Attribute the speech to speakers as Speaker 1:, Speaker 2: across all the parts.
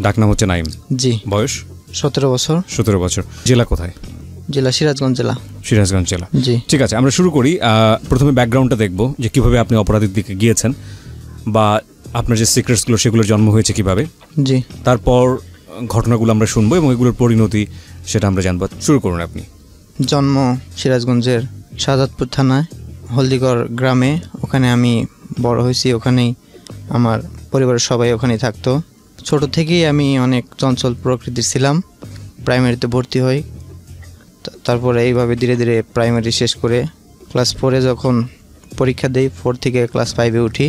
Speaker 1: ডাক নাম হচ্ছে নাইম।
Speaker 2: জি।
Speaker 1: বয়স?
Speaker 2: 17 বছর।
Speaker 1: 17 বছর। জেলা কোথায়?
Speaker 2: জেলা সিরাজগঞ্জ জেলা।
Speaker 1: সিরাজগঞ্জ জেলা।
Speaker 2: জি।
Speaker 1: ঠিক আছে, আমরা শুরু করি। প্রথমে ব্যাকগ্রাউন্ডটা দেখব যে কিভাবে আপনি অপরাধের দিকে গিয়েছেন বা আপনার যে সিক্রেটসগুলো সেগুলোর জন্ম হয়েছে কিভাবে।
Speaker 2: জি।
Speaker 1: তারপর ঘটনাগুলো আমরা শুনবো এবং এগুলোর পরিণতি সেটা আমরা জানবো। শুরু করুন আপনি।
Speaker 2: জন্ম সিরাজগঞ্জের শাহজাদপুর থানায় হলদিগড় গ্রামে, ওখানে আমি বড় হয়েছি। ওখানেই আমার পরিবারের সবাই ওখানেই থাকতো। ছোট থেকেই আমি অনেক চঞ্চল প্রকৃতির ছিলাম। প্রাইমারিতে ভর্তি হই, তারপরে এইভাবে ধীরে ধীরে প্রাইমারি শেষ করে ক্লাস 4-এ যখন পরীক্ষা দিই, 4 থেকে ক্লাস 5-এ উঠি।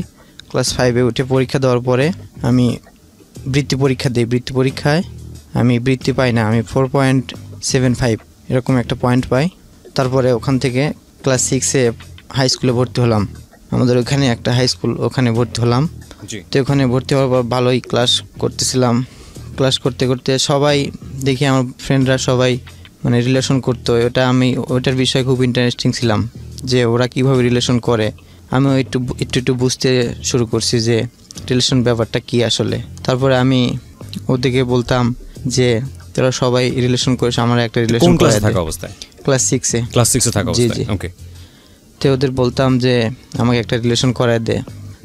Speaker 2: ক্লাস 5-এ উঠে পরীক্ষা দেওয়ার পরে আমি বৃত্তি পরীক্ষা দিই। বৃত্তি পরীক্ষায় আমি বৃত্তি পাই না, আমি 4.75 এরকম একটা পয়েন্ট পাই। তারপরে ওখান থেকে ক্লাস 6-এ হাই স্কুলে ভর্তি হলাম। আমাদের ওখানে একটা হাই স্কুল, ওখানে ভর্তি হলাম। তো ওখানে ভর্তি হওয়ার পর ভালোই ক্লাস করতেছিলাম। ক্লাস করতে করতে সবাই দেখি আমার ফ্রেন্ডরা সবাই মানে রিলেশন করতো। ওটার বিষয়ে খুব ইন্টারেস্টিং ছিলাম যে ওরা কীভাবে রিলেশন করে। আমিও একটু বুঝতে শুরু করছি যে রিলেশন ব্যাপারটা কী আসলে। তারপরে আমি ওদেরকে বলতাম যে তোরা সবাই রিলেশন করিস, আমার একটা রিলেশন
Speaker 1: থাকা অবস্থায়।
Speaker 2: ক্লাস 6-এ।
Speaker 1: ক্লাস 6-এ থাকা অবস্থায়।
Speaker 2: জি।
Speaker 1: ওকে।
Speaker 2: তো ওদের বলতাম যে আমাকে একটা রিলেশন করায় দে।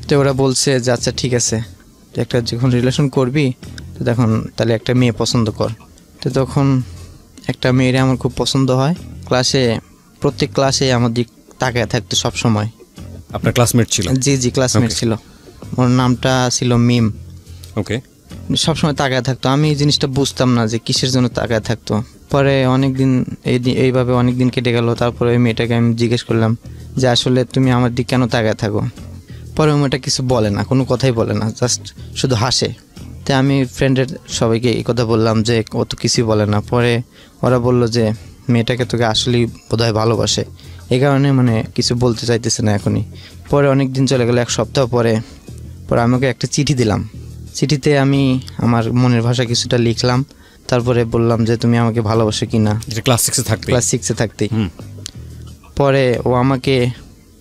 Speaker 2: তো ওরা বলছে যে আচ্ছা ঠিক আছে, একটা যখন রিলেশন করবি তো তখন তাহলে একটা মেয়ে পছন্দ কর। তো তখন একটা মেয়েরে আমার খুব পছন্দ হয়। প্রত্যেক ক্লাসে আমার দিক তাকায় থাকতো সব সময়।
Speaker 1: আপনার ক্লাসমেট ছিল? জি,
Speaker 2: ক্লাসমেট ছিল। ওর নামটা ছিল মিম।
Speaker 1: ওকে।
Speaker 2: সবসময় তাকায় থাকতো। আমি এই জিনিসটা বুঝতাম না যে কিসের জন্য তাকায় থাকতো। পরে এইভাবে অনেক দিন কেটে গেল। তারপরে ওই মেয়েটাকে আমি জিজ্ঞেস করলাম যে আসলে তুমি আমার দিক কেন তাকায় থাকো। পরে ওই মেয়েটা কিছু বলে না, কোনো কথাই বলে না, জাস্ট শুধু হাসে। তো আমি ফ্রেন্ডের সবাইকে এই কথা বললাম যে ও তো কিছুই বলে না। পরে ওরা বললো যে মেয়েটাকে তোকে আসলেই বোধহয় ভালোবাসে, এই কারণে মানে কিছু বলতে চাইতেছে না এখনই। পরে অনেক দিন চলে গেল, 1 সপ্তাহ পরে আমাকে একটা চিঠি দিলাম। চিঠিতে আমি আমার মনের ভাষা কিছুটা লিখলাম। তারপরে বললাম যে তুমি আমাকে ভালোবাসো কি না।
Speaker 1: ক্লাস 6-এ থাকতেই।
Speaker 2: পরে ও আমাকে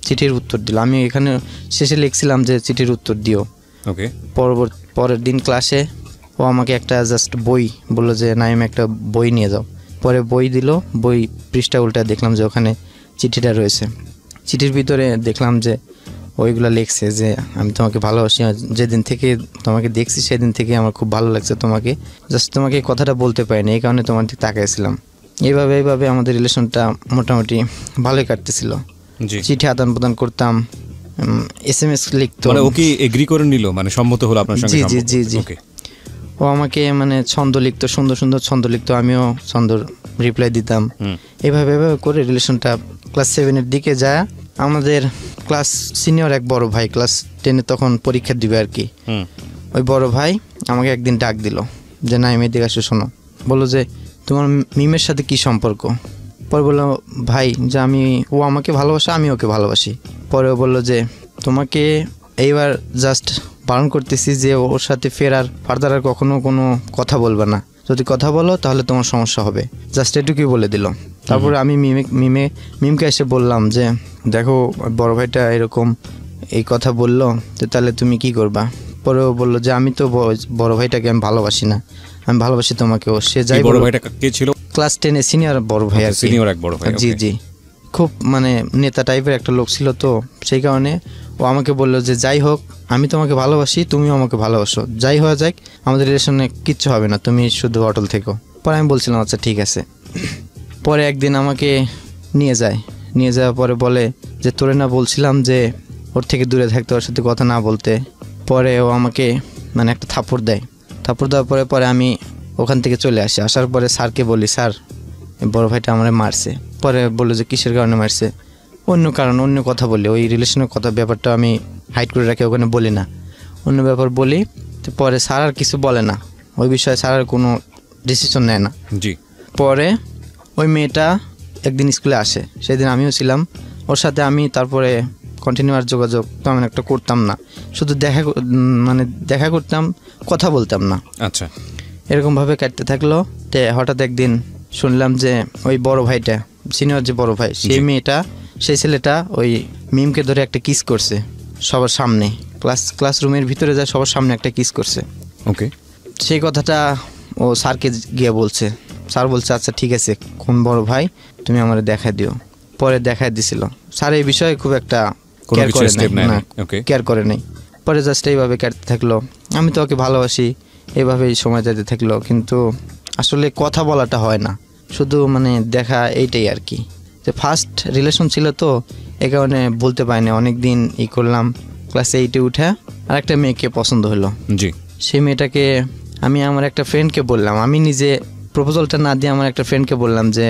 Speaker 2: চিঠির উত্তর দিল। আমি এখানে শেষে লিখছিলাম যে চিঠির উত্তর দিও।
Speaker 1: ওকে।
Speaker 2: পরের দিন ক্লাসে ও আমাকে একটা জাস্ট বই বললো যে নাইম একটা বই নিয়ে যাও। পরে বই দিল। বই পৃষ্ঠা উল্টা দেখলাম যে ওখানে চিঠিটা রয়েছে। চিঠির ভিতরে দেখলাম যে ওইগুলো লিখছে যে আমি তোমাকে ভালোবাসি, যেদিন থেকে তোমাকে দেখছি সেদিন থেকে আমার খুব ভালো লাগছে তোমাকে, জাস্ট তোমাকে কথাটা বলতে পারিনি, এই কারণে তোমার দিকে তাকাইছিলাম। এইভাবে আমাদের রিলেশনটা মোটামুটি ভালোই কাটতেছিল। চিঠি আদান প্রদান করতাম, SMS লিখতো।
Speaker 1: মানে ও কি এগ্রি করে নিল, মানে সম্মত হলো আপনার সঙ্গে?
Speaker 2: জি। ও আমাকে মানে ছন্দ লিখতো, সুন্দর সুন্দর ছন্দ লিখতো, আমিও ছন্দর রিপ্লাই দিতাম। এইভাবে করে রিলেশনটা ক্লাস 7-এর দিকে যায়। আমাদের ক্লাস সিনিয়র এক বড় ভাই ক্লাস 10-এ তখন পরীক্ষা দিবে আর কি। ওই বড় ভাই আমাকে একদিন ডাক দিল যে না এমনি দিকে আসো, শোনো। বললো যে তোমার মিমের সাথে কি সম্পর্ক। পরে বললাম ভাই যে ও আমাকে ভালোবাসে, আমি ওকে ভালোবাসি। পরে ও বললো যে তোমাকে এইবার জাস্ট বারণ করতেছি যে ওর সাথে ফার্দার আর কখনো কোনো কথা বলবে না, যদি কথা বলো তাহলে তোমার সমস্যা হবে, জাস্ট এটুকুই বলে দিল। তারপরে আমি মিমকে এসে বললাম যে দেখো বড় ভাইটা এরকম এই কথা বললো, তো তাহলে তুমি কি করবা। পরে ও বললো যে আমি তো বড় ভাইটাকে আমি ভালোবাসি না, আমি ভালোবাসি তোমাকে। ও সে যাই।
Speaker 1: বড় ভাইটা কে ছিল? ক্লাস
Speaker 2: 10-এ সিনিয়র বড় ভাই আর
Speaker 1: সিনিয়র এক বড় ভাই।
Speaker 2: জি। খুব মানে নেতা টাইপের একটা লোক ছিল, তো সেই কারণে ও আমাকে বললো যে যাই হোক আমি তোমাকে ভালোবাসি, তুমিও আমাকে ভালোবাসো, যাই হওয়া যাক আমাদের রিলেশনে কিচ্ছু হবে না, তুমি শুধু অটল থেকো। পরে আমি বলছিলাম আচ্ছা ঠিক আছে। পরে একদিন আমাকে নিয়ে যাওয়ার পরে বলে যে তোরে না বলছিলাম যে ওর থেকে দূরে থাকতে, ওর সাথে কথা না বলতে। পরে ও আমাকে মানে একটা থাপ্পড় দেওয়ার পরে আমি ওখান থেকে চলে আসি। আসার পরে স্যারকে বলি স্যার বড় ভাইটা আমার মারছে। পরে বললো যে কিসের কারণে মারছে। অন্য কথা বলি, ওই রিলেশনের ব্যাপারটা আমি হাইড করে রাখি, ওখানে বলি না, অন্য ব্যাপার বলি। তো পরে স্যার আর কিছু বলে না, ওই বিষয়ে স্যার আর কোনো ডিসিশন নেয় না। পরে ওই মেয়েটা একদিন স্কুলে আসে, সেদিন আমিও ছিলাম ওর সাথে। আমি তারপরে কন্টিনিউয়াস যোগাযোগ তেমন একটা করতাম না, শুধু দেখা করতাম, কথা বলতাম না।
Speaker 1: আচ্ছা।
Speaker 2: এরকমভাবে কাটতে থাকলো। তো হঠাৎ একদিন শুনলাম যে ওই বড় ভাইটা, সিনিয়র যে বড় ভাই, সেই ছেলেটা ওই মিমকে ধরে একটা কিস করছে সবার সামনে, ক্লাসরুমের ভিতরে যায় সবার সামনে একটা কিস করছে।
Speaker 1: ওকে।
Speaker 2: সেই কথাটা ও স্যারকে গিয়ে বলছে। স্যার বলছে আচ্ছা ঠিক আছে, কোন বড় ভাই তুমি আমার দেখাই দিও। পরে দেখাই দিছিল। স্যার এই বিষয়ে খুব একটা কেয়ার করে নাই, কেয়ার করে নাই। পরে জাস্ট এইভাবে কাটতে থাকলো, আমি তো ওকে ভালোবাসি, এইভাবেই সময় যেতে থাকলো। কিন্তু আসলে কথা বলাটা হয় না, শুধু মানে দেখা এইটাই আর কি। যে ফার্স্ট রিলেশন ছিল তো এই কারণে বলতে পারিনি। অনেক দিন করলাম, ক্লাস 8-এ উঠে আর একটা মেয়েকে পছন্দ হলো।
Speaker 1: জি,
Speaker 2: সেই মেয়েটাকে আমি আমার একটা ফ্রেন্ডকে বললাম, আমি নিজে প্রপোজালটা না দিয়ে আমার একটা ফ্রেন্ডকে বললাম যে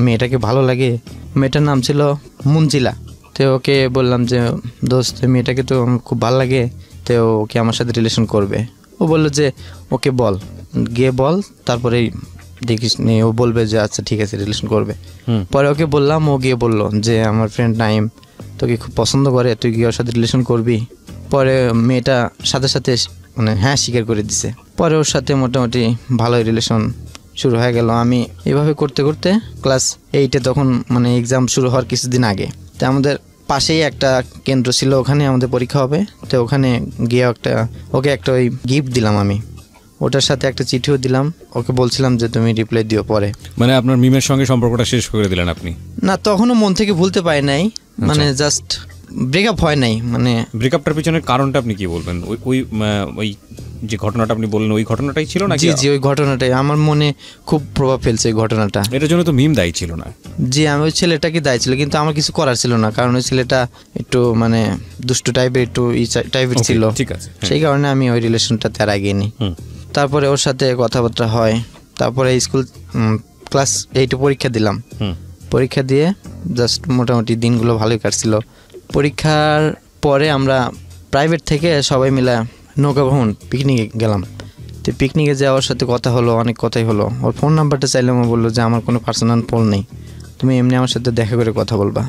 Speaker 2: মেয়েটাকে ভালো লাগে। মেয়েটার নাম ছিল মুনজিলা। তো ওকে বললাম যে দোস্ত মেয়েটাকে তো খুব ভালো লাগে, তো ওকে আমার সাথে রিলেশন করবে। ও বললো যে ওকে বল, গিয়ে বল, তারপরেই দেখিস নি, ও বলবে যে আচ্ছা ঠিক আছে রিলেশন করবে। পরে ওকে বললাম, ও গিয়ে বললো যে আমার ফ্রেন্ড নাইম তোকে খুব পছন্দ করে, তুই গিয়ে ওর সাথে রিলেশন করবি। পরে মেয়েটা সাথে সাথে মানে হ্যাঁ স্বীকার করে দিছে। পরে ওর সাথে মোটামুটি ভালোই রিলেশন শুরু হয়ে গেল। আমি এভাবে করতে করতে ক্লাস 8-এ তখন মানে এক্সাম শুরু হওয়ার কিছুদিন আগে, তো আমাদের পাশেই একটা কেন্দ্র ছিল, ওখানে আমাদের পরীক্ষা হবে। তো ওখানে গিয়ে ওকে একটা ওই গিফট দিলাম আমি, ওটার সাথে একটা চিঠিও দিলাম। ওকে বলছিলাম যে তুমি রিপ্লাই দিও পরে।
Speaker 1: মানে আপনার মিমের সঙ্গে সম্পর্কটা শেষ করে দিলেন আপনি?
Speaker 2: না, তখনও মন থেকে ভুলতে পারি নাই, মানে জাস্ট ব্রেকআপ হয় নাই। মানে
Speaker 1: ব্রেকআপটার পিছনের কারণটা আপনি কি বলবেন? ওই যে ঘটনাটা আপনি বললেন ওই ঘটনাটাই ছিল নাকি?
Speaker 2: জি, ওই ঘটনাটাই আমার মনে খুব প্রভাব ফেলছে এই ঘটনাটা।
Speaker 1: এটার জন্য তো মিম দায়ী ছিল না?
Speaker 2: জি, আমি ওই ছেলেটাকে দায়ী ছিল, কিন্তু আমার কিছু করার ছিল না, কারণ ওই ছেলেটা একটু মানে দুষ্টু টাইপের, একটু টাইপের ছিল।
Speaker 1: ঠিক আছে,
Speaker 2: সেই কারণে আমি ওই রিলেশনটাতে আর আগিয়ে নিই। তারপরে ওর সাথে কথাবার্তা হয়। তারপরে স্কুল ক্লাস 8-এ পরীক্ষা দিলাম। পরীক্ষা দিয়ে জাস্ট মোটামুটি দিনগুলো ভালোই কাটছিল। পরীক্ষার পরে আমরা প্রাইভেট থেকে সবাই মিলে নৌকা ভ্রমণ পিকনিকে গেলাম। তো পিকনিকে যাওয়ার সাথে কথা হলো, অনেক কথাই হলো। ওর ফোন নাম্বারটা চাইলে ও বললো যে আমার কোনো পার্সোনাল ফোন নেই, তুমি এমনি আমার সাথে দেখা করে কথা বলবা।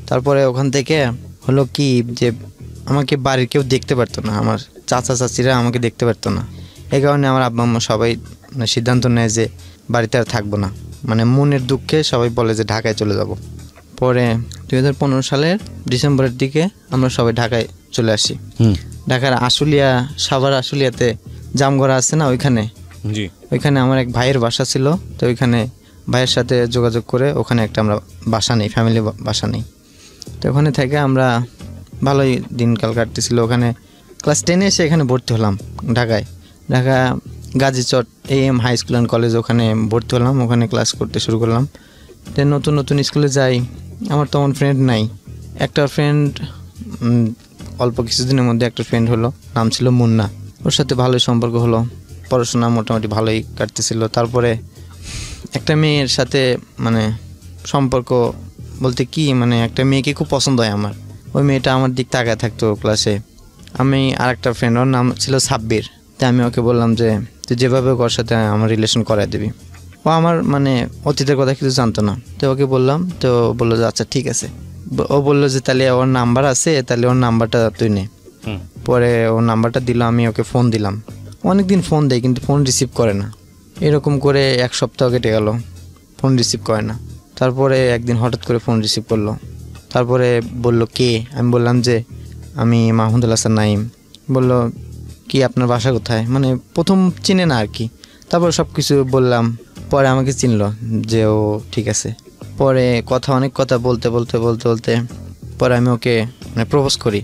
Speaker 2: তারপরে ওখান থেকে হলো কি যে আমাকে বাড়ির কেউ দেখতে পারতো না, আমার চাচা চাচিরা আমাকে দেখতে পারতো না। এই কারণে আমার আব্বা আম্মা সবাই সিদ্ধান্ত নেয় যে বাড়িতে আর থাকবো না, মানে মনের দুঃখে সবাই বলে যে ঢাকায় চলে যাব। পরে 2015 সালের ডিসেম্বরের দিকে আমরা সবাই ঢাকায় চলে আসি। ঢাকার আশুলিয়া, সাভার আশুলিয়াতে জামগড়া আছে না, ওইখানে আমার এক ভাইয়ের বাসা ছিল। তো ওইখানে ভাইয়ের সাথে যোগাযোগ করে ওখানে একটা আমরা বাসা নেই, ফ্যামিলি বাসা নেই। তো ওখানে থেকে আমরা ভালোই দিনকাল কাটতেছিল। ওখানে ক্লাস 10-এ এসে এখানে ভর্তি হলাম ঢাকা গাজীচট AM high school and college, ওখানে ভর্তি হলাম। ওখানে ক্লাস করতে শুরু করলাম। তো নতুন স্কুলে যাই, আমার তেমন ফ্রেন্ড নাই। একটা ফ্রেন্ড অল্প কিছুদিনের মধ্যে একটা ফ্রেন্ড হলো, নাম ছিল মুন্না। ওর সাথে ভালোই সম্পর্ক হলো, পড়াশোনা মোটামুটি ভালোই কাটতেছিল। তারপরে একটা মেয়ের সাথে মানে সম্পর্ক বলতে কি, মানে একটা মেয়েকে খুব পছন্দ হয় আমার। ওই মেয়েটা আমার দিক তাকায় থাকতো ক্লাসে। আমি আর একটা ফ্রেন্ড, ওর নাম ছিল সাব্বির। তাই আমি ওকে বললাম যে তুই যেভাবে ওর সাথে আমার রিলেশন করাই দিবি। ও আমার মানে অতীতের কথা কিছু জানতো না। তো ওকে বললাম, তো বললো যে আচ্ছা ঠিক আছে। ও বললো যে তাহলে ওর নাম্বার আছে, তাহলে ওর নাম্বারটা তুই নে। পরে ওর নাম্বারটা দিল, আমি ওকে ফোন দিলাম। অনেকদিন ফোন দেয় কিন্তু ফোন রিসিভ করে না। এরকম করে 1 সপ্তাহ কেটে গেল, ফোন রিসিভ করে না। তারপরে একদিন হঠাৎ করে ফোন রিসিভ করলো। তারপরে বলল কে? আমি বললাম যে আমি মাহমুদুল হাসান নাইম। বলল কি আপনার বাসা কোথায়? মানে প্রথম চিনে না আর কি। তারপর সব কিছু বললাম। পরে আমাকে চিনলো যে ও ঠিক আছে। পরে অনেক কথা বলতে পরে আমি ওকে মানে প্রপোজ করি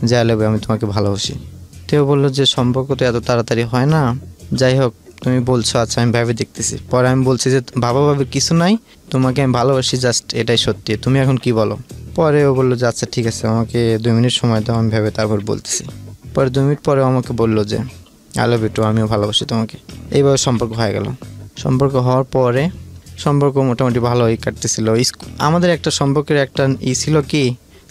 Speaker 2: যে আলেবে আমি তোমাকে ভালোবাসি। তো ও বললো যে সম্পর্ক তো এত তাড়াতাড়ি হয় না, যাই হোক তুমি বলছো আচ্ছা আমি ভেবে দেখতেছি। পরে আমি বলছি যে ভাবির কিছু নাই, তোমাকে আমি ভালোবাসি, জাস্ট এটাই সত্যি, তুমি এখন কি বলো? পরে ও বললো যে আচ্ছা ঠিক আছে, আমাকে 2 মিনিট সময় দাও, আমি ভেবে তারপর বলতেছি। পরে 2 মিনিট পরে আমাকে বললো যে আই লাভ ইউ টু, আমিও ভালোবাসি তোমাকে। এইভাবে সম্পর্ক হয়ে গেল। সম্পর্ক হওয়ার পরে সম্পর্ক মোটামুটি ভালোই কাটতেছিল। আমাদের একটা সম্পর্কের একটা ছিল কি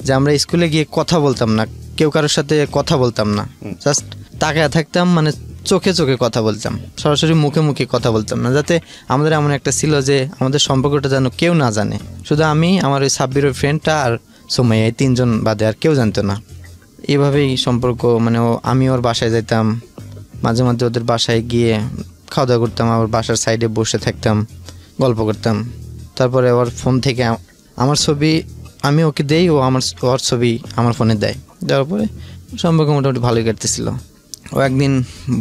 Speaker 2: যে আমরা স্কুলে গিয়ে কথা বলতাম না, কেউ কারোর সাথে কথা বলতাম না, জাস্ট তাকায় থাকতাম, মানে চোখে কথা বলতাম, সরাসরি মুখে কথা বলতাম না। যাতে আমাদের এমন একটা ছিল যে আমাদের সম্পর্কটা যেন কেউ না জানে, শুধু আমি, আমার ওই সাব্বিরের ফ্রেন্ডটা আর সোমাইয়া, এই 3 জন বাদে আর কেউ জানতো না। এভাবেই সম্পর্ক, মানে আমি ওর বাসায় যেতাম, মাঝে মধ্যে ওদের বাসায় গিয়ে খাওয়া দাওয়া করতাম, আবার বাসার সাইডে বসে থাকতাম, গল্প করতাম। তারপরে ওর ফোন থেকে আমার ছবি আমি ওকে দেই, ওর ছবি আমার ফোনে দেয়। দেওয়ার পরে সম্পর্ক মোটামুটি ভালোই কাটতেছিল। ও একদিন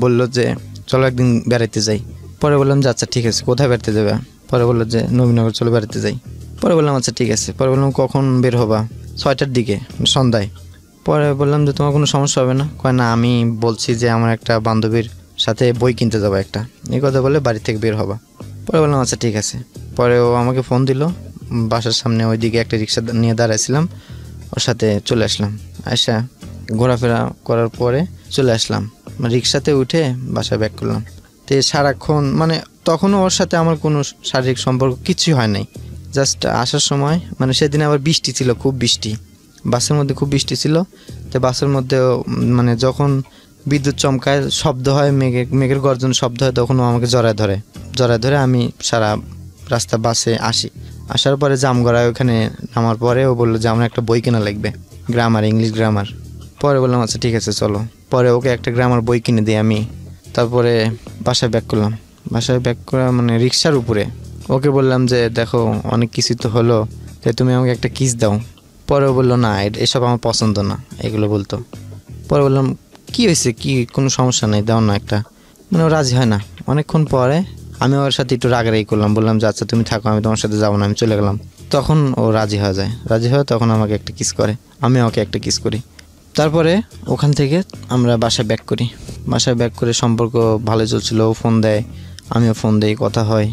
Speaker 2: বলল যে চলো একদিন বেড়াইতে যাই। পরে বললাম যে আচ্ছা ঠিক আছে, কোথায় বেড়াতে যাবে? পরে বললো যে নবীনগর চলো বেড়াতে যাই। পরে বললাম আচ্ছা ঠিক আছে। পরে বললাম কখন বের হবা? 6টার দিকে, সন্ধ্যায়। পরে বললাম যে তোমার কোনো সমস্যা হবে না? কয় না, আমি বলছি যে আমার একটা বান্ধবীর সাথে বই কিনতে যাবো একটা, এই কথা বলে বাড়ি থেকে বের হবা। পরে বললাম আচ্ছা ঠিক আছে। পরে ও আমাকে ফোন দিল, বাসার সামনে ওইদিকে একটা রিক্সা নিয়ে দাঁড়াইছিলাম, ওর সাথে চলে আসলাম। আসা ঘোরাফেরা করার পরে চলে আসলাম, রিক্সাতে উঠে বাসায় ব্যাক করলাম। তো সারাক্ষণ মানে তখনও ওর সাথে আমার কোনো শারীরিক সম্পর্ক কিছুই হয় নাই। জাস্ট আসার সময় মানে সেদিন আবার বৃষ্টি ছিল, খুব বৃষ্টি, বাসের মধ্যে খুব বৃষ্টি ছিল। তো বাসের মধ্যে মানে যখন বিদ্যুৎ চমকায়, শব্দ হয়, মেঘের গর্জন শব্দ হয়, তখন ও আমাকে জড়ায় ধরে আমি সারা রাস্তা বাসে আসি। আসার পরে জামগড়ায় ওখানে নামার পরে ও বললো যে আমার একটা বই কেনা লাগবে, গ্রামার, ইংলিশ গ্রামার। পরে বললাম আচ্ছা ঠিক আছে চলো। পরে ওকে একটা গ্রামার বই কিনে দিই আমি। তারপরে বাসায় ব্যাক করলাম। বাসায় ব্যাক করা মানে রিক্সার উপরে ওকে বললাম যে দেখো অনেক কিছু তো হলো, তাই তুমি আমাকে একটা কিস দাও। পরে বললো না, এসব আমার পছন্দ না, এগুলো বলতো। পরে বললাম কি হয়েছে, কি কোনো সমস্যা নেই, দাও না একটা। মানে ও রাজি হয় না। অনেকক্ষণ পরে আমি ওর সাথে একটু রাগারাগি করলাম, বললাম যে আচ্ছা তুমি থাকো, আমি তোমার সাথে যাবো না, আমি চলে গেলাম। তখন ও রাজি হয়ে যায়, রাজি হয়ে তখন আমাকে একটা কিস করে, আমি ওকে একটা কিস করি। তারপরে ওখান থেকে আমরা বাসায় ব্যাক করি। বাসায় ব্যাক করে সম্পর্ক ভালো চলছিল, ও ফোন দেয়, আমিও ফোন দিই, কথা হয়।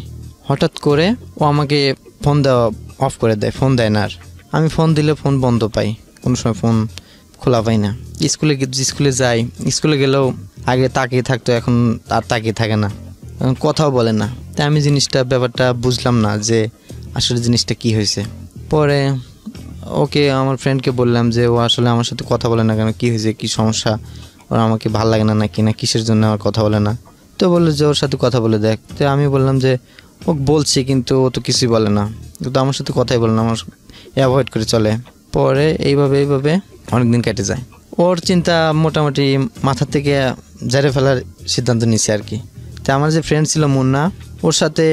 Speaker 2: হঠাৎ করে ও আমাকে ফোন দেওয়া অফ করে দেয়, ফোন দেয় না আর। আমি ফোন দিলে ফোন বন্ধ পাই, কোনো সময় ফোন খোলা পাই না। স্কুলে যাই, স্কুলে গেলেও আগে তাকিয়ে থাকতো, এখন আর তাকিয়ে থাকে না, এখন কথাও বলে না। তাই আমি ব্যাপারটা বুঝলাম না যে আসলে জিনিসটা কি হয়েছে। পরে ওকে আমার ফ্রেন্ডকে বললাম যে ও আসলে আমার সাথে কথা বলে না কেন, কি হয়েছে, কি সমস্যা, ওর আমাকে ভালো লাগে না নাকি, না কিসের জন্য আমার কথা বলে না। তো বললো যে ওর সাথে কথা বলে দেখ। তো আমি বললাম যে ও বলছি কিন্তু ও তো কিছুই বলে না, কিন্তু আমার সাথে কথাই বলে না, আমার অ্যাভয়েড করে চলে। পরে এইভাবে অনেকদিন কেটে যায়। ওর চিন্তা মোটামুটি মাথা থেকে ঝেড়ে ফেলার সিদ্ধান্ত নিছে আর কি। তো আমার যে ফ্রেন্ড ছিল মুন্না, ওর সাথে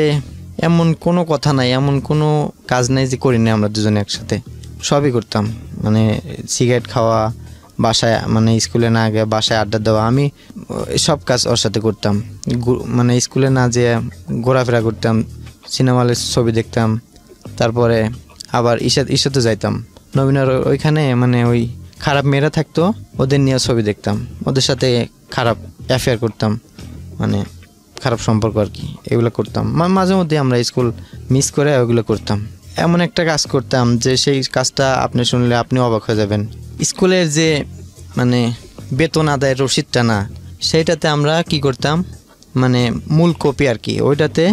Speaker 2: এমন কোনো কথা নাই, এমন কোনো কাজ নাই যে করি না আমরা দুজনে একসাথে, সবই করতাম। মানে সিগারেট খাওয়া, বাসায় মানে স্কুলে না গিয়ে বাসায় আড্ডা দেওয়া, আমি সব কাজ ওর সাথে করতাম। মানে স্কুলে না যেয়ে ঘোরাফেরা করতাম, সিনেমা হলে ছবি দেখতাম। তারপরে আবার ঈশাতে যাইতাম নবীনের ওইখানে, মানে ওই খারাপ মেয়েরা থাকতো, ওদের নিয়ে ছবি দেখতাম, ওদের সাথে খারাপ অ্যাফেয়ার করতাম, মানে খারাপ সম্পর্ক আর কি, এগুলো করতাম। মাঝে মধ্যে আমরা স্কুল মিস করে ওগুলো করতাম। এমন একটা কাজ করতাম যে সেই কাজটা আপনি শুনলে আপনি অবাক হয়ে যাবেন। স্কুলের যে মানে বেতন আদায়ের রসিদটা না, সেইটাতে আমরা কি করতাম, মানে মূল কপি আর কি, ওইটাতে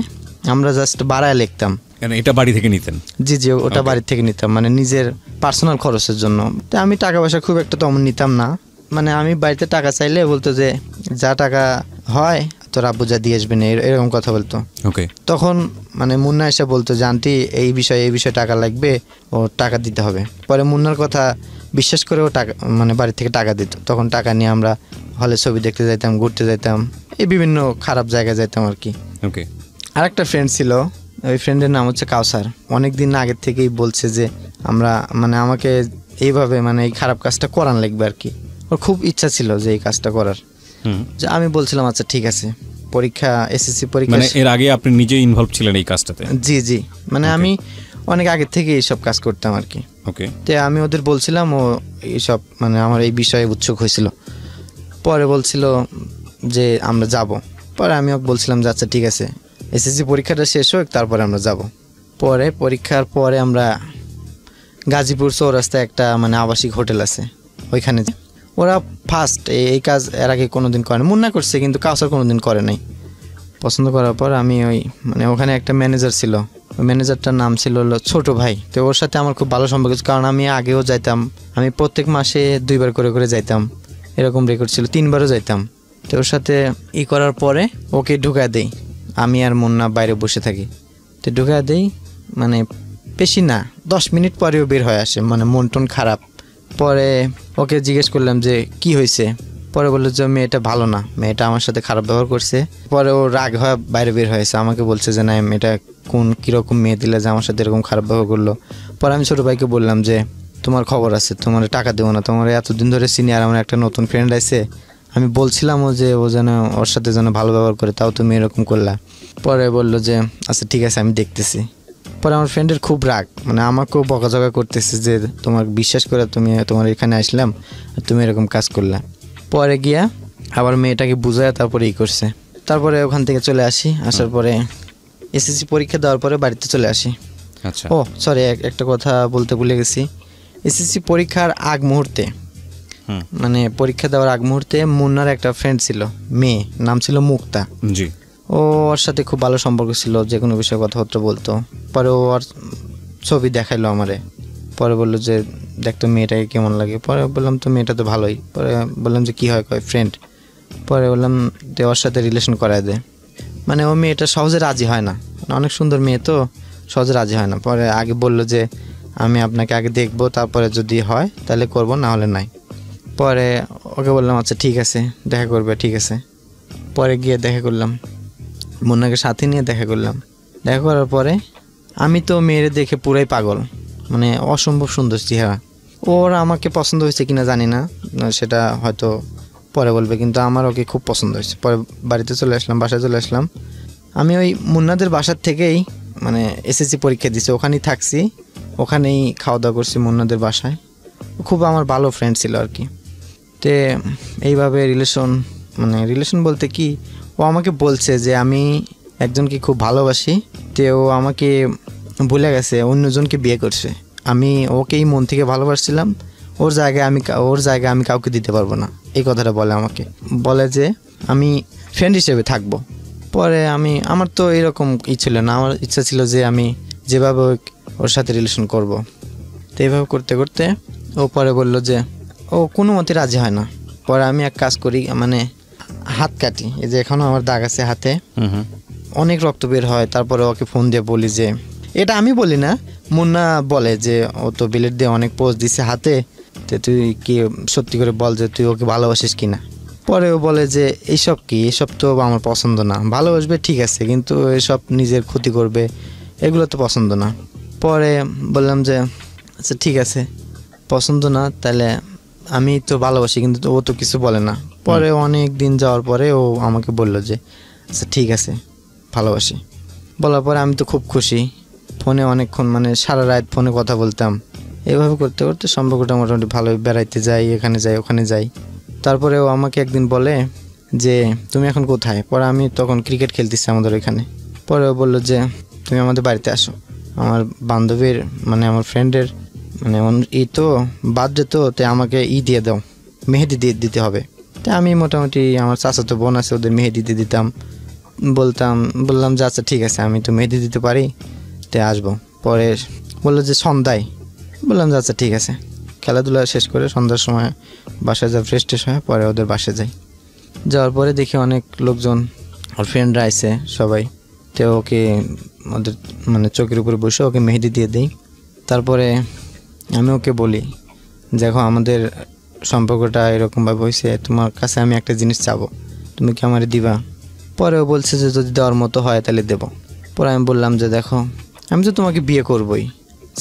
Speaker 2: আমরা জাস্ট বাড়ায় লিখতাম।
Speaker 1: এটা বাড়ি থেকে নিতেন?
Speaker 2: জি, ওটা বাড়ি থেকে নিতাম, মানে নিজের পার্সোনাল খরচের জন্য। তো আমি টাকা পয়সা খুব একটা তেমন নিতাম না, মানে আমি বাড়িতে টাকা চাইলে বলতো যে যা টাকা হয় তোর আব্বু যা দিয়ে আসবেন, এরকম কথা বলতো।
Speaker 1: ওকে।
Speaker 2: তখন মানে মুন্না এসে বলতো যে আন্টি এই বিষয়ে টাকা লাগবে, ও টাকা দিতে হবে। পরে মুন্নার কথা বিশ্বাস করে ও টাকা মানে বাড়ি থেকে টাকা দিত। তখন টাকা নিয়ে আমরা হলে ছবি দেখতে যাইতাম, ঘুরতে যাইতাম, এই বিভিন্ন খারাপ জায়গায় যাইতাম আর কি।
Speaker 1: ওকে।
Speaker 2: আরেকটা ফ্রেন্ড ছিল, ওই ফ্রেন্ডের নাম হচ্ছে কাউসার। অনেক দিন আগের থেকেই বলছে যে আমরা মানে আমাকে এইভাবে মানে এই খারাপ কাজটা করান লাগবে আর কি। ওর খুব ইচ্ছা ছিল যে এই কাজটা করার। যে আমি বলছিলাম আচ্ছা ঠিক আছে, পরীক্ষা এসএসসি পরীক্ষা।
Speaker 1: মানে এর আগে আপনি নিজে ইনভলভ ছিলেন এই কাজটাতে?
Speaker 2: জি, মানে আমি অনেক আগে থেকে এইসব কাজ করতাম আর কি।
Speaker 1: ওকে।
Speaker 2: তো আমি ওদের বলছিলাম, ও এইসব মানে আমার এই বিষয়ে উৎসুক হয়েছিল। পরে বলছিল যে আমরা যাব। পরে আমি ওকে বলছিলাম যে আচ্ছা ঠিক আছে, এসএসসি পরীক্ষাটা শেষ হোক তারপরে আমরা যাব। পরে পরীক্ষার পরে আমরা গাজীপুর চৌরাস্তায় একটা মানে আবাসিক হোটেল আছে, ওইখানে ওরা ফার্স্ট এই কাজ এর আগে কোনোদিন করে না। মুন্না করছে কিন্তু কাউসার কোনোদিন করে নাই। পছন্দ করার পর আমি ওই মানে ওখানে একটা ম্যানেজার ছিল, ওই ম্যানেজারটার নাম ছিল ছোট ভাই। তো ওর সাথে আমার খুব ভালো সম্পর্ক, কারণ আমি আগেও যাইতাম, আমি প্রত্যেক মাসে 2 বার করে যাইতাম, এরকম রেকর্ড ছিল, 3 বারও যাইতাম। তো ওর সাথে করার পরে ওকে ঢুকায় দেই, আমি আর মুন্না বাইরে বসে থাকি। তো ঢুকায় দেই মানে বেশি না 10 মিনিট পরেও বের হয়ে আসে, মানে মন টন খারাপ। পরে ওকে জিজ্ঞেস করলাম যে কি হয়েছে। পরে বললো যে মেয়েটা ভালো না, মেয়েটা আমার সাথে খারাপ ব্যবহার করছে। পরে ও রাগ হয়ে বাইরে বের হয়েছে, আমাকে বলছে যে না মেয়েটা কীরকম মেয়ে দিলে যে আমার সাথে এরকম খারাপ ব্যবহার করলো। পরে আমি ছোটো ভাইকে বললাম যে তোমার খবর আছে, তোমার টাকা দেবো না, তোমার এতদিন ধরে সিনিয়র আমার একটা নতুন ফ্রেন্ড আছে, আমি বলছিলামও যে ও যেন ওর সাথে যেন ভালো ব্যবহার করে, তাও তুমি এরকম করলা। পরে বললো যে আচ্ছা ঠিক আছে আমি দেখতেছি। পরে আমার ফ্রেন্ডের খুব রাগ, মানে আমাকেও বকাঝকা করতেছে যে তোমার বিশ্বাস করে তোমার এখানে আসলাম আর তুমি এরকম কাজ করলা। পরে গিয়া আবার মেয়েটাকে বুঝায় তারপরে করছে। তারপরে ওখান থেকে চলে আসি, আসার পরে এসএসসি পরীক্ষা দেওয়ার পরে বাড়িতে চলে আসি।
Speaker 1: আচ্ছা।
Speaker 2: ও সরি, একটা কথা বলতে ভুলে গেছি। এসএসসি পরীক্ষার আগ মুহূর্তে, মানে পরীক্ষা দেওয়ার আগ মুহূর্তে মুন্নার একটা ফ্রেন্ড ছিল, মেয়ে, নাম ছিল মুক্তা।
Speaker 1: জি।
Speaker 2: ওর সাথে খুব ভালো সম্পর্ক ছিল, যে কোনো বিষয়ে কথাবার্তা বলতো। পরে ওর ছবি দেখাইলো আমারে। পরে বললো যে দেখতো মেয়েটাকে কেমন লাগে। পরে বললাম তো মেয়েটা তো ভালোই। পরে বললাম যে কী হয়, কয় ফ্রেন্ড। পরে বললাম যে ওর সাথে রিলেশন করায় দে। মানে ও মেয়েটা সহজে রাজি হয় না, অনেক সুন্দর মেয়ে তো, সহজে রাজি হয় না। পরে আগে বললো যে আমি আপনাকে আগে দেখবো, তারপরে যদি হয় তাহলে করব, না হলে নাই। পরে ওকে বললাম আচ্ছা ঠিক আছে দেখা করবে, ঠিক আছে। পরে গিয়ে দেখা করলাম, মুন্নাকে সাথে নিয়ে দেখা করলাম। দেখা করার পরে আমি তো মেয়েরে দেখে পুরাই পাগল, মানে অসম্ভব সুন্দর চেহারা। ওর আমাকে পছন্দ হয়েছে কিনা জানি না, সেটা হয়তো পরে বলবে, কিন্তু আমার ওকে খুব পছন্দ হয়েছে। পরে বাড়িতে চলে আসলাম, বাসায় চলে আসলাম। আমি ওই মুন্নাদের বাসার থেকেই মানে এসএসসি পরীক্ষা দিছি, ওখানেই থাকছি, ওখানেই খাওয়া দাওয়া করছি মুন্নাদের বাসায়। খুব আমার ভালো ফ্রেন্ড ছিল আর কি। তে এইভাবে রিলেশন বলতে কি, ও আমাকে বলছে যে আমি একজনকে খুব ভালোবাসি, তে ও আমাকে ভুলে গেছে, অন্যজনকে বিয়ে করছে। আমি ওকেই মন থেকে ভালোবাসছিলাম, ওর জায়গায় আমি কাউকে দিতে পারবো না, এই কথাটা বলে আমাকে। বলে যে আমি ফ্রেন্ড হিসেবে থাকবো। পরে আমার তো এরকম ছিল না, আমার ইচ্ছা ছিল যে আমি যেভাবে ওর সাথে রিলেশন করব। তো এইভাবে করতে করতে ও পরে বললো যে ও কোনো মতে রাজি হয় না। পরে আমি এক কাজ করি, মানে হাত কাটি, এই যে এখনও আমার দাগ আছে হাতে, অনেক রক্ত বের হয়। তারপরে ওকে ফোন দিয়ে বলি যে, এটা আমি বলি না, মুন্না বলে যে ও তো বিলেট দিয়ে অনেক পোজ দিছে হাতে, তো তুই কি সত্যি করে বল যে তুই ওকে ভালোবাসিস কিনা। পরে ও বলে যে এইসব তো আমার পছন্দ না, ভালোবাসবে ঠিক আছে, কিন্তু এসব নিজের ক্ষতি করবে এগুলো তো পছন্দ না। পরে বললাম যে আচ্ছা ঠিক আছে পছন্দ না, তাহলে আমি তো ভালোবাসি, কিন্তু ও তো কিছু বলে না। পরে অনেক দিন যাওয়ার পরে ও আমাকে বললো যে আচ্ছা ঠিক আছে ভালোবাসি। বলার পরে আমি তো খুব খুশি, ফোনে অনেকক্ষণ, মানে সারা রাত ফোনে কথা বলতাম। এইভাবে করতে করতে সম্পর্কটা মোটামুটি ভালোই, বেড়াইতে যাই, এখানে যাই ওখানে যাই। তারপরে ও আমাকে একদিন বলে যে তুমি এখন কোথায়। পরে আমি তখন ক্রিকেট খেলতেছি আমাদের ওইখানে। পরে ও বললো যে তুমি আমাদের বাড়িতে আসো, আমার বান্ধবীর মানে আমার ফ্রেন্ডের মানে তো বার্থডে, তো আমাকে দিয়ে দাও, মেহেদি দিতে হবে। তাই আমি মোটামুটি আমার চাচাতো বোন আছে, ওদের মেহেদি দিয়ে দিতাম। বললাম যে আচ্ছা ঠিক আছে আমি তো মেহেদি দিতে পারি, তাই আসবো। পরে বললো যে সন্ধ্যায়। বললাম যে আচ্ছা ঠিক আছে। খেলাধুলা শেষ করে সন্ধ্যার সময় বাসায় যা ফ্রেশ ট্রেশ হয়, পরে ওদের বাসায় যাই। যাওয়ার পরে দেখি অনেক লোকজন, ওর ফ্রেন্ডরা আসে সবাই। তো ওকে ওদের মানে চোখের উপরে বসে ওকে মেহেদি দিয়ে দিই। তারপরে আমি ওকে বলি দেখো আমাদের সম্পর্কটা এরকমভাবে হয়েছে, তোমার কাছে আমি একটা জিনিস চাবো, তুমি কি আমার দিবা। পরে ও বলছে যে যদি দেওয়ার মতো হয় তাহলে দেবো। পরে আমি বললাম যে দেখো আমি তো তোমাকে বিয়ে করবই,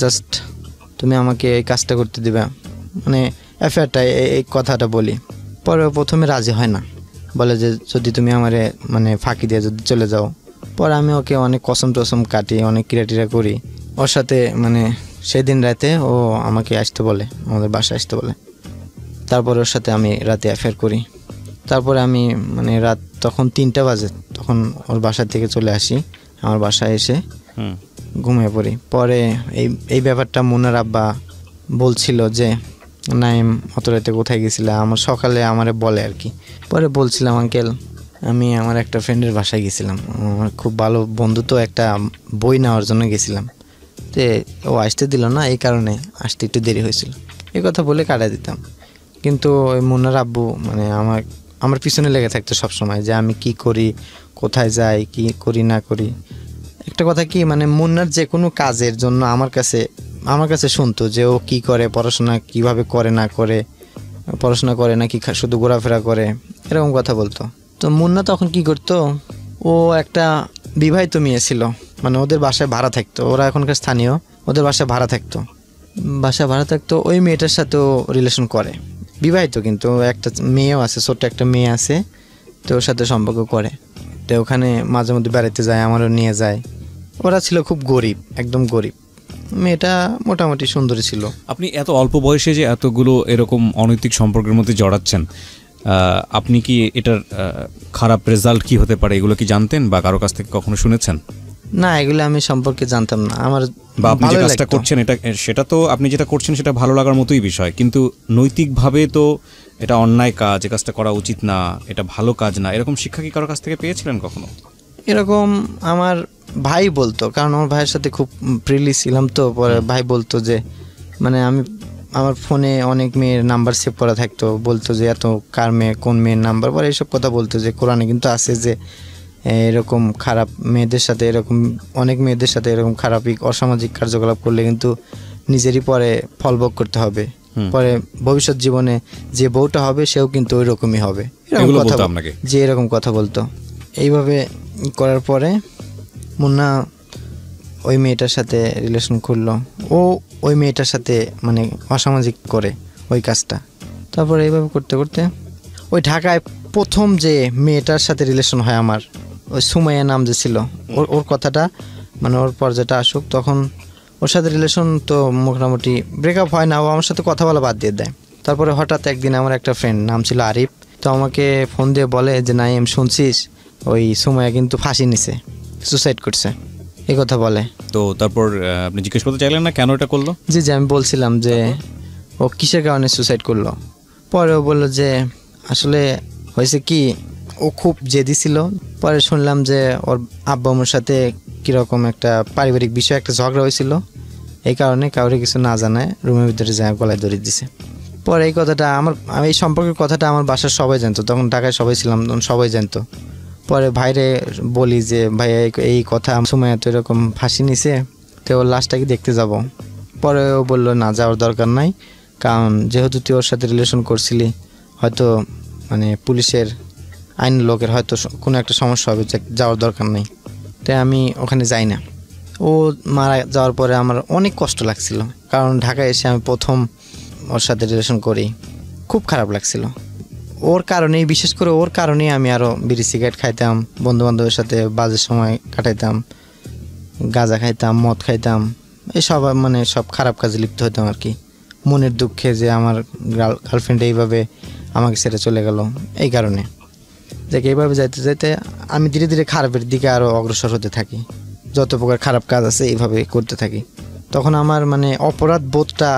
Speaker 2: জাস্ট তুমি আমাকে এই কাজটা করতে দিবা, মানে অ্যাফেয়ারটা, এই কথাটা বলি। পরে প্রথমে রাজি হয় না, বলে যে যদি তুমি আমারে মানে ফাঁকি দিয়ে যদি চলে যাও। পরে আমি ওকে অনেক কসম টসম কাটি, অনেক ক্রিয়াটিরা করি ওর সাথে। মানে সেদিন রাতে ও আমাকে আসতে বলে, আমাদের বাসায় আসতে বলে। তারপরে ওর সাথে আমি রাতে অ্যাফেয়ার করি। তারপরে আমি মানে রাত তখন 3টা বাজে, তখন ওর বাসা থেকে চলে আসি, আমার বাসায় এসে ঘুমিয়ে পড়ি। পরে এই ব্যাপারটা মুন্নার আব্বা বলছিল যে নাইম অত রাতে কোথায় গেছিলা, আমার সকালে আমারে বলে আর কি। পরে বলছিলাম আঙ্কেল আমি আমার একটা ফ্রেন্ডের বাসায় গেছিলাম, আমার খুব ভালো বন্ধু, তো একটা বই নেওয়ার জন্য গেছিলাম, তো ও আসতে দিল না, এই কারণে আসতে একটু দেরি হয়েছিল, এই কথা বলে কাটাই দিতাম। কিন্তু ওই মুন্নার আব্বু মানে আমার পিছনে লেগে থাকতো সবসময়, যে আমি কি করি, কোথায় যাই, কি করি না করি। একটা কথা কি, মানে মুন্নার যে কোনো কাজের জন্য আমার কাছে শুনতো যে ও কি করে, পড়াশোনা কিভাবে করে না করে, পড়াশোনা করে নাকি শুধু ঘোরাফেরা করে, এরকম কথা বলতো। তো মুন্না তখন কি করতো, ও একটা বিবাহিত মেয়ে ছিল, মানে ওদের বাসায় ভাড়া থাকতো, ওরা এখনকার স্থানীয়, ওদের বাসায় ভাড়া থাকতো, ওই মেয়েটার সাথেও রিলেশন করে। বিবাহিত, কিন্তু একটা মেয়েও আছে, ছোট্ট একটা মেয়ে আছে, তো ওর সাথে সম্পর্ক করে। তো ওখানে মাঝে মধ্যে বেড়াতে যায়, আমারও নিয়ে যায়। ওরা ছিল খুব গরিব, একদম গরিব। মেয়েটা মোটামুটি সুন্দরী ছিল।
Speaker 1: আপনি এত অল্প বয়সে যে এতগুলো এরকম অনৈতিক সম্পর্কের মধ্যে জড়াচ্ছেন, আপনি কি এটার খারাপ রেজাল্ট কি হতে পারে এগুলো কি জানতেন বা কারো কাছ থেকে কখনো শুনেছেন?
Speaker 2: না, এগুলো আমি সম্পর্কে জানতাম না। আমার
Speaker 1: বা আপনি যে
Speaker 2: ভালোই
Speaker 1: কাজটা
Speaker 2: লাগতো।
Speaker 1: করছেন সেটা তো আপনি যেটা করছেন সেটা ভালো লাগার মতোই বিষয়, কিন্তু নৈতিকভাবে তো এটা অন্যায় কাজ, যে কাজটা করা উচিত না, এটা ভালো কাজ না, এরকম শিক্ষা কি কারো কাছ থেকে পেয়েছিলেন কখনো?
Speaker 2: এরকম আমার ভাই বলতো, কারণ আমার ভাইয়ের সাথে খুব ফ্রিলি ছিলাম, তো পরে ভাই বলতো যে মানে আমার ফোনে অনেক মেয়ের নাম্বার সেভ করা থাকতো, বলতো যে এত কার মেয়ে, কোন মেয়ের নাম্বার, পরে এইসব কথা বলতো যে কোরআনে কিন্তু আছে যে এরকম খারাপ মেয়েদের সাথে, এরকম অনেক মেয়েদের সাথে এরকম খারাপ অসামাজিক কার্যকলাপ করলে কিন্তু নিজেরই পরে ফলভোগ করতে হবে। পরে ভবিষ্যৎ জীবনে যে বউটা হবে সেও কিন্তু ওই রকমই হবে, এরকম কথা
Speaker 1: আপনাকে
Speaker 2: যে এরকম কথা বলতো। এইভাবে করার পরে মুন্না ওই মেয়েটার সাথে রিলেশন করলো, ও ওই মেয়েটার সাথে মানে অসামাজিক করে ওই কাজটা। তারপরে এইভাবে করতে করতে ওই ঢাকায় প্রথম যে মেয়েটার সাথে রিলেশন হয় আমার, ওই সুমাইয়া নাম যে ছিল, ওর কথাটা মানে ওর পর্যায়টা আসুক, তখন ওর সাথে রিলেশন তো মোটামুটি ব্রেকআপ হয় না, ও আমার সাথে কথা বলা বাদ দিয়ে দেয়। তারপরে হঠাৎ একদিন আমার একটা ফ্রেন্ড, নাম ছিল আরিফ, তো আমাকে ফোন দিয়ে বলে যে নাইম শুনছিস ওই সুমাইয়া কিন্তু ফাঁসি নিছে, সুসাইড করছে, এই কথা বলে।
Speaker 1: তো তারপর আপনি জিজ্ঞেস করতে চাইলেন না কেন এটা করলো?
Speaker 2: জি জি, আমি বলছিলাম যে ও কিসের কারণে সুসাইড করলো। পরে ও বললো যে আসলে হয়েছে কি, ও খুব জেদি ছিল। পরে শুনলাম যে ওর আব্বা আম্মুর সাথে কীরকম একটা পারিবারিক বিষয় একটা ঝগড়া হয়েছিল, এই কারণে কাউরে কিছু না জানায় রুমের ভিতরে যায় গলায় দড়ি দিছে। পরে এই কথাটা আমি এই সম্পর্কের কথাটা আমার বাসার সবাই জানতো, তখন ঢাকায় সবাই ছিলাম, তখন সবাই জানতো। পরে ভাইরে বলি যে ভাই এই কথা সময় তো এরকম ফাঁসি নিছে, তো ওর লাশটা কি দেখতে যাব। পরে ও বললো না, যাওয়ার দরকার নাই, কারণ যেহেতু তুই ওর সাথে রিলেশন করছিলি, হয়তো মানে পুলিশের আইন লোকের হয়তো কোনো একটা সমস্যা হবে, যাওয়ার দরকার নেই। তাই আমি ওখানে যাই না। ও মারা যাওয়ার পরে আমার অনেক কষ্ট লাগছিল, কারণ ঢাকায় এসে আমি প্রথম ওর সাথে রিলেশন করি, খুব খারাপ লাগছিল। ওর কারণেই, বিশেষ করে ওর কারণেই আমি আরও বিড়ি সিগারেট খাইতাম, বন্ধুবান্ধবের সাথে বাজে সময় কাটাইতাম, গাঁজা খাইতাম, মদ খাইতাম, এসব মানে সব খারাপ কাজে লিপ্ত হতাম আর কি, মনের দুঃখে যে আমার গার্লফ্রেন্ড এইভাবে আমাকে ছেড়ে চলে গেল। এই কারণে দেখে এইভাবে যাইতে যাইতে আমি ধীরে ধীরে খারাপের দিকে আরও অগ্রসর হতে থাকি, যত প্রকার খারাপ কাজ আছে এইভাবে করতে থাকি। তখন আমার মানে অপরাধ বোধটা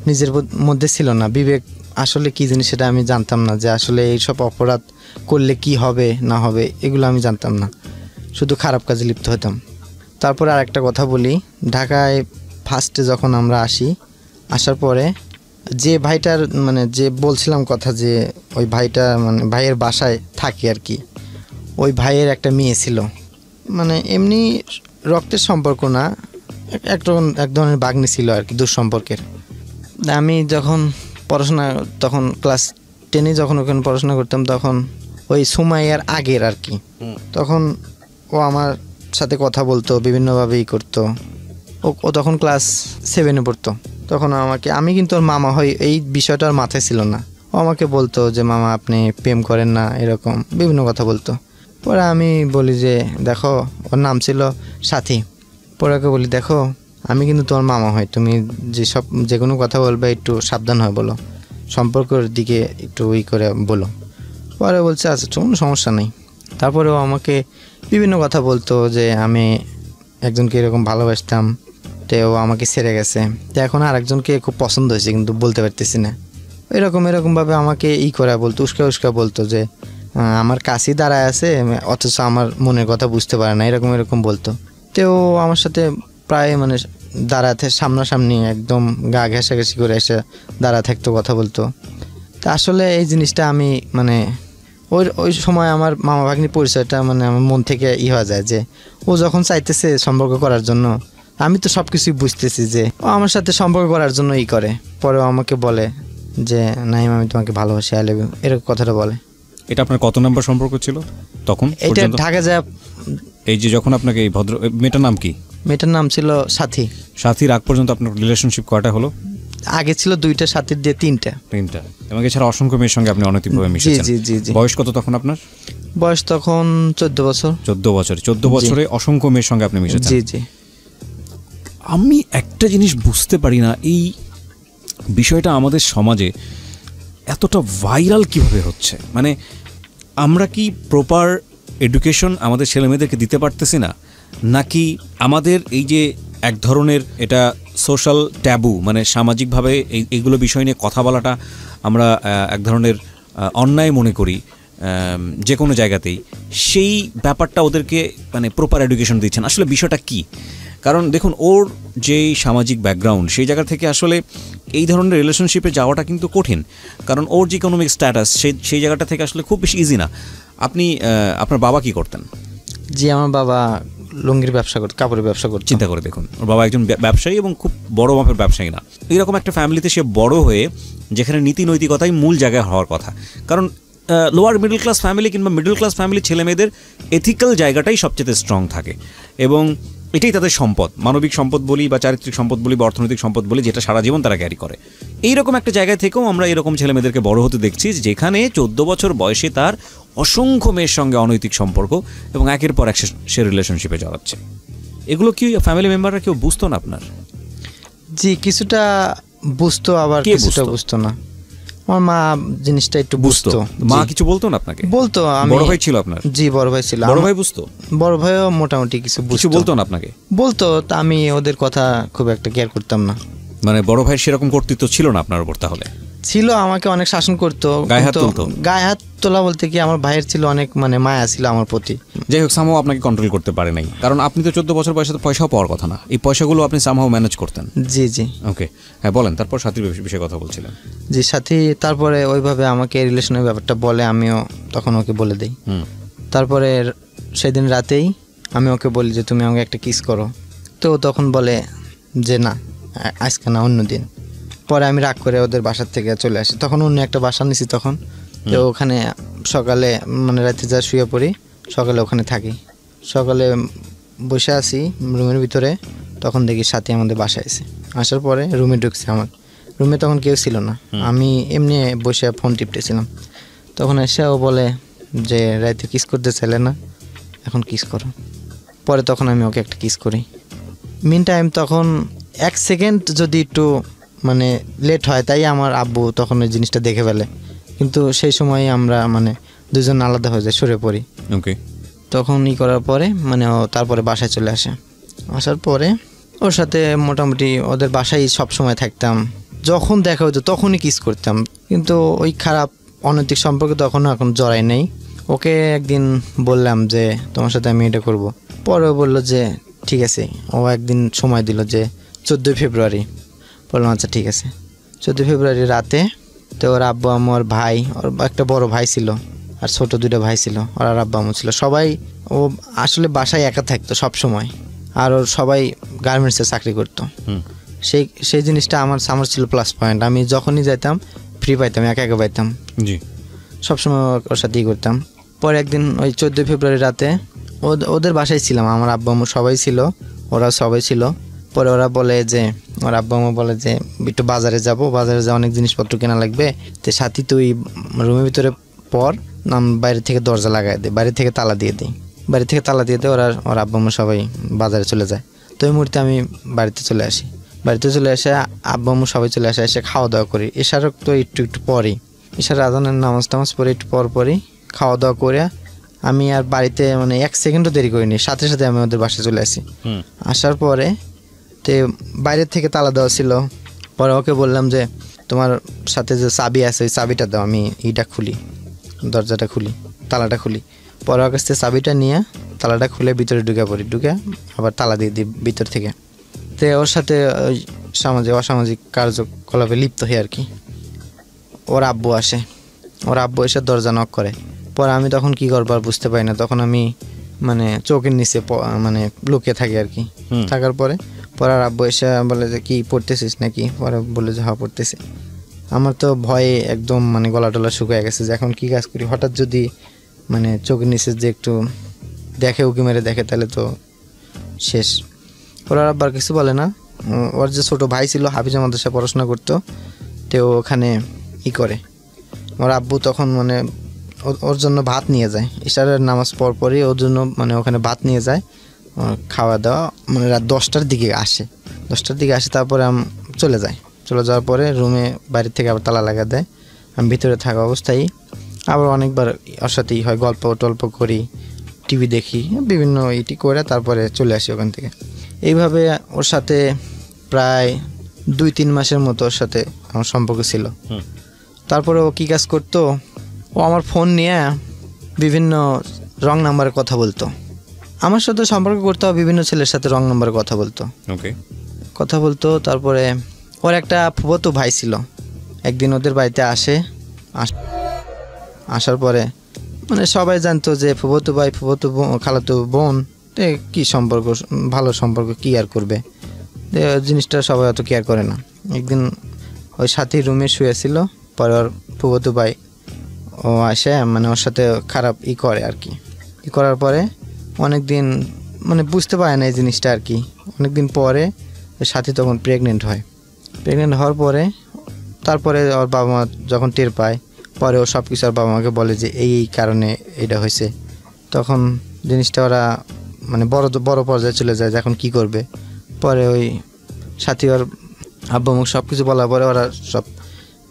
Speaker 2: নিজের মধ্যে ছিল না, বিবেক আসলে কী জিনিস সেটা আমি জানতাম না, যে আসলে এইসব অপরাধ করলে কি হবে না হবে এগুলো আমি জানতাম না, শুধু খারাপ কাজে লিপ্ত হতাম। তারপরে আর একটা কথা বলি, ঢাকায় ফার্স্টে যখন আমরা আসার পরে যে ভাইটার মানে যে বলছিলাম কথা, যে ওই ভাইটা মানে ভাইয়ের বাসায় থাকে আর কি, ওই ভাইয়ের একটা মেয়ে ছিল, মানে এমনি রক্তের সম্পর্ক না, এক ধরনের বাগ্নি ছিল আর কি, দুঃসম্পর্কের। আমি যখন পড়াশোনা, তখন ক্লাস 10 যখন ওখানে পড়াশোনা করতাম, তখন ওই সুমাইয়ার আগের আর কি, তখন ও আমার সাথে কথা বলতো, বিভিন্নভাবেই করতো। ও তখন ক্লাস 7 পড়তো। তখন আমি কিন্তু ওর মামা হই, এই বিষয়টা ওর মাথায় ছিল না। ও আমাকে বলতো যে মামা আপনি প্রেম করেন না, এরকম বিভিন্ন কথা বলতো। পরে আমি বলি যে দেখো, ওর নাম ছিল সাথী। পরে ওকে বলি দেখো, আমি কিন্তু তোমার মামা হই, তুমি যে কোনো কথা বলবে একটু সাবধান হয়ে বলো, সম্পর্কের দিকে একটু করে বলো। পরে বলছে আচ্ছা কোনো সমস্যা নেই। তারপরেও আমাকে বিভিন্ন কথা বলতো যে আমি একজনকে এরকম ভালোবাসতাম, তো ও আমাকে ছেড়ে গেছে, তো এখন আর একজনকে খুব পছন্দ হয়েছে কিন্তু বলতে পারতেছি না, এরকমভাবে আমাকে করে বলতো, উস্কা বলতো যে আমার কাছেই দাঁড়ায় আছে, অথচ আমার মনের কথা বুঝতে পারে না, এরকম বলতো। তো ও আমার সাথে প্রায় মানে দাঁড়াতে সামনাসামনি একদম গা ঘেঁষাঘেঁষি করে এসে দাঁড়া থাকতো, কথা বলতো। তা আসলে এই জিনিসটা আমি মানে ওই সময় আমার মামা ভাগ্নির পরিচয়টা মানে আমার মন থেকে হয়ে যায়, যে ও যখন চাইতেছে সম্পর্ক করার জন্য, আমি তো সব কিছুই বুঝতেছি যে ও আমার সাথে সম্পর্ক করার জন্য করে। পরেও আমাকে বলে যে নাইম আমি তোমাকে ভালোবাসি, আই লাভ ইউ, এরকম কথাটা বলে।
Speaker 1: এটা আপনার কত নম্বর সম্পর্ক ছিল তখন?
Speaker 2: এটা ঢাকা যায়।
Speaker 1: এই যে যখন আপনাকে এই মেয়েটার নাম কি?
Speaker 2: মেয়েটার নাম ছিল সাথী।
Speaker 1: সাথীর আগ পর্যন্ত আপনার রিলেশনশিপ কয়টা হলো?
Speaker 2: আগে ছিল 2টা, সাথীর দিয়ে 3টা।
Speaker 1: এবং এছাড়া অসংখ্য মেয়ের সঙ্গে আপনি অনৈতিকভাবে মিশেছেন।
Speaker 2: জি জি জি।
Speaker 1: বয়স কত তখন আপনার?
Speaker 2: বয়স তখন 14 বছর।
Speaker 1: 14 বছরে অসংখ্য মেয়ের সঙ্গে আপনি মিশেছেন।
Speaker 2: জি জি।
Speaker 1: আমি একটা জিনিস বুঝতে পারি না, এই বিষয়টা আমাদের সমাজে এতটা ভাইরাল কিভাবে হচ্ছে। মানে আমরা কি প্রপার এডুকেশন আমাদের ছেলেমেয়েদেরকে দিতে পারতেছি না, নাকি আমাদের এই যে এক ধরনের এটা সোশ্যাল ট্যাবু, মানে সামাজিকভাবে এইগুলো বিষয় নিয়ে কথা বলাটা আমরা এক ধরনের অন্যায় মনে করি যে কোনো জায়গাতেই, সেই ব্যাপারটা ওদেরকে মানে প্রপার এডুকেশন দিচ্ছেন। আসলে বিষয়টা কি? কারণ দেখুন, ওর যেই সামাজিক ব্যাকগ্রাউন্ড, সেই জায়গা থেকে আসলে এই ধরনের রিলেশনশিপে যাওয়াটা কিন্তু কঠিন, কারণ ওর যে ইকোনমিক স্ট্যাটাস সেই জায়গাটা থেকে আসলে খুব বেশি ইজি না। আপনি আপনার বাবা কি করতেন?
Speaker 2: জি, আমার বাবা লুঙ্গির ব্যবসা করত, কাপড়ের ব্যবসা করত।
Speaker 1: চিন্তা করে দেখুন, ওর বাবা একজন ব্যবসায়ী এবং খুব বড় মাপের ব্যবসায়ী না। এইরকম একটা ফ্যামিলিতে সে বড় হয়ে, যেখানে নীতি নৈতিকতাই মূল জায়গায় হওয়ার কথা, কারণ লোয়ার মিডল ক্লাস ফ্যামিলি কিংবা মিডল ক্লাস ফ্যামিলির ছেলেমেয়েদের এথিক্যাল জায়গাটাই সবচেয়ে স্ট্রং থাকে, এবং এটাই তাদের সম্পদ, মানবিক সম্পদ বলি বা চারিত্রিক সম্পদ বলি বা অর্থনৈতিক সম্পদ বলি, যেটা সারা জীবন তারা ক্যারি করে। এইরকম একটা জায়গায় থেকেও আমরা এরকম ছেলেমেয়েদেরকে বড় হতে দেখছি, যেখানে 14 বছর বয়সে তার অসংখ্য মেয়ের সঙ্গে অনৈতিক সম্পর্ক এবং একের পর এক সে রিলেশনশিপে জড়াচ্ছে। এগুলো কি ফ্যামিলি মেম্বাররা কেউ বুঝতো না আপনার?
Speaker 2: জি, কিছুটা বুঝতো, আবার কিছুটা বুঝতো না। আমার মা জিনিসটা একটু বুঝতো।
Speaker 1: মা কিছু বলতো না আপনাকে?
Speaker 2: বলতো।
Speaker 1: বড় ভাই ছিল আপনার?
Speaker 2: জি, বড় ভাই ছিল।
Speaker 1: বড় ভাই বুঝতো?
Speaker 2: বড় ভাইও মোটামুটি কিছু
Speaker 1: বলতো না আপনাকে?
Speaker 2: বলতো, তা আমি ওদের কথা খুব একটা কেয়ার করতাম না।
Speaker 1: মানে বড় ভাই সেরকম কর্তৃত্ব ছিল না আপনার উপর? তাহলে
Speaker 2: ছিল, আমাকে অনেক শাসন করতো,
Speaker 1: গায়ে হাত তুলতো।
Speaker 2: গায়ে হাত তোলা বলতে কি, আমার ভাইয়ের ছিল অনেক মানে মায়া ছিল আমার প্রতি।
Speaker 1: যাই হোক, সামহাও আপনাকে কন্ট্রোল করতে পারে নাই, কারণ আপনি তো 14 বছর বয়সে তো পয়সাও পাওয়ার কথা না। এই পয়সাগুলো আপনি সামহাও ম্যানেজ করতেন।
Speaker 2: জি জি।
Speaker 1: ওকে, হ্যাঁ বলেন, তারপর সাথীর বিষয়ে কথা বলছিলেন।
Speaker 2: জি, সাথী তারপরে ওইভাবে আমাকে রিলেশনের ব্যাপারটা বলে, আমিও তখন ওকে বলে দিই। তারপরে সেদিন রাতেই আমি ওকে বলি যে তুমি আমাকে একটা কিস করো। তো তখন বলে যে না, আজকে না, অন্য দিন। পরে আমি রাগ করে ওদের বাসার থেকে চলে আসি। তখন অন্য একটা বাসা নিছি তখন, তো ওখানে সকালে মানে রাতে যা শুয়ে পড়ি, সকালে ওখানে থাকি। সকালে বসে আছি রুমের ভিতরে, তখন দেখি সাথী আমাদের বাসায় এসে। আসার পরে রুমে ঢুকছে। আমার রুমে তখন কেউ ছিল না, আমি এমনি বসে ফোন টিপতেছিলাম। তখন এসে ও বলে যে রাতে কিস করতে চাইলে না, এখন কিস করো। পরে তখন আমি ওকে একটা কিস করি। মিন টাইম তখন 1 সেকেন্ড যদি একটু মানে লেট হয়, তাই আমার আব্বু তখন ওই জিনিসটা দেখে ফেলে, কিন্তু সেই সময় আমরা মানে দুজন আলাদা হয়ে যায়, সরে পড়ি।
Speaker 1: ওকে।
Speaker 2: তখন করার পরে মানে ও তারপরে বাসায় চলে আসে। আসার পরে ওর সাথে মোটামুটি ওদের বাসায় সব সময় থাকতাম, যখন দেখা হতো তখনই কিস করতাম, কিন্তু ওই খারাপ অনৈতিক সম্পর্কে তখনও এখন জড়াই নেই। ওকে একদিন বললাম যে তোমার সাথে আমি এটা করব। পরে বললো যে ঠিক আছে। ও একদিন সময় দিল যে 14 ফেব্রুয়ারি। বললাম আচ্ছা ঠিক আছে। 14 ফেব্রুয়ারি রাতে তো ওর আব্বু আম্মু, ওর ভাই, ওর একটা বড় ভাই ছিল আর ছোট 2টা ভাই ছিল, ওর আর আব্বু আম্মু ছিল। সবাই, ও আসলে বাসায় একা থাকতো সব সময়, আর ওর সবাই গার্মেন্টসে চাকরি করতো। সেই জিনিসটা আমার ছিল প্লাস পয়েন্ট। আমি যখনই যাইতাম ফ্রি পাইতাম, একা একা পাইতাম। জি, সবসময় ওর সাথেই করতাম। পরে একদিন ওই 14 ফেব্রুয়ারি রাতে ওদের বাসায় ছিলাম, আমার আব্বু আম্মু সবাই ছিল, ওরা সবাই ছিল। পরে ওরা বলে যে, ওর আব্বু আম্মু বলে যে একটু বাজারে যাব, বাজারে যা অনেক জিনিসপত্র কেনা লাগবে, তো সাথী তুই রুমের ভিতরে পর, বাইরে থেকে দরজা লাগাই দে, বাইরে থেকে তালা দিয়ে দিই। বাড়ি থেকে তালা দিয়ে দেয়, ওর আব্বু আম্মু সবাই বাজারে চলে যায়। তো এই মুহূর্তে আমি বাড়িতে চলে আসি। বাড়িতে চলে এসে আব্বু আম্মু সবাই চলে আসে, এসে খাওয়া দাওয়া করি। এশার তো একটু পরেই, এশার আজানের নামাজ টামাজ পরে একটু পরই খাওয়া দাওয়া করে আমি আর বাড়িতে মানে 1 সেকেন্ডও দেরি করিনি, সাথে সাথে আমি ওদের বাসায় চলে আসি। আসার পরে তো বাইরের থেকে তালা দেওয়া ছিল। পরে ওকে বললাম যে তোমার সাথে যে চাবি আছে ওই চাবিটা দাও, আমি এইটা খুলি, দরজাটা খুলি, তালাটা খুলি। পরে ওর কাছ থেকে চাবিটা নিয়ে তালাটা খুলে ভিতরে ঢুকে পড়ি, ঢুকে আবার তালা দিয়ে দিই ভিতর থেকে। তো ওর সাথে ওই অসামাজিক কার্যকলাপে লিপ্ত হই আর কি। ওর আব্বু আসে, ওর আব্বু এসে দরজা নক করে। পরে আমি তখন কী করবার বুঝতে পারি না, তখন আমি মানে চোখের নিচে মানে লুকিয়ে থাকি আর কি। থাকার পরে আর আব্বু এসে বলে যে কি পড়তেছিস নাকি? পরে বলে যে হ্যাঁ পড়তেছি। আমার তো ভয়ে একদম মানে গলা টলা শুকিয়ে গেছে যে এখন কী কাজ করি। হঠাৎ যদি মানে চোখের নিচে যে একটু দেখে, উকি মেরে দেখে, তাহলে তো শেষ। ওরা আব্বার কিছু বলে না, ওর যে ছোট ভাই ছিল হাফিজা মাদ্রাসায় পড়াশোনা করতো, তো ওখানে করে ওর আব্বু তখন মানে ওর জন্য ভাত নিয়ে যায়, ইশারের নামাজ পরই ওর জন্য মানে ওখানে ভাত নিয়ে যায়, খাওয়া দাওয়া মানে রাত 10টার দিকে আসে, তারপরে চলে যাওয়ার পরে রুমে বাইরে থেকে আবার তালা লাগা দেয়। আমি ভিতরে থাকা অবস্থায় আবার অনেকবার ওর সাথেই হয়, গল্প টল্প করি, টিভি দেখি, বিভিন্ন ইটি করে তারপরে চলে আসি ওখান থেকে। এইভাবে ওর সাথে প্রায় 2-3 মাসের মতো ওর সাথে আমার সম্পর্ক ছিল। তারপরে ও কী কাজ করতো, ও আমার ফোন নিয়ে বিভিন্ন রং নাম্বারে কথা বলতো, আমার সাথে সম্পর্ক করতো, বিভিন্ন ছেলের সাথে রং নাম্বারে কথা বলতো। তারপরে ওর একটা ফুফাতো ভাই ছিল, একদিন ওদের বাড়িতে আসার পরে মানে সবাই জানতো যে ফুফাতো ভাই, খালাতো বোন, কি সম্পর্ক, ভালো সম্পর্ক, কি আর করবে, জিনিসটা সবাই অত কেয়ার করে না। একদিন ওই সাথী রুমে শুয়েছিল, পরে ওর ফুফাতো ভাই ও আসে মানে ওর সাথে খারাপ করে আর কি। করার পরে অনেক দিন মানে বুঝতে পারে না এই জিনিসটা আর কি। অনেকদিন পরে সাথী তখন প্রেগনেন্ট হওয়ার পরে তারপরে ওর বাবা মা যখন টের পায়, পরে ও সব কিছু ওর বাবা মাকে বলে যে এই কারণে এটা হয়েছে। তখন জিনিসটা ওরা মানে বড় পর্যায়ে চলে যায় যে এখন কী করবে। পরে ওই সাথী ওর আব্বা মুখ সব কিছু বলার পরে ওরা সব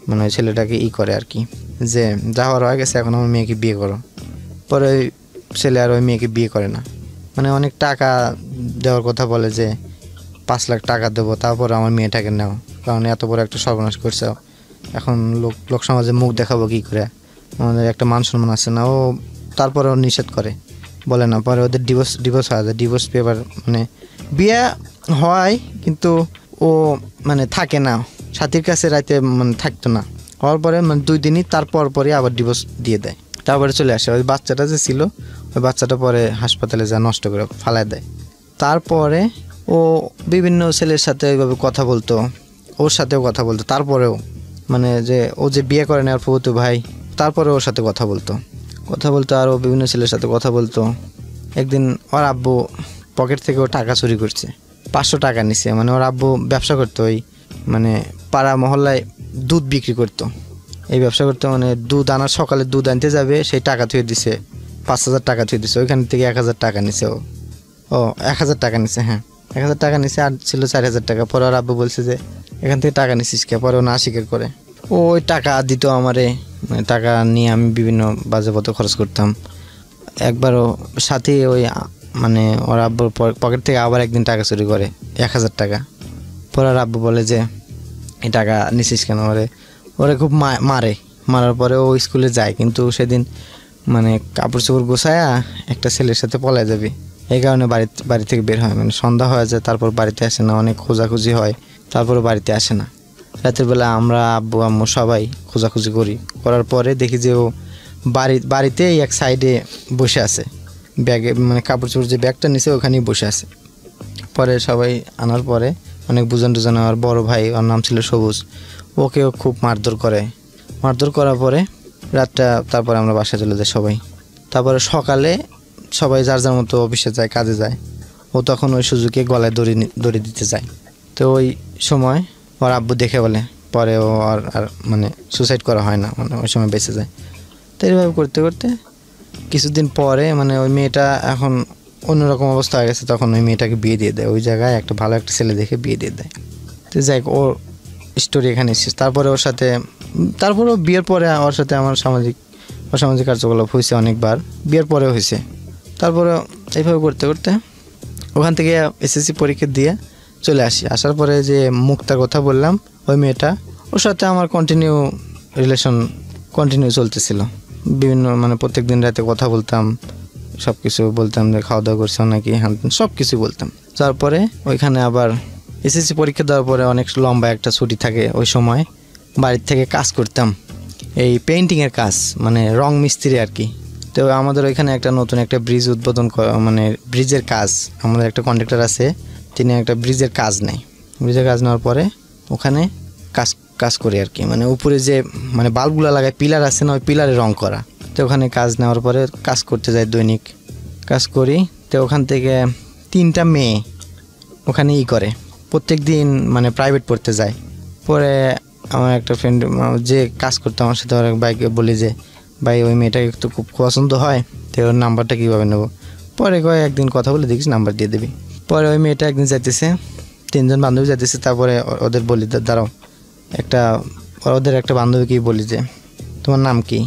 Speaker 2: মানে ওই ছেলেটাকে করে আর কি, যে যা হওয়ার হয়ে গেছে, এখন আমার মেয়েকে বিয়ে করো। পরে ওই ছেলে আর ওই মেয়েকে বিয়ে করে না, মানে অনেক টাকা দেওয়ার কথা বলে যে 5 লাখ টাকা দেবো, তারপর আমার মেয়েটাকে নাও, কারণ এত বড় একটা সর্বনাশ করছে, এখন লোক সমাজে মুখ দেখাবো কী করে, আমাদের একটা মান সম্মান আছে না। ও তারপরে ও নিষেধ করে, বলে না। পরে ওদের ডিভোর্স হয়ে যায়, ডিভোর্স পেপার মানে বিয়ে হয়, কিন্তু ও মানে থাকে না সাথীর কাছে, রাতে মানে থাকতো না। হওয়ার পরে মানে 2 দিনই পরে আবার ডিভোর্স দিয়ে দেয়। তারপরে চলে আসে। ওই বাচ্চাটা যে ছিল, ওই বাচ্চাটা পরে হাসপাতালে যা নষ্ট করে ফালায় দেয়। তারপরে ও বিভিন্ন ছেলের সাথে ওইভাবে কথা বলতো, ওর সাথেও কথা বলতো। তারপরেও মানে যে ও যে বিয়ে করে না ওর ফুফাতো ভাই, তারপরে ওর সাথে কথা বলতো, আর ও বিভিন্ন ছেলের সাথে কথা বলতো। একদিন ওর আব্বু পকেট থেকে ও টাকা চুরি করছে, 500 টাকা নিছে। মানে ওর আব্বু ব্যবসা করতো, ওই মানে পাড়া মহল্লায় দুধ বিক্রি করতো, এই ব্যবসা করতো। মানে দুধ আনার, সকালে দুধ আনতে যাবে, সেই টাকা থুয়ে দিছে, 5000 টাকা থুয়ে দিছে। ওইখান থেকে 1000 টাকা নিছে। ও 1000 টাকা নিছে, হ্যাঁ 1000 টাকা নিছে, আর ছিল 4000 টাকা। পরে ওর আব্বু বলছে যে এখান থেকে টাকা নিছিস কে? পরে ও না স্বীকার করে। ওই টাকা দিত আমারে, মানে টাকা নিয়ে আমি বিভিন্ন বাজে পথে খরচ করতাম। একবারও সাথে ওই মানে ওর আব্বুর পকেট থেকে আবার একদিন টাকা চুরি করে 1000 টাকা। পরে ওর আব্বু বলে যে এই টাকা নিছিস কেন? ওরে খুব মারার পরে ও স্কুলে যায়, কিন্তু সেদিন মানে কাপড় চোপড় গোছায়া একটা ছেলের সাথে পলায় যাবে, এই কারণে বাড়ি থেকে বের হয়। মানে সন্ধ্যা হয়ে যায়, তারপর বাড়িতে আসে না, অনেক খোঁজাখুঁজি হয়, তারপরে বাড়িতে আসে না। রাতের বেলা আমরা আব্বু আম্মু সবাই খোঁজাখুঁজি করার পরে দেখি যে ও বাড়িতে এক সাইডে বসে আছে, ব্যাগে মানে কাপড় চোপড় যে ব্যাগটা নিছে ওখানেই বসে আছে। পরে সবাই আনার পরে অনেক বুঝান আর বড় ভাই, ওর নাম ছিল সবুজ, ওকেও খুব মারধর করার পরে রাতটা, তারপরে আমরা বাসায় চলে যাই সবাই। তারপরে সকালে সবাই যার যার মতো অফিসে যায়, কাজে যায়। ও তখন ওই সুযোগে গলায় দড়ি দিতে যায়। তো ওই সময় ওর আব্বু দেখে বলে, পরে ও আর মানে সুসাইড করা হয় না, মানে ওই সময় বেঁচে যায়। তো এইভাবে করতে করতে কিছুদিন পরে মানে ওই মেয়েটা এখন অন্যরকম অবস্থা হয়ে গেছে, তখন ওই মেয়েটাকে বিয়ে দিয়ে দেয়। ওই জায়গায় একটা ভালো একটা ছেলে দেখে বিয়ে দিয়ে দেয়। তো যাই হোক, ওর স্টোরি এখানে শেষ। তারপরে ওর সাথে, তারপরেও বিয়ের পরে ওর সাথে আমার অসামাজিক কার্যকলাপ হয়েছে অনেকবার, বিয়ের পরেও হয়েছে। তারপরে এইভাবে করতে করতে ওখান থেকে এসএসসি পরীক্ষা দিয়ে চলে আসার পরে যে মুক্তার কথা বললাম, ওই মেয়েটা, ওর সাথে আমার কন্টিনিউ চলতেছিল। বিভিন্ন মানে প্রত্যেক দিন রাতে কথা বলতাম, সব কিছু বলতাম যে খাওয়া দাওয়া করছো নাকি, সব কিছু বলতাম। তারপরে ওইখানে আবার এসএসসি পরীক্ষা দেওয়ার পরে অনেক লম্বা একটা ছুটি থাকে, ওই সময় বাড়ির থেকে কাজ করতাম, এই পেইন্টিংয়ের কাজ, মানে রং মিস্ত্রি আর কি। তো আমাদের ওইখানে একটা নতুন একটা ব্রিজ উদ্বোধন, মানে ব্রিজের কাজ, আমাদের একটা কন্ট্রাক্টর আছে, তিনি একটা ব্রিজের কাজ নেওয়ার পরে ওখানে কাজ করি আর কি। মানে উপরে যে মানে বাল্বগুলো লাগায়, পিলার আছে না, ওই পিলারে রং করা। তো ওখানে কাজ নেওয়ার পরে কাজ করতে যাই, দৈনিক কাজ করি। তো ওখান থেকে 3টা মেয়ে ওখানে করে প্রত্যেক দিন মানে প্রাইভেট পড়তে যায়। পরে আমার একটা ফ্রেন্ড যে কাজ করতো আমার সাথে, অনেক বাইকে বলি যে ভাই ওই মেয়েটাকে তো খুব পছন্দ হয়, তো ওর নাম্বারটা কীভাবে নেবো? পরে কয় একদিন কথা বলে দেখিস, নাম্বার দিয়ে দিবি। পরে ওই মেয়েটা একদিন যাইতেছে, 3 জন বান্ধবী যাইতেছে। তারপরে ওদের বলি দাঁড়াও, ওদের একটা বান্ধবীকেই বলি যে তোমার নাম কি?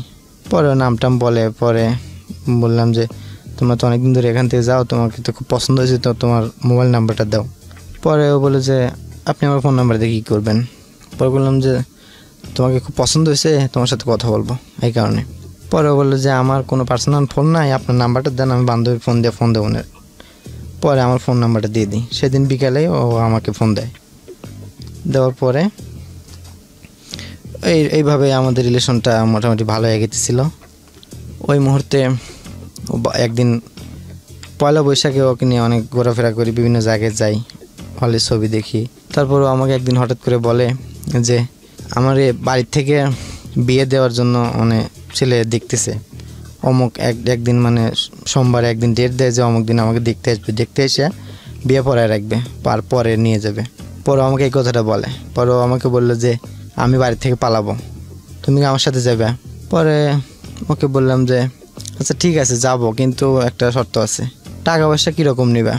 Speaker 2: পরে নামটাম বলে। পরে বললাম যে তোমরা তো অনেকদিন ধরে এখান থেকে যাও, তোমাকে তো খুব পছন্দ হয়েছে, তো তোমার মোবাইল নাম্বারটা দাও। পরে ও বলে যে আপনি আমার ফোন নাম্বার দিয়ে কী করবেন? পরে বললাম যে তোমাকে খুব পছন্দ হয়েছে, তোমার সাথে কথা বলবো এই কারণে। পরে ও বললো যে আমার কোনো পার্সোনাল ফোন নাই, আপনার নাম্বারটা দেন, আমি বান্ধবীর ফোন দেবো না। পরে আমার ফোন নাম্বারটা দিয়ে দিই। সেদিন বিকালে ও আমাকে ফোন দেয়। দেওয়ার পরে এইভাবে আমাদের রিলেশনটা মোটামুটি ভালো এগেতেছিল। ওই মুহূর্তে একদিন পয়লা বৈশাখে ওকে নিয়ে অনেক ঘোরাফেরা করি, বিভিন্ন জায়গায় যাই, হলে ছবি দেখি। তারপরও আমাকে একদিন হঠাৎ করে বলে যে আমার বাড়ির থেকে বিয়ে দেওয়ার জন্য মানে ছেলে দেখতেছে, অমুক একদিন মানে সোমবার একদিন ডেট দেয় যে অমুক দিন আমাকে দেখতে আসবে, দেখতে এসে বিয়ে পড়ায় রাখবে, পরে নিয়ে যাবে। পরে আমাকে এই কথাটা বলে। পরে আমাকে বললো যে আমি বাড়ি থেকে পালাবো, তুমি কি আমার সাথে যাবে? পরে ওকে বললাম যে আচ্ছা ঠিক আছে যাব, কিন্তু একটা শর্ত আছে, টাকা পয়সা কীরকম নিবা?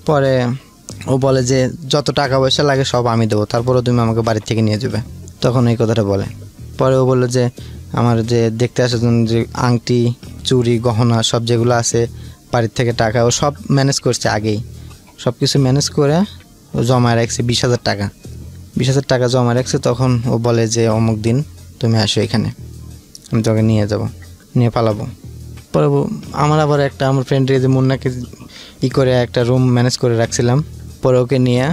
Speaker 2: পরে ও বলে যে যত টাকা পয়সা লাগে সব আমি দেবো, তারপরেও তুমি আমাকে বাড়ি থেকে নিয়ে যাবে। তখন এই কথাটা বলে। পরে ও বললো যে আমার যে দেখতে আসার জন্য যে আংটি, চুড়ি, গহনা সব যেগুলো আছে বাড়ির থেকে টাকা, ও সব ম্যানেজ করছে আগেই, সব কিছু ম্যানেজ করে ও জমা রাখছে 20,000 টাকা। 20,000 টাকা জমা রাখছে। তখন ও বলে যে অমুক দিন তুমি আসো এখানে, আমি তোকে নিয়ে যাব, নিয়ে পালাবো। পরে আমার ফ্রেন্ডের যে মুন্নাকে করে একটা রুম ম্যানেজ করে রাখছিলাম। পরে ওকে নিয়ে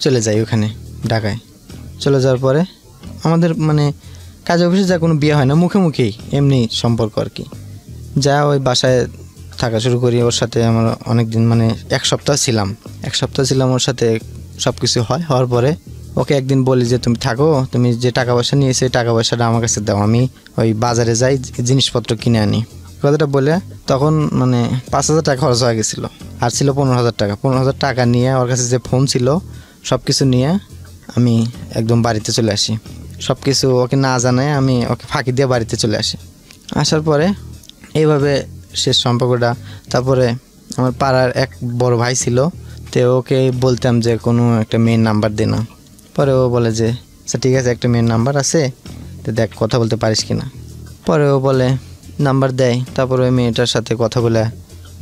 Speaker 2: চলে যাই ওখানে ঢাকায়। চলে যাওয়ার পরে আমাদের মানে কাজে অফিসে যা কোনো বিয়ে হয় না, মুখে মুখেই এমনি সম্পর্ক আর কি। যা ওই বাসায় থাকা শুরু করি ওর সাথে। আমার অনেক দিন মানে 1 সপ্তাহ ছিলাম ওর সাথে, সব কিছু হওয়ার পরে ওকে একদিন বলি যে তুমি থাকো, তুমি যে টাকা পয়সা নিয়েছো টাকা পয়সাটা আমার কাছে দাও, আমি ওই বাজারে যাই জিনিসপত্র কিনে আনি। কথাটা বলে তখন মানে 5,000 টাকা খরচ হয়ে গেছিলো, আর ছিল 15,000 টাকা। 15,000 টাকা নিয়ে ওর কাছে যে ফোন ছিল সব কিছু নিয়ে আমি একদম বাড়িতে চলে আসি। সব কিছু ওকে না জানায় আমি ওকে ফাঁকি দিয়ে বাড়িতে চলে আসি। আসার পরে এইভাবে শেষ সম্পর্কটা। তারপরে আমার পাড়ার এক বড় ভাই ছিল, তো ওকে বলতাম যে কোনো একটা মেয়ের নাম্বার দে না। পরে ও বলে যে আচ্ছা ঠিক আছে, একটা মেয়ের নাম্বার আছে, তো দেখ কথা বলতে পারিস কি না। পরে ও বলে নাম্বার দেয়। তারপরে ওই মেয়েটার সাথে কথা বলে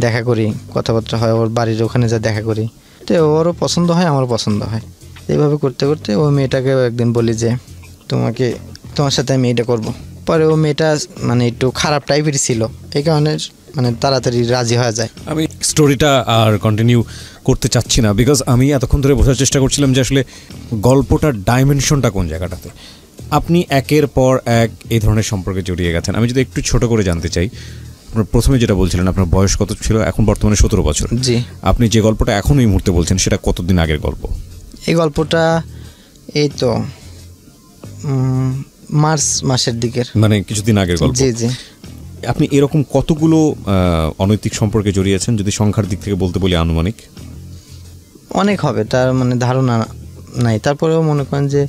Speaker 2: দেখা করি, কথাবার্তা হয়, ওর বাড়ির ওখানে যা দেখা করি, তো ওরও পছন্দ হয়, আমারও পছন্দ হয়। এইভাবে করতে করতে ওই মেয়েটাকেও একদিন বলি যে তোমার সাথে আমি এটা করবো। পরে ও মেয়েটা মানে একটু খারাপ টাইপেরই ছিল, এই কারণে মানে তাড়াতাড়ি রাজি হয়ে যায়।
Speaker 1: আমি স্টোরিটা আর কন্টিনিউ করতে চাচ্ছি না, বিকজ আমি এতক্ষণ ধরে বোঝার চেষ্টা করছিলাম যে আসলে গল্পটার ডাইমেনশনটা কোন জায়গাটাতে। আপনি একের পর এক এই ধরনের সম্পর্কে জড়িয়ে গেছেন। আমি যদি একটু ছোট করে জানতে চাই, আপনার প্রথমে যেটা বলছিলেন আপনার বয়স কত ছিল, এখন বর্তমানে 17 বছর।
Speaker 2: জি।
Speaker 1: আপনি যে গল্পটা এখন এই মুহূর্তে বলছেন সেটা কতদিন আগের গল্প?
Speaker 2: এই গল্পটা এই তো মার্চ মাসের দিকের,
Speaker 1: মানে কিছুদিন আগের গল্প।
Speaker 2: জি জি।
Speaker 1: আপনি এরকম কতগুলো অনৈতিক সম্পর্কে জড়িয়েছেন, যদি সংখ্যার দিক থেকে বলতে বলি আনুমানিক?
Speaker 2: অনেক হবে, তার মানে ধারণা নাই। তারপরেও মনে করেন যে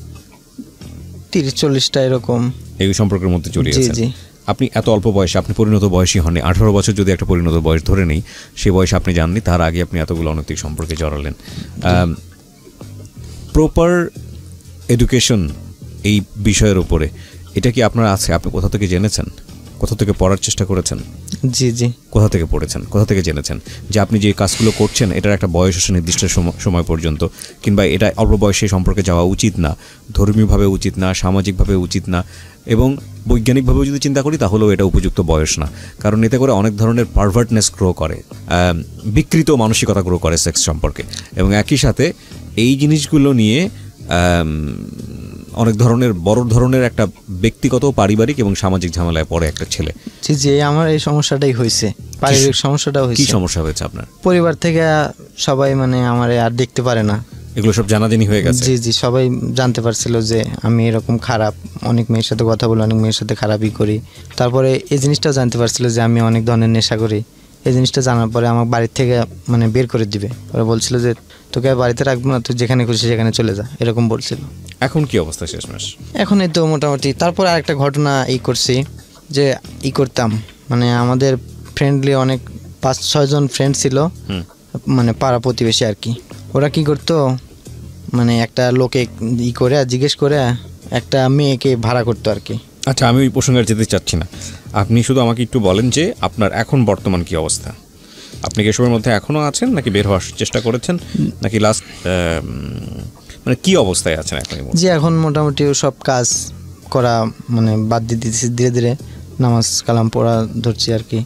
Speaker 2: 30-40টা এরকম
Speaker 1: এই সম্পর্কের মধ্যে জড়িয়েছেন।
Speaker 2: জি জি।
Speaker 1: আপনি এত অল্প বয়সে, আপনি পরিণত বয়সী হননি। 18 বছর যদি একটা পরিণত বয়স ধরে নেই, সেই বয়সে আপনি জাননি, তার আগে আপনি এতগুলো অনৈতিক সম্পর্কে জড়ালেন। প্রপার এডুকেশন এই বিষয়ের উপরে এটা কি আপনার আছে? আপনি কোথা থেকে জেনেছেন? কোথা থেকে পড়ার চেষ্টা করেছেন?
Speaker 2: জি জি।
Speaker 1: কোথা থেকে পড়েছেন? কোথা থেকে জেনেছেন যে আপনি যে কাজগুলো করছেন এটার একটা বয়স আছে নির্দিষ্ট সময় পর্যন্ত, কিংবা এটা অল্প বয়সে সম্পর্কে যাওয়া উচিত না, ধর্মীয়ভাবে উচিত না, সামাজিকভাবে উচিত না, এবং বৈজ্ঞানিকভাবেও যদি চিন্তা করি তাহলেও এটা উপযুক্ত বয়স না, কারণ এতে করে অনেক ধরনের পারভার্টনেস গ্রো করে, বিকৃত মানসিকতা গ্রো করে সেক্স সম্পর্কে, এবং একই সাথে এই জিনিসগুলো নিয়ে অনেক ধরনের বড় ধরনের একটা ব্যক্তিগত, পারিবারিক এবং সামাজিক ঝামেলায় পড়ে একটা ছেলে।
Speaker 2: জি জি। আমার এই সমস্যাটাই হয়েছে, পারিবারিক সমস্যাটাও হয়েছে।
Speaker 1: কি সমস্যা হয়েছে আপনার?
Speaker 2: পরিবার থেকে সবাই মানে আমার আর দেখতে পারে না,
Speaker 1: এগুলো সব জানাজানি হয়ে গেছে।
Speaker 2: জি জি। সবাই জানতে পারছিল যে আমি এরকম খারাপ, অনেক মেয়ের সাথে কথা বলে অনেক মেয়ের সাথে খারাপই করি। তারপরে এই জিনিসটাও জানতে পারছিল যে আমি অনেক ধরনের নেশা করি, এই জিনিসটা জানার পরে আমার বাড়ির থেকে মানে বের করে দিবে। ওরা বলছিল যে তোকে আর বাড়িতে রাখবো না, তুই যেখানে খুশি সেখানে চলে যা, এরকম বলছিল।
Speaker 1: এখন কি অবস্থা শেষমেশ?
Speaker 2: এখন এই তো মোটামুটি। তারপর আরেকটা ঘটনা করছি যে করতাম, মানে আমাদের ফ্রেন্ডলি অনেক 5-6 জন ফ্রেন্ড ছিল, মানে পাড়া প্রতিবেশী আর কি। ওরা কি করতো, মানে একটা লোকে করে জিজ্ঞেস করে একটা মেয়েকে ভাড়া করতো আর কি।
Speaker 1: আচ্ছা, আমি ওই প্রসঙ্গে যেতে চাচ্ছি না, আপনি শুধু আমাকে একটু বলেন যে আপনার এখন বর্তমান কি অবস্থা? আপনি কি এসবের মধ্যে এখনও আছেন নাকি বের হওয়ার চেষ্টা করেছেন, নাকি লাস্ট মানে কি অবস্থায় আছেন এখন?
Speaker 2: জি, এখন মোটামুটি সব কাজ করা মানে বাদ দিয়ে দিতেছি, ধীরে ধীরে নামাজ কালাম পড়া ধরছি আর কি।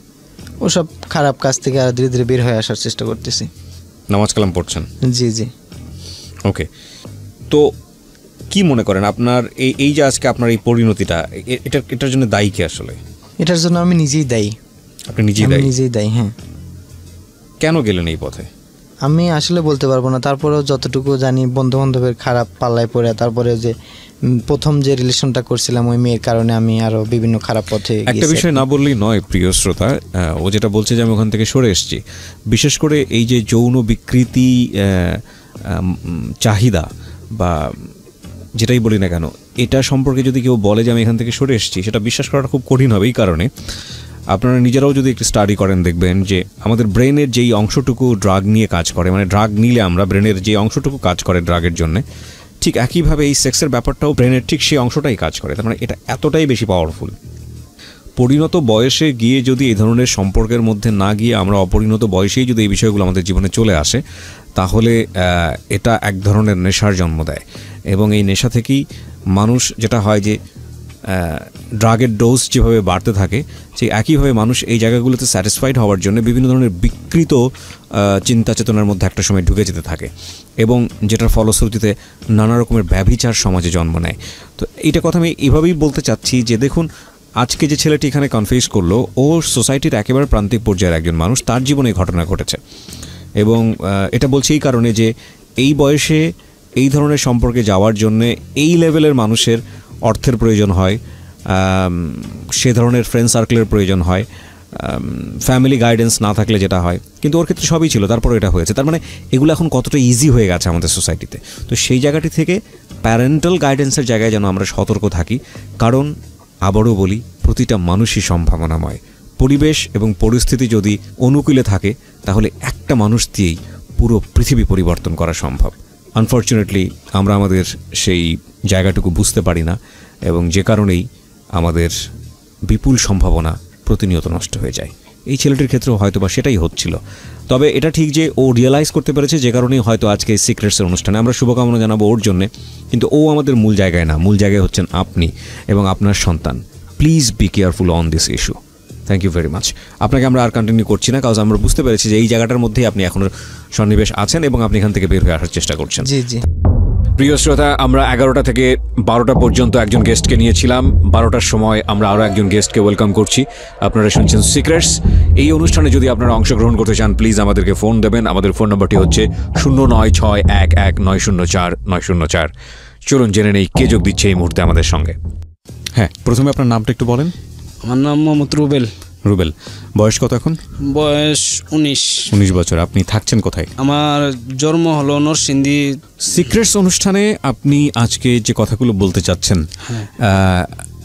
Speaker 2: ওসব খারাপ কাজ থেকে আর ধীরে ধীরে বের হয়ে আসার চেষ্টা করতেছি।
Speaker 1: নামাজ কালাম পড়ছেন?
Speaker 2: জি জি।
Speaker 1: ওকে, তো কি মনে করেন আপনার এই যে আজকে আপনার এই পরিণতিটা, এটার জন্য দায়ী কি আসলে?
Speaker 2: এটার জন্য আমি নিজেই দায়ী।
Speaker 1: আপনি নিজেই দায়ী?
Speaker 2: হ্যাঁ।
Speaker 1: কেন গেলেন এই পথে?
Speaker 2: আমি আসলে বলতে পারবো না। তারপরেও যতটুকু জানি, বন্ধু বান্ধবের খারাপ পাল্লায় পড়ে, তারপরে যে প্রথম যে রিলেশনটা করছিলাম ওই মেয়ের কারণে আমি আরো বিভিন্ন খারাপ পথে গেছি।
Speaker 1: একটা বিষয় না বললেই নয় প্রিয় শ্রোতা, ও যেটা বলছে যে আমি ওখান থেকে সরে এসেছি, বিশেষ করে এই যে যৌন বিকৃতি চাহিদা বা যেটাই বলি না কেন, এটা সম্পর্কে যদি কেউ বলে যে আমি এখান থেকে সরে এসেছি, সেটা বিশ্বাস করাটা খুব কঠিন হবে। এই কারণে আপনারা নিজেরাও যদি একটু স্টাডি করেন, দেখবেন যে আমাদের ব্রেনের যেই অংশটুকু ড্রাগ নিয়ে কাজ করে, মানে ড্রাগ নিলে আমরা ব্রেনের যে অংশটুকু কাজ করে ড্রাগের জন্য, ঠিক একইভাবে এই সেক্সের ব্যাপারটাও ব্রেনের ঠিক সেই অংশটাই কাজ করে। তার মানে এটা এতটাই বেশি পাওয়ারফুল। পরিণত বয়সে গিয়ে যদি এই ধরনের সম্পর্কের মধ্যে না গিয়ে আমরা অপরিণত বয়সেই যদি এই বিষয়গুলো আমাদের জীবনে চলে আসে, তাহলে এটা এক ধরনের নেশার জন্ম দেয়। এবং এই নেশা থেকেই মানুষ, যেটা হয় যে ড্রাগের ডোজ যেভাবে বাড়তে থাকে, সেই একইভাবে মানুষ এই জায়গাগুলোতে স্যাটিসফাইড হওয়ার জন্য বিভিন্ন ধরনের বিকৃত চিন্তা চেতনার মধ্যে একটা সময় ঢুকে যেতে থাকে, এবং যেটার ফলশ্রুতিতে নানা রকমের ব্যভিচার সমাজে জন্ম নেয়। তো এইটা কথা আমি এভাবেই বলতে চাচ্ছি যে দেখুন, আজকে যে ছেলেটি এখানে কনফেস করলো, ও সোসাইটির একেবারে প্রান্তিক পর্যায়ের একজন মানুষ, তার জীবনে ঘটনা ঘটেছে। এবং এটা বলছি এই কারণে যে এই বয়সে এই ধরনের সম্পর্কে যাওয়ার জন্যে এই লেভেলের মানুষের অর্থের প্রয়োজন হয়, সে ধরনের ফ্রেন্ড সার্কেলের প্রয়োজন হয়, ফ্যামিলি গাইডেন্স না থাকলে যেটা হয়। কিন্তু ওর ক্ষেত্রে সবই ছিল, তারপরে এটা হয়েছে। তার মানে এগুলো এখন কতটা ইজি হয়ে গেছে আমাদের সোসাইটিতে। তো সেই জায়গাটি থেকে প্যারেন্টাল গাইডেন্সের জায়গায় যেন আমরা সতর্ক থাকি, কারণ আবারও বলি, প্রতিটা মানুষই সম্ভাবনাময়। পরিবেশ এবং পরিস্থিতি যদি অনুকূলে থাকে, তাহলে একটা মানুষ দিয়েই পুরো পৃথিবী পরিবর্তন করা সম্ভব। আনফর্চুনেটলি আমরা আমাদের সেই জায়গাটুকু বুঝতে পারি না, এবং যে কারণেই আমাদের বিপুল সম্ভাবনা প্রতিনিয়ত নষ্ট হয়ে যায়। এই ছেলেটির ক্ষেত্রেও হয়তো বা সেটাই হচ্ছিল। তবে এটা ঠিক যে ও রিয়েলাইজ করতে পেরেছে, যে কারণেই হয়তো আজকে এই সিক্রেটসের অনুষ্ঠানে আমরা শুভকামনা জানাবো ওর জন্যে। কিন্তু ও আমাদের মূল জায়গায় না, মূল জায়গায় হচ্ছেন আপনি এবং আপনার সন্তান। Please be careful on this issue. Thank you very much. আপনাকে আমরা আর কন্টিনিউ করছি না, কারণ আমরা বুঝতে পেরেছি যে এই জায়গাটার মধ্যেই আপনি এখনও সন্নিবেশ আছেন এবং আপনি এখান থেকে বের হয়ে আসার চেষ্টা করছেন।
Speaker 2: জি জি।
Speaker 1: প্রিয় শ্রোতা, আমরা 11টা থেকে 12টা পর্যন্ত একজন গেস্টকে নিয়েছিলাম। 12টার সময় আমরা আরও একজন গেস্টকে ওয়েলকাম করছি। আপনারা শুনছেন সিক্রেটস। এই অনুষ্ঠানে যদি আপনারা অংশগ্রহণ করতে চান, প্লিজ আমাদেরকে ফোন দেবেন। আমাদের ফোন নম্বরটি হচ্ছে 096111904904। চলুন জেনে নেই কে যোগ দিচ্ছে এই মুহূর্তে আমাদের সঙ্গে। হ্যাঁ, প্রথমে আপনার নামটা একটু বলেন।
Speaker 3: আমার নাম মোহাম্মদ রুবেল।
Speaker 1: রুবেল, বয়স কত এখন?
Speaker 3: বয়স 19
Speaker 1: বছর। আপনি থাকছেন কোথায়?
Speaker 3: আমার জন্ম হলো নরসিংদী।
Speaker 1: সিক্রেটস অনুষ্ঠানে আপনি আজকে যে কথাগুলো বলতে চাচ্ছেন,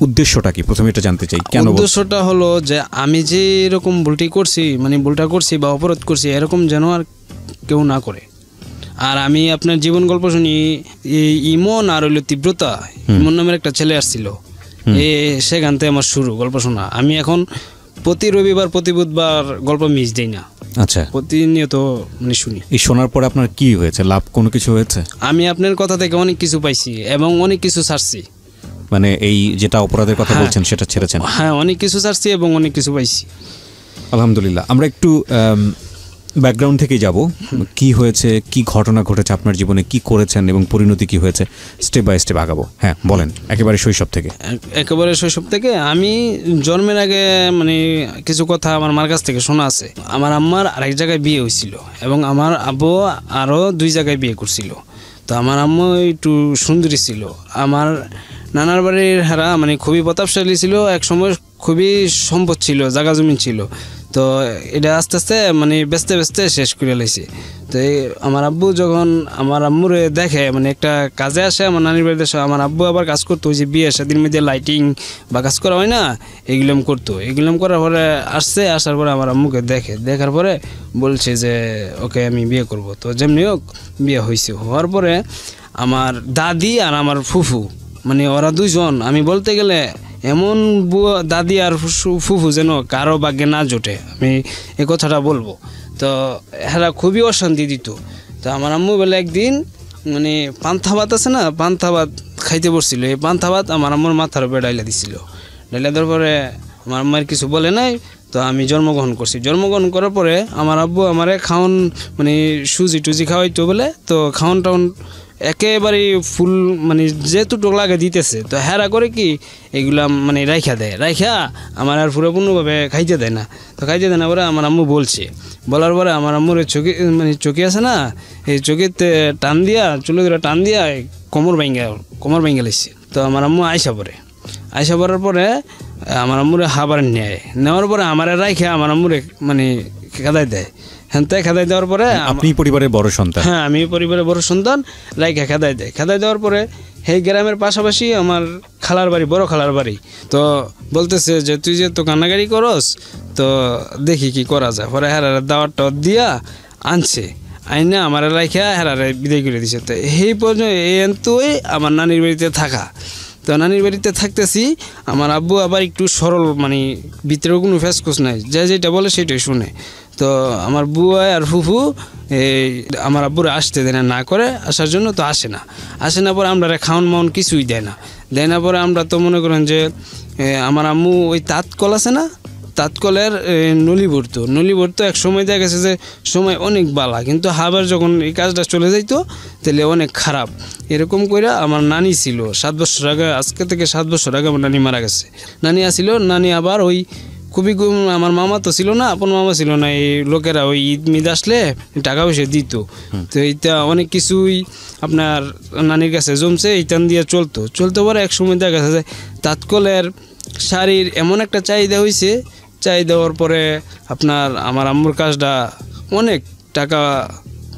Speaker 1: উদ্দেশ্যটা কি প্রথমে এটা জানতে চাই। কেন?
Speaker 3: উদ্দেশ্যটা হলো যে আমি যে এরকম ভুলটি করছি, মানে ভুলটা করছি বা অপরাধ করছি, এরকম যেন আর কেউ না করে। আর আমি আপনার জীবন গল্প শুনি, ইমন আর হইল তীব্রতা, ইমন নামের একটা ছেলে আসছিল, সেখান থেকে আমার শুরু গল্প শোনা। আমি এখন প্রতি রবিবার প্রতি বুধবার গল্প মিস দিই না।
Speaker 1: আচ্ছা,
Speaker 3: প্রতিনিয়ত মানে শুনি।
Speaker 1: এই শোনার পরে আপনার কি হয়েছে? লাভ কোনো কিছু হয়েছে?
Speaker 3: আমি আপনার কথা থেকে অনেক কিছু পাইছি এবং অনেক কিছু ছাড়ছি।
Speaker 1: মানে এই যেটা অপরাধের কথা বলছেন সেটা ছেড়েছেন?
Speaker 3: হ্যাঁ, অনেক কিছু ছাড়ছি এবং অনেক কিছু পাইছি,
Speaker 1: আলহামদুলিল্লাহ। আমরা একটু ব্যাকগ্রাউন্ড থেকে যাব, কি হয়েছে, কি ঘটনা ঘটেছে আপনার জীবনে, কি করেছেন এবং পরিণতি কি হয়েছে, স্টেপ বাই স্টেপ আগাবো। হ্যাঁ বলেন, একেবারে শৈশব থেকে।
Speaker 3: একেবারে শৈশব থেকে। আমি জন্মের আগে মানে কিছু কথা আমার মার কাছ থেকে শোনা আছে। আমার আম্মার আরেক জায়গায় বিয়ে হয়েছিল এবং আমার আব্বু আরও 2 জায়গায় বিয়ে করছিল। তো আমার আম্মু একটু সুন্দরী ছিল। আমার নানার বাড়ির হারা মানে খুবই প্রতাপশালী ছিল, এক সময় খুবই সম্পদ ছিল, জায়গা জমিন ছিল। তো এটা আস্তে আস্তে মানে বেচতে বেচতে শেষ করে লাইছে। তো আমার আব্বু যখন আমার আম্মুরে দেখে মানে একটা কাজে আসে আমার নানির বাড়িতে, আমার আব্বু আবার কাজ করতো ওই যে বিয়ে শাদির মধ্যে লাইটিং বা কাজ করা হয় না, এগুলো করতো। এগুলো করার পরে আসার পরে আমার আম্মুকে দেখার পরে বলছে যে ওকে আমি বিয়ে করব। তো যেমনি হোক বিয়ে হয়েছে। হওয়ার পরে আমার দাদি আর আমার ফুফু মানে ওরা দুইজন, আমি বলতে গেলে এমন দাদি আর ফুফু যেন কারো ভাগ্যে না জোটে, আমি এই কথাটা বলবো। তো এরা খুবই অশান্তি দিত। তো আমার আম্মু বলে একদিন মানে পান্থা ভাত আছে না, পান্থা ভাত খাইতে বসছিল। এই পান্থা ভাত আমার আম্মুর মাথার উপরে ডাইলা দিছিল। ডাইলা দেওয়ার পরে আমার আম্মার কিছু বলে নাই। তো আমি জন্মগ্রহণ করছি। জন্মগ্রহণ করার পরে আমার আব্বু আমারে খাওয়ান মানে সুজি টুজি খাওয়াইতো বলে, তো খাওয়ান টাউন একেবারে ফুল মানে যেটুকু লাগে দিতেছে। তো হেরা করে কি এগুলা মানে রাইখা দেয়, রাইখা আমার আর পুরোপূর্ণভাবে খাইতে দেয় না। তো খাইতে দেয় না পরে আমার আম্মু বলার পরে আমার আম্মুর মানে চোখে আছে না, এই চোখেতে টান দিয়া চুলো ধরে টান দিয়া কোমর ভাঙ্গা লাইছে। তো আমার আম্মু আইসা পড়ার পরে আমার আম্মুরে হাবার নেওয়ার পরে আমার রাইখা আমার আম্মুরে মানে খেদাই দেয়। হ্যাঁ খেদাই দেওয়ার পরে
Speaker 1: আপনি পরিবারের বড় সন্তান?
Speaker 3: হ্যাঁ আমি পরিবারের বড় সন্তান। রাইখা খেদাই দেওয়ার পরে এই গ্রামের পাশাপাশি আমার খালার বাড়ি, বড় খালার বাড়ি। তো বলতেছে যে তুই যে তো কান্নাকারি করস, তো দেখি কি করা যায়। পরে হেরারে দাওয়ারটা দিয়া আনছে, আইনা আমার রাইখা হেরারে বিদায় করে দিছে। তো এই পর্যন্ত এন্তই আমার নানির বাড়িতে থাকা। তো নানির বাড়িতে থাকতেছি, আমার আব্বু আবার একটু সরল মানে ভিতরে কোনো ফেসকুস নাই, যেটা বলে সেটাই শুনে। তো আমার বুয়া আর ফুফু এই আমার আব্বুরে আসতে দেয় না করে আসার জন্য। তো আসে না পরে আমরা খাওয়ান মাওয়ান কিছুই দেয় না পরে আমরা তো মনে করেন যে আমার আম্মু ওই তাঁতকল আছে না, তাঁতকলের নলি ভরতো। এক সময় দেখা গেছে যে সময় অনেক বালা, কিন্তু আবার যখন এই কাজটা চলে যাইতো তাহলে অনেক খারাপ। এরকম করে আমার নানি ছিল 7 বছর আগে, আজকে থেকে 7 বছর আগে আমার নানি মারা গেছে। নানি আসিল, নানি আবার ওই খুবই আমার মামা তো ছিল না, আপন মামা ছিল না, এই লোকেরা ওই ঈদ আসলে টাকা পয়সা দিত। তো এইটা অনেক কিছুই আপনার নানির কাছে জমছে, এইটান দিয়ে চলতো পরে এক সময় দেখা গেছে যে তাঁতকলের শাড়ির এমন একটা চাহিদা হয়েছে, চাহিদা হওয়ার পরে আপনার আমার আম্মুর কাজটা অনেক টাকা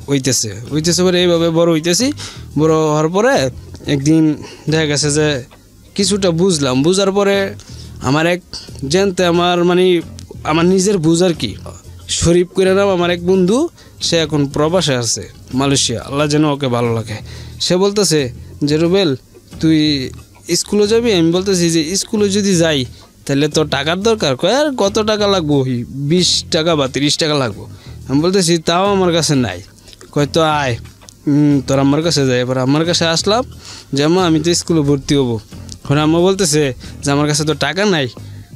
Speaker 3: হইতেছে পরে এইভাবে বড় হওয়ার পরে একদিন দেখা গেছে যে কিছুটা বুঝার পরে আমার এক জানতে আমার মানে আমার নিজের বুঝার কি শরীফ করে নাম আমার এক বন্ধু, সে এখন প্রবাসে আছে মালয়েশিয়া, আল্লাহ যেন ওকে ভালো লাগে। সে বলতেছে যে রুবেল তুই স্কুলে যাবি? আমি বলতেছি যে স্কুলে যদি যাই তাহলে তো টাকার দরকার। কয় আর কত টাকা লাগবো? 20 টাকা বা 30 টাকা লাগবো। আমি বলতেছি তাও আমার কাছে নাই। কয় তো আয় তোর আমার কাছে যাই। এবার আমার কাছে আসলাম যে আম্মা আমি তো স্কুলে ভর্তি হবো। পরে আম্মা বলতেছে যে আমার কাছে তো টাকা নাই।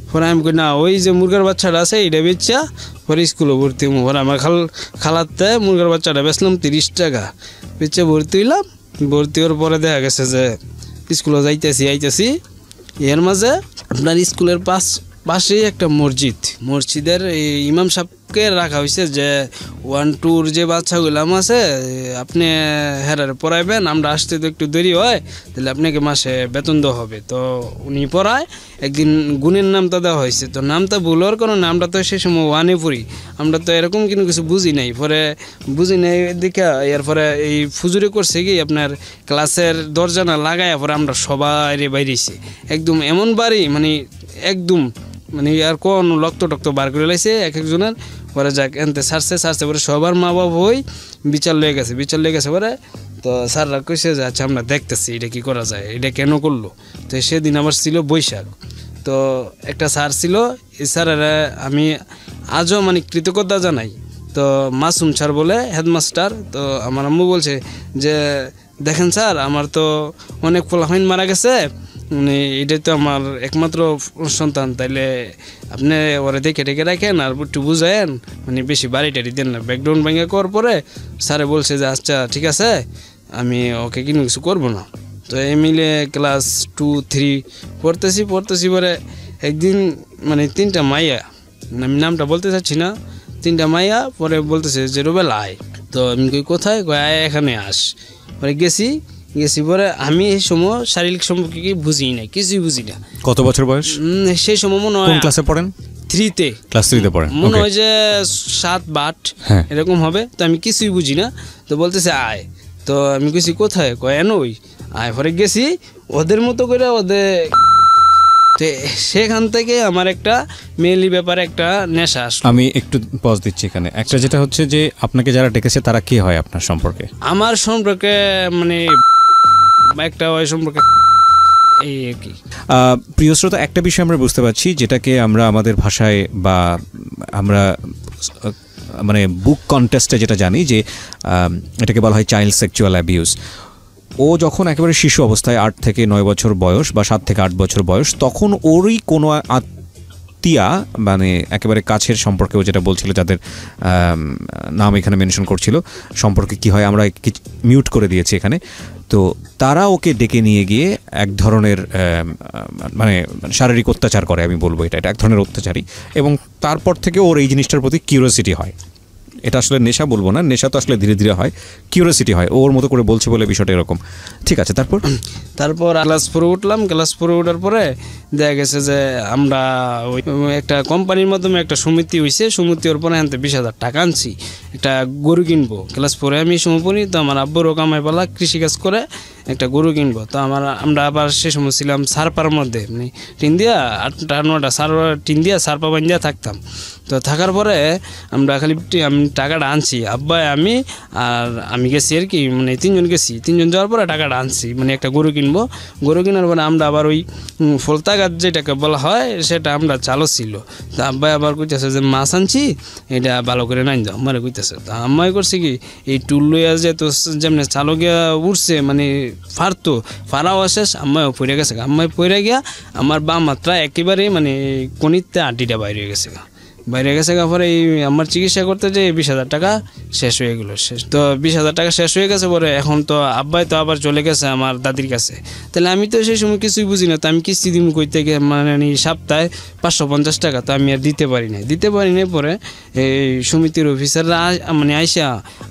Speaker 3: পরে আমি কই না ওই যে মুরগার বাচ্চাটা আছে এইটা বেচা পরে স্কুলে ভর্তি হবো। পরে আমার খালাতে মুরগার বাচ্চাটা বেচলাম 30 টাকা, বেচে ভর্তি হইলাম। ভর্তি হওয়ার পরে দেখা গেছে যে স্কুলে যাইতেছি এর মাঝে আপনার স্কুলের পাশেই একটা মসজিদের ইমাম সাহেবকে রাখা হয়েছে যে 1-2 যে বাচ্চাগুলাম আছে আপনি হেরারে পড়াইবেন, আমরা আসতে তো একটু দেরি হয়, তাহলে আপনাকে মাসে বেতন দেওয়া হবে। তো উনি পড়ায়। একদিন গুণের নামটা দেওয়া হয়েছে, তো নামটা ভুল হওয়ার কারণে আমরা তো সেই সময় 1-এ পড়ি, আমরা তো এরকম কিন্তু কিছু বুঝি নাই দেখে এরপরে এই ফুজুরি করছে কি আপনার ক্লাসের দরজা না লাগায় পরে আমরা সবাই বাইরেছি একদম এমন বাড়ি মানে একদম মানে আর কোন টক্ত বার করে লাইছে একজনের। পরে যাক এনতে সারছে পরে সবার মা বাবা হই বিচার লয়ে গেছে পরে। তো স্যাররা কইছে যে আচ্ছা আমরা দেখতেছি এটা কি করা যায়, এটা কেন করলো। তো সেদিন আমার ছিল বৈশাখ। তো একটা স্যার ছিল, এই স্যারের আমি আজও মানে কৃতজ্ঞতা জানাই। তো মাসুম স্যার বলে হেডমাস্টার। তো আমার আম্মু বলছে যে দেখেন স্যার আমার তো অনেক পোলাপাইন মারা গেছে, মানে এটাই তো আমার একমাত্র সন্তান, তাইলে আপনি ওরা দেখে রাখেন আর একটু বুঝায়েন, মানে বেশি বাড়ি টাড়ি দেন না। ব্যাকগ্রাউন্ড ভেঙে করার পরে স্যারে বলছে যে আচ্ছা ঠিক আছে আমি ওকে কিন্তু কিছু করবো না। তো এই মিলে ক্লাস 2-3 পড়তেছি পরে একদিন মানে 3টা মাইয়া, আমি নামটা বলতে চাচ্ছি না, 3টা মাইয়া পরে বলতেছে যে রুবেল আয়। তো আমি কই কোথায়? কয় আয় এখানে আস। পরে গেছি, গেছি পরে আমি এই সময় শারীরিক সম্পর্কে কি বুঝি না, কিছুই বুঝি না।
Speaker 1: কত বছর বয়স?
Speaker 3: সেই সময় মনে
Speaker 1: কোন
Speaker 3: হয়
Speaker 1: ক্লাসে পড়েন?
Speaker 3: 3-তে,
Speaker 1: ক্লাস 3-তে পড়েন।
Speaker 3: মনে হয় যে 7 বা 8
Speaker 1: হ্যাঁ।
Speaker 3: এরকম হবে। তো আমি কিছুই বুঝি না, তো বলতেছে আয়। তো আমি গেছি কোথায়, কয় এনই আয়। পরে গেছি ওদের মতো করে ওদের, তো সেখান থেকে আমার একটা মেইনলি ব্যাপারে একটা নেশা আসলো।
Speaker 1: আমি একটু পজ দিচ্ছি এখানে। একটা যেটা হচ্ছে যে আপনাকে যারা ডেকেছে তারা কে হয় আপনার সম্পর্কে?
Speaker 3: আমার সম্পর্কে মানে একটা ওই সম্পর্কে এই আর কি।
Speaker 1: প্রিয় শ্রোতা, একটা বিষয় আমরা বুঝতে পারছি, যেটাকে আমরা আমাদের ভাষায় বা আমরা মানে বুক কন্টেস্টে যেটা জানি যে এটাকে বলা হয় চাইল্ড সেক্সুয়াল অ্যাবিউজ। ও যখন একেবারে শিশু অবস্থায় 8 থেকে 9 বছর বয়স বা 7 থেকে 8 বছর বয়স, তখন ওরই কোনো আত্মীয়া মানে একেবারে কাছের সম্পর্কেও যেটা বলছিল, যাদের নাম এখানে মেনশন করছিল, সম্পর্কে কি হয় আমরা মিউট করে দিয়েছি এখানে। তো তারা ওকে ডেকে নিয়ে গিয়ে এক ধরনের মানে শারীরিক অত্যাচার করে, আমি বলবো এটা এক ধরনের অত্যাচারী। এবং তারপর থেকে ওর এই জিনিসটার প্রতি কিউরিওসিটি হয়। এটা আসলে নেশা বলবো না, নেশা তো আসলে ধীরে ধীরে হয়, কিউরিওসিটি হয়, ওর মতো করে বলছে বলে বিষয়টা এরকম। ঠিক আছে, তারপর
Speaker 3: ক্লাস 4 উঠলাম। ক্লাস 4 উঠার পরে দেখা গেছে যে আমরা ওই একটা কোম্পানির মাধ্যমে একটা সমিতি হয়েছে। সমিতি ওর পরে আনতে 20,000 টাকা আনছি, একটা গরু কিনবো। ক্লাস 4-এ আমি সময় পড়ি, তো আমার আব্বুরও কামাই পালা, কৃষিকাজ করে একটা গরু কিনবো। তো আমরা আবার সে সময় ছিলাম সারপার মধ্যে, মানে টিন দিয়া 8-9টা সার টিন দিয়া সারপা বান দিয়া থাকতাম। তো থাকার পরে আমরা খালি আমি টাকাটা আনছি, আব্বা আমি আর আমি গেছি আর কি, মানে 3 জন গেছি। 3 জন যাওয়ার পরে টাকাটা আনছি, মানে একটা গরু কিনবো। গরু কেনার পরে আমরা আবার ওই ফলতা গাছ যেটাকে বলা হয় সেটা আমরা চালু ছিল। তো আব্বা আবার কইতেছে যে মাছ আনছি, এটা ভালো করে নাই দাও, আমারে কইতেছে। তো আম্মাই করছে কি, এই টুল লইয়া যে তো যেমনি চালু গিয়া উঠছে, মানে ফারতো ফারাও শেষ, আম্মাইও পড়ে গেছে। আম্মাই পড়ে গিয়া আমার বাম মাত্রা একেবারে মানে কনিতে আটিটা বাইরে গেছে, পরে এই আমার চিকিৎসা করতে যে 20,000 টাকা শেষ হয়ে গেলো। তো 20,000 টাকা শেষ হয়ে গেছে পরে এখন তো আব্বাই তো আবার চলে গেছে আমার দাদির কাছে। তাহলে আমি তো সেই সময় কিছুই বুঝি না, তো আমি কিস্তি দিব কইতে গিয়ে মানে সপ্তাহে 550 টাকা তো আমি আর দিতে পারি না। পরে এই সমিতির অফিসাররা মানে আইসা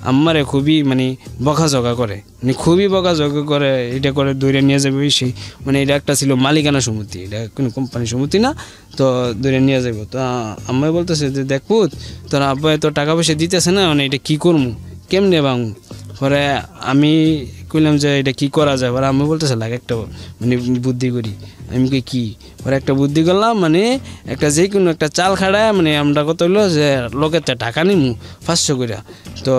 Speaker 3: আমারে খুবই মানে বকাঝকা করে, মানে খুবই বকাঝকা করে, এটা করে দৌড়ে নিয়ে যাবে সেই, মানে এটা একটা ছিল মালিকানা সমিতি, এটা কোনো কোম্পানি সমিতি না, তো দৌড়ে নিয়ে যাবো। তো আম্মাই বলতেছে যে দেখ পুত, তোর আব্বা এত টাকা পয়সা দিতেছে না, মানে এটা কী করবো, কেমনে বাঙু। পরে আমি কইলাম যে এটা কী করা যায়। পরে আমি বলতেছে লাগে একটা মানে বুদ্ধি করি। আমি কি পরে একটা বুদ্ধি করলাম, মানে একটা যে কোনো একটা চাল খাড়ায়, মানে আমরা কত হইলো যে লোকের টাকা নিমু 500 করে। তো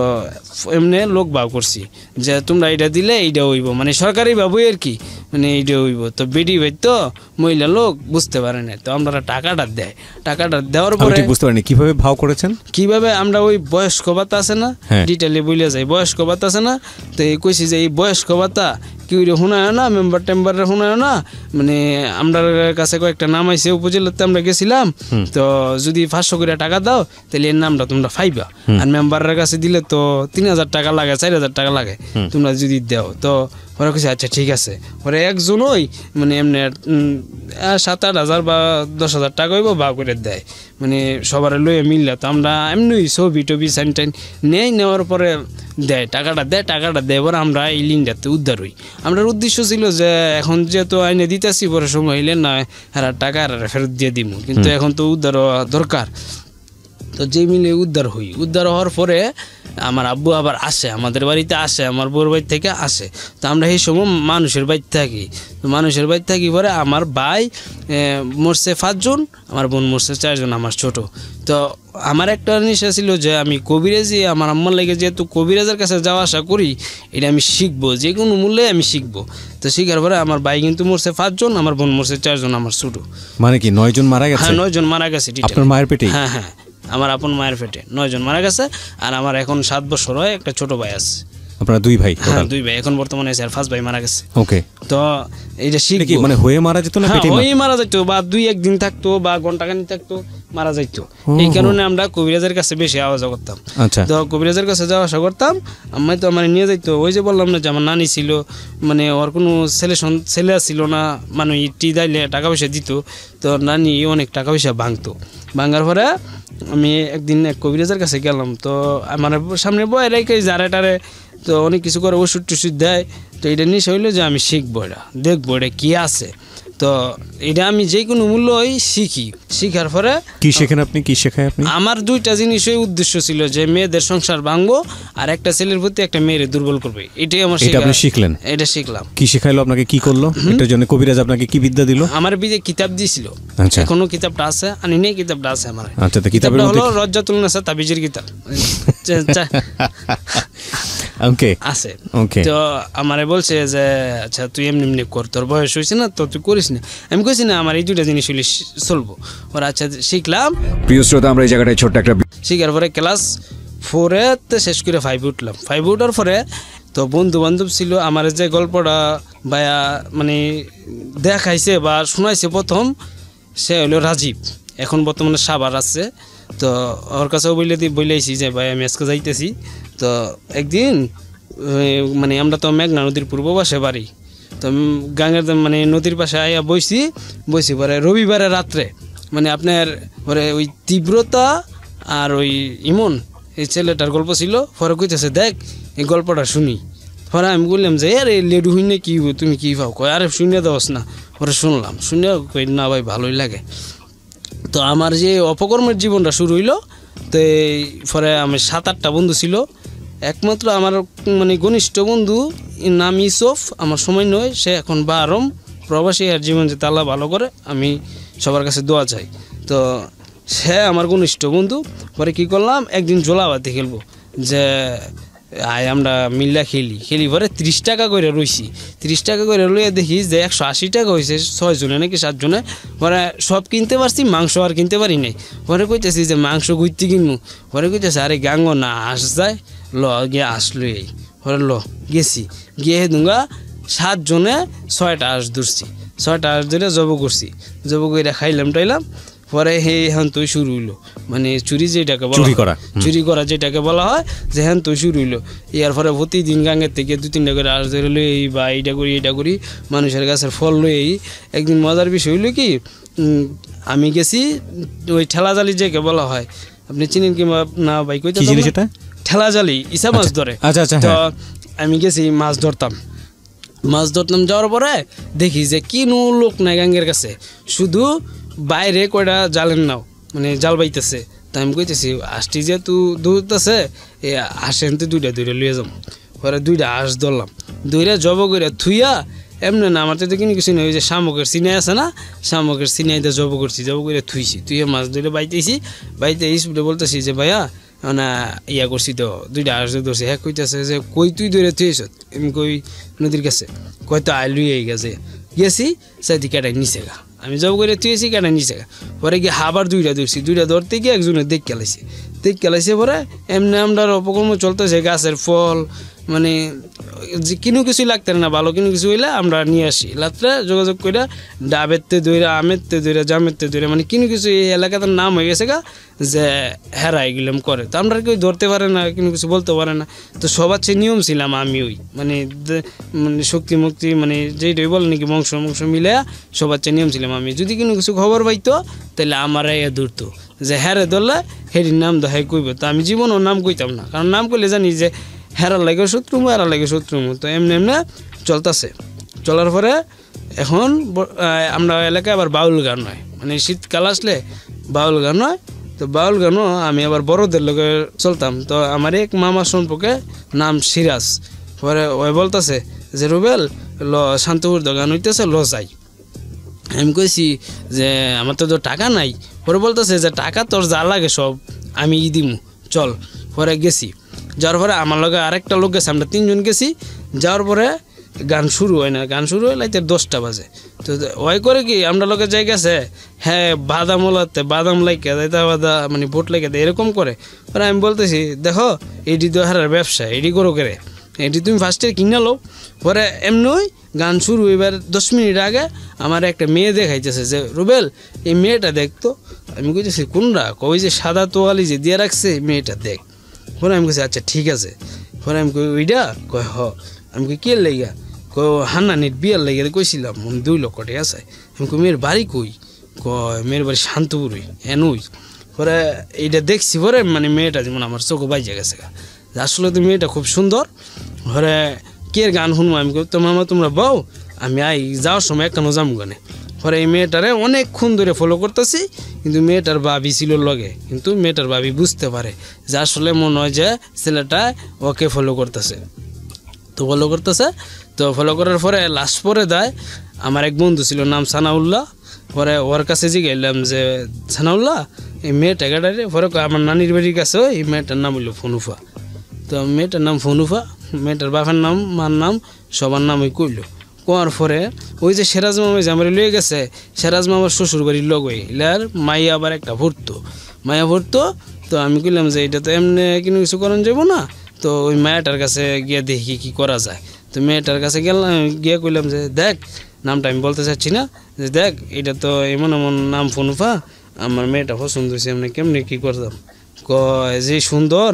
Speaker 3: এমনি লোক ভাব করছি যে তোমরা এটা দিলে এইটা হইব, মানে সরকারি ভাবই আর কি, মানে এইটা হইব। তো বেডি ভাই তো মহিলা লোক বুঝতে পারে না, তো আমরা টাকাটা দেওয়ার পরে
Speaker 1: বুঝতে পারিনি কিভাবে ভাও করেছেন,
Speaker 3: কিভাবে আমরা ওই বয়স্ক ভাতা আছে না, ডিটেলে বলে যাই বয়স্ক ভাতা আছে না। তো এই কইছি যে এই বয়স্ক ভাতা কি শোনায় না, মেম্বার টেম্বারে শোনায় না, মানে আমরা কাছে কয়েকটা নাম আইসে, উপজেলাতে আমরা গেছিলাম। তো যদি 500 করে টাকা দাও তাহলে এর নামটা তোমরা পাইবা, আর মেম্বারের কাছে দিলে তো 3,000 টাকা লাগে, 4,000 টাকা লাগে তোমরা যদি দাও। তো ওরা কইছে আচ্ছা ঠিক আছে। ওরা একজন ওই মানে এমনি 7-8 হাজার বা 10,000 টাকা হইব বা করে দেয়, মানে সবার লইয়ে মিললে। তো আমরা এমনি ছবি টবি সাইন নেওয়ার পরে টাকাটা দেয় পরে আমরা এই লিঙ্কটাতে উদ্ধার হই। আমরা উদ্দেশ্য ছিল যে এখন যেহেতু আইনে দিতেছি পরে সময় হইলে না হ্যাঁ টাকা ফেরত দিয়ে দিব, কিন্তু এখন তো উদ্ধার হওয়া দরকার। তো যে মিলে উদ্ধার হওয়ার পরে আমার আব্বু আবার আসে, আমাদের বাড়িতে আসে, আমার বউর বাড়ি থেকে আসে। তো আমরা এই সময় মানুষের বাড়িতে থাকি পরে আমার ভাই মরছে 5 জন, আমার বোন মরছে 4 জন, আমার ছোট। তো আমার একটা নেশা ছিল যে আমি কবিরাজি, আমার আম্মার লাগে যেহেতু কবিরাজের কাছে যাওয়া আসা করি, এটা আমি শিখবো, যে কোনো মূল্যে আমি শিখবো। তো শিখার পরে আমার ভাই কিন্তু মরছে 5 জন, আমার বোন মরছে 4 জন, আমার ছোট।
Speaker 1: মানে কি 9 জন মারা গেছে?
Speaker 3: হ্যাঁ 9 জন মারা গেছে
Speaker 1: আপনার মায়ের পেটে?
Speaker 3: হ্যাঁ আমার আপন মায়ের পেটে 9 জন মারা গেছে। আর আমার এখন 7 বছর হয়, একটা ছোট ভাই আছে।
Speaker 1: আপনারা 2 ভাই?
Speaker 3: হ্যাঁ 2 ভাই এখন বর্তমানে আছে, আর 1st ভাই মারা গেছে।
Speaker 1: ওকে।
Speaker 3: তো এইটা শিখি
Speaker 1: মানে হয়ে মারা যেত না পেটে?
Speaker 3: হয়ে মারা যেত, বা 2-1 দিন থাকতো বা ঘন্টাখানি থাকতো, মারা যাইত। এই কারণে আমরা কবিরাজের কাছে বেশি আওয়াজ করতাম।
Speaker 1: আচ্ছা।
Speaker 3: তো কবিরাজের কাছে যাওয়া আসা করতাম, আমি তো মানে নিয়ে যাইতো। ওই যে বললাম না যে আমার নানি ছিল, মানে ওর কোনো ছেলে ছিল না, মানে ইটি দাইলে টাকা পয়সা দিত। তো নানি অনেক টাকা পয়সা ভাঙার পরে আমি একদিন এক কবিরাজের কাছে গেলাম। তো আমার সামনে বয় রেখে যারে টারে তো অনেক কিছু করে ওষুধ টষুধ দেয়। তো এটা নেশা হইলো যে আমি শিখবো, এটা দেখবো এটা কী আছে। তো এটা আমি যে কোনো মূল্যই শিখি, শিখার পরে
Speaker 1: কি শেখেন আপনি, কি শেখায় আপনি?
Speaker 3: আমার দুইটা জিনিসই উদ্দেশ্য ছিল, যে মেয়েদের সংসার ভাঙবো আর একটা ছেলের প্রতি একটা মেয়ের দুর্বল করবে। এটাই আমার
Speaker 1: এটা আপনি শিখলেন?
Speaker 3: এটা শিখলাম।
Speaker 1: কি শেখাইলো আপনাকে, কি করলো এটার জন্য কবিরাজ আপনাকে কি বিদ্যা দিল?
Speaker 3: আমার বিদে কিতাব দিয়েছিল,
Speaker 1: আচ্ছা।
Speaker 3: এখনো কিতাবটা আছে, আনি নেই, কিতাবটা আছে আমার।
Speaker 1: আচ্ছা, তো কিতাবের
Speaker 3: কিতাবটা
Speaker 1: মধ্যে
Speaker 3: হলো রজ্জাতুল নেসা তাবিজের কিতাব
Speaker 1: ওকে
Speaker 3: আছে।
Speaker 1: ওকে।
Speaker 3: তো আমারে বলছে যে আচ্ছা তুই এমনি এমনি কর, তোর বয়স হয়েছে না, তো তুই করিস না। আমি কইছি না আমার এই দুইটা জিনিস হলে চলবো। ওরা আচ্ছা শিখলাম।
Speaker 4: প্রিয় শ্রোতা, আমরা এই জায়গাটায় ছোট্ট একটা
Speaker 3: শিখার পরে ক্লাস 4 শেষ করে 5 উঠলাম। 5 উঠার পরে তো বন্ধু বান্ধব ছিল আমার, যে গল্পটা ভাইয়া মানে দেখাইছে বা শোনাইছে প্রথম, সে হলো রাজীব, এখন বর্তমানে সাভার আছে। তো ওর কাছেও বইলেছি যে ভাই আমি আজকে যাইতেছি। তো একদিন মানে আমরা তো মেঘনা নদীর পূর্ব পাশে বাড়ি, তো গাঙ্গের মানে নদীর পাশে আইয়া বইছি পরে রবিবারে রাত্রে, মানে আপনার পরে ওই তীব্রতা আর ওই ইমন এই ছেলেটার গল্প ছিল। পরে কইতেছে দেখ এই গল্পটা শুনি। পরে আমি বললাম যে আরে লেডু হইনে কি তুমি কি পাও, কয় আরে শুনে দেওয়াস না। পরে শুনলাম, শুনে কই না ভাই ভালোই লাগে। তো আমার যে অপকর্মের জীবনটা শুরু হইলো। তো পরে আমি 7-8টা বন্ধু ছিল, একমাত্র আমার মানে ঘনিষ্ঠ বন্ধু নাম ইউসুফ, আমার সময় নয়, সে এখন বারম প্রবাসী, আর জীবন যে তালা ভালো করে, আমি সবার কাছে দোয়া চাই। তো সে আমার ঘনিষ্ঠ বন্ধু। পরে কি করলাম, একদিন জোলাবাতি খেলবো, যে আয় আমরা মিল্লা খেলি পরে 30 টাকা করে রইছি। 30 টাকা করে লইয়া দেখি যে 180 টাকা হয়েছে 6 জনে নাকি 7 জনে। পরে সব কিনতে পারছি, মাংস আর কিনতে পারি নাই। পরে কইতেছি যে মাংস ঘুরতে কিনবো। পরে কইতেছে আরে গাঙ্গ না আস যায়, ল গিয়ে আসলো। এই পরে গেছি, গিয়ে দুঙ্গা 7 জনে 6টা আঁশ ধরছি, 6টা আঁশ ধরে জব করছি। জব করে খাইলাম টাইলাম। পরে হ্যান তুই শুরু হইলো, মানে চুরি যেটাকে চুরি করা যেটাকে বলা হয়, যে হ্যান তুই শুরু হইলো। এর পরে প্রতিদিন গাঙ্গের থেকে 2-3টা করে আঁশ ধরে লই বা এটা করি মানুষের গাছের ফল লই। একদিন মজার বিষয় হইলো কি, আমি গেছি ওই ঠেলা জালি যেকে বলা হয়, আপনি চিনেন কি না ভাই? কইতে ঠেলা জালি ইসা মাছ ধরে। তো আমি গেছি মাছ ধরতাম, যাওয়ার পরে দেখি যে কিনো লোক নাই গাঙ্গের কাছে, শুধু বাইরে কয়টা জালের নাও মানে জাল বাইতেছে। তাই আমি কইতেছি আঁশটি যেহেতু দৌড়তেছে, এ আসেন তো 2টা লইয়া যাম। পরে 2টা আঁশ ধরলাম, 2টা জব করে থুইয়া এমনি না, আমার তো কিন্তু কিছু নেই, ওই যে শামুকের সিনাই আছে না, শামুকের সিনাইতে জব করে থুইছি। তুইয়া মাছ ধরে বাইতে স্পিডে বলতেছি যে ভাইয়া না ইয়া করছি, তো 2টা আঁশ ধরছি। হ্যাঁ কইতেছে যে কই তুই ধরে থুইছ? আমি কই নদীর কাছে। কয় তো আইলুই গেছি সাইদি কেটাই নিচে গা, আমি জব করে থুয়েছি কেটাই নিচে গা। পরে গিয়ে আবার 2টা ধরছি, 2টা ধরতে গিয়ে একজনের দেখ খেলাইছে। পরে এমনি আমরা অপকর্ম চলতেছে, গাছের ফল মানে যে কিনো কিছু লাগতে না, ভালো কিনো কিছু হইলে আমরা নিয়ে আসি। রাত্রে যোগাযোগ করে ডাবেরতে দইরা, আমেরতে দইরা, জামেরতে দইরা, মানে কিনো কিছু এই এলাকাটার নাম হয়ে গেছে গা, যে হেরা এগুলো করে। তো আমরা কেউ ধরতে পারে না, কিনো কিছু বলতে পারে না। তো সবার চেয়ে নিয়ম ছিলাম আমি, ওই মানে শক্তি মুক্তি মানে যেইটাই বলে নাকি বংশ মিলে সবার চেয়ে নিয়ম ছিলাম আমি। যদি কোনো কিছু খবর পাইতো তাহলে আমার ধরতো, যে হ্যারে ধরলে হেরির নাম দহাই কইব। তো আমি জীবনও নাম কইতাম না, কারণ নাম কইলে জানি যে হেরার লাগে শত্রুমু, হেরার লাগে শত্রুমু। তো এমনি চলতেছে। চলার পরে এখন আমরা এলাকায় আবার বাউল গান হয়, মানে শীতকাল আসলে বাউল গান হয়। তো বাউল গানও আমি আবার বড়দের লোকে চলতাম। তো আমার এক মামার সম্পর্কে নাম সিরাজ। পরে ওই বলতেছে যে রুবেল শান্তপুর গান হইতেছে, যাই। আমি কইছি যে আমার তো টাকা নাই। পরে বলতেছে যে টাকা তোর যা লাগে সব আমি দিমু, চল। পরে গেছি, যাওয়ার পরে আমার লগে আরেকটা লোক গেছে, আমরা 3 জন গেছি। যাওয়ার পরে গান শুরু হয় না, গান শুরু হয় লাইতে 10টা বাজে। তো ওই করে কি আমরা লোকের যাই গেছে, হ্যাঁ বাদাম ওলাতে বাদাম লাইকে দেয়, মানে বোট লাইকে দেয়, এরকম করে। পরে আমি বলতেছি দেখো এটি তো হারার ব্যবসা, এটি করো করে, এটি তুমি ফার্স্টে কিনে লো। পরে এমনি গান শুরু এবার 10 মিনিট আগে আমার একটা মেয়ে দেখাইতেছে যে রুবেল এই মেয়েটা দেখতো। আমি কইতেছি কোনটা? কই যে সাদা তোয়ালি যে দিয়ে রাখছে, মেয়েটা দেখ। পরে আমি কইছি আচ্ছা ঠিক আছে। পরে আমি কই ওইটা? কয় হ। আমি কই কে লেগা? কয় হান্নানির বিয়ার লেগে কইছিলাম 2 লক্ষ টাকা আছে। আমি কই মেয়ের বাড়ি কই? কয় মেয়ের বাড়ি শান্তপুরই, এনুই। পরে এইটা দেখছি, পরে মানে মেয়েটা যেমন আমার চোখে বাইজে গেছে, আসলে তো মেয়েটা খুব সুন্দর। ঘরে কে গান শুনবো আমি তো মামা তোমরা বউ আমি যাওয়ার সময় কেন যাবো গানে পরে এই মেয়েটারে অনেকক্ষণ ধরে ফলো করতেছি কিন্তু মেয়েটার ভাবি ছিল লগে কিন্তু মেয়েটার ভাবি বুঝতে পারে যে আসলে মনে হয় যে ছেলেটা ওকে ফলো করতেছে তো ফলো করার পরে লাস্ট পরে দেয় আমার এক বন্ধু ছিল নাম সানাউল্লাহ পরে ওর কাছে জিগাইলাম যে সানাউল্লাহ এই মেয়েটা গাড়ারে পরে আমার নানির বাড়ির কাছে এই মেয়েটার নাম হইলো ফনুফা তো মেয়েটার নাম ফনুফা মেয়েটার বাবার নাম মার নাম সবার নাম ওই কইলো কোয়ার পরে ওই যে সেরাজ মামা যে আমার লয়ে গেছে সেরাজ মামার শ্বশুর বাড়ির লগই ইলার মাইয়া আবার একটা ভরতো তো আমি কইলাম যে এটা তো এমনি কোনো কিছু করান যাবো না তো ওই মায়াটার কাছে গিয়ে দেখি কি করা যায় তো মেয়েটার কাছে গেলাম গিয়ে কইলাম যে দেখ নামটা আমি বলতে চাচ্ছি না যে দেখ এটা তো এমন নাম ফনুফা আমার মেয়েটা পছন্দ হয়েছে এমনি কেমনি কী করতাম কয় যে সুন্দর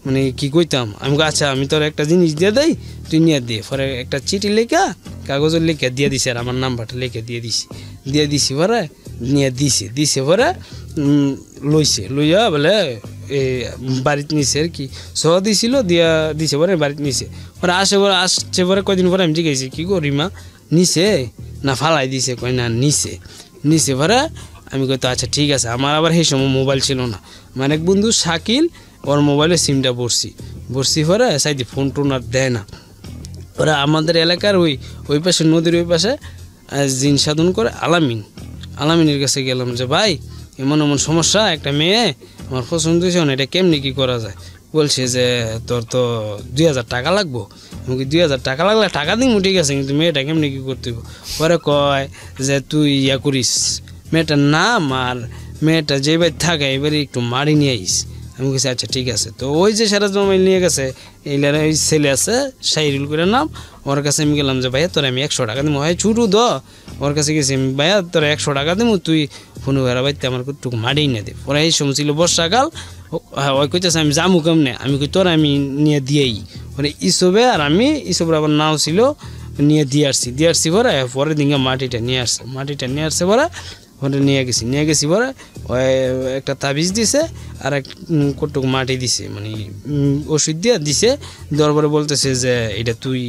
Speaker 3: মানে কি কইতাম আমি আচ্ছা আমি তোর একটা জিনিস দিয়ে দেই তুই নিয়ে দিয়ে পরে একটা চিঠি লেখা কাগজের লেখা দিয়ে দিছে আর আমার নাম্বারটা লেখা দিয়ে দিছি পরে নিয়ে দিছে পরে লইয়া বলে বাড়িতে নিছে আর কি সহ দিছিল দিছে পরে বাড়িতে নিছে পরে আসছে পরে কদিন পরে আমি জিজ্ঞাসি কি গো রিমা নিছে না ফালাই দিছে কয় না নিছে পরে আমি কই তো আচ্ছা ঠিক আছে আমার আবার সেই সময় মোবাইল ছিল না মানে এক বন্ধু শাকিল ওর মোবাইলে সিমটা বসছি পরে সাইডে ফোন টোন আর দেয় না ওরা আমাদের এলাকার ওই পাশে নদীর ওই পাশে জিন সাধন করে আলামিনের কাছে গেলাম যে ভাই এমন সমস্যা একটা মেয়ে আমার পছন্দ হয়েছে না এটা কেমনি কী করা যায় বলছে যে তোর তো 2000 টাকা লাগবো আমি 2000 টাকা লাগলে টাকা দিন ঠিক আছে কিন্তু মেয়েটা কেমনি কী করতে হবে পরে কয় যে তুই ইয়া করিস মেয়েটার নাম আর মেয়েটা যে বাড়ি থাকে এবারে একটু মারি নিয়ে আইস আমি বলছি আচ্ছা ঠিক আছে তো ওই যে সেরাজ মোবাইল নিয়ে গেছে এইলার ওই ছেলে আছে সাইরুল করে নাম ওর কাছে আমি গেলাম যে ভাইয়া তোর আমি 100 টাকা দিব হয় ছুটু ওর কাছে গেছি আমি ভাইয়া তোর 100 টাকা দিব তুই ফোন ভেড়া বাইতে আমার টুকু মারিয়ে নিয়ে দে পরে এই সময় ছিল বর্ষাকাল ওই কইতেছে আমি যামু কেমনে আমি কই তোর আমি নিয়ে দিয়েই মানে ইসবে আর আমি ইসবের আবার নাও ছিল নিয়ে দিয়ে আসছি পরে দিনকে মাটিটা নিয়ে আসছে পরে ওটা নিয়ে গেছি পরে ওই একটা তাবিজ দিছে আর এক কটুক মাটি দিছে মানে ওষুধ দিয়ে দিছে দেওয়ার পরে বলতেছে যে এটা তুই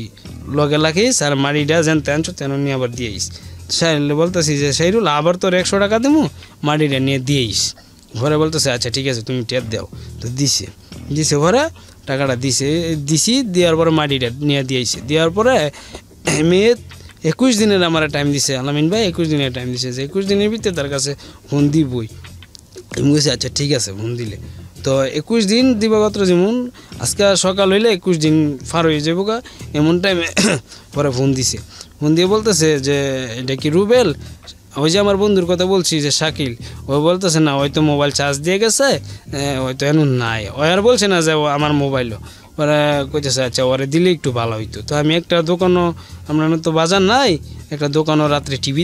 Speaker 3: লগে লাখিস আর মাটিটা যেন তেন নিয়ে আবার দিয়েইস সাইরুল বলতেছি যে সাইরুল আবার তোর 100 টাকা দেবো মাটিটা নিয়ে দিয়েইস ঘরে বলতেছে আচ্ছা ঠিক আছে তুমি টেপ দাও তো দিছে ঘরে টাকাটা দিছি দেওয়ার পরে মাটিটা নিয়ে দিয়েছে দেওয়ার পরে মেয়ে 21 দিনের আমার টাইম দিছে আলামিন ভাই 21 দিনের টাইম দিছে যে 21 দিনের ভিতরে তার কাছে ফোন দিবই আমি বলছি আচ্ছা ঠিক আছে ফোন দিলে তো 21 দিন দিবাগত যেমন আজকে সকাল হইলে 21 দিন পার হয়ে যাবো এমন টাইমে পরে ফোন দিয়ে বলতেছে যে এটা কি রুবেল ওই যে আমার বন্ধুর কথা বলছি যে শাকিল ও বলতেছে না হয়তো মোবাইল চার্জ দিয়ে গেছে হয়তো এমন নাই ও আর বলছে না যে আমার মোবাইলও ওরা কইতেছে আচ্ছা ওরে দিলে একটু ভালো হইতো তো আমি একটা দোকানও আমরা তো বাজার নাই একটা দোকানও রাত্রে টিভি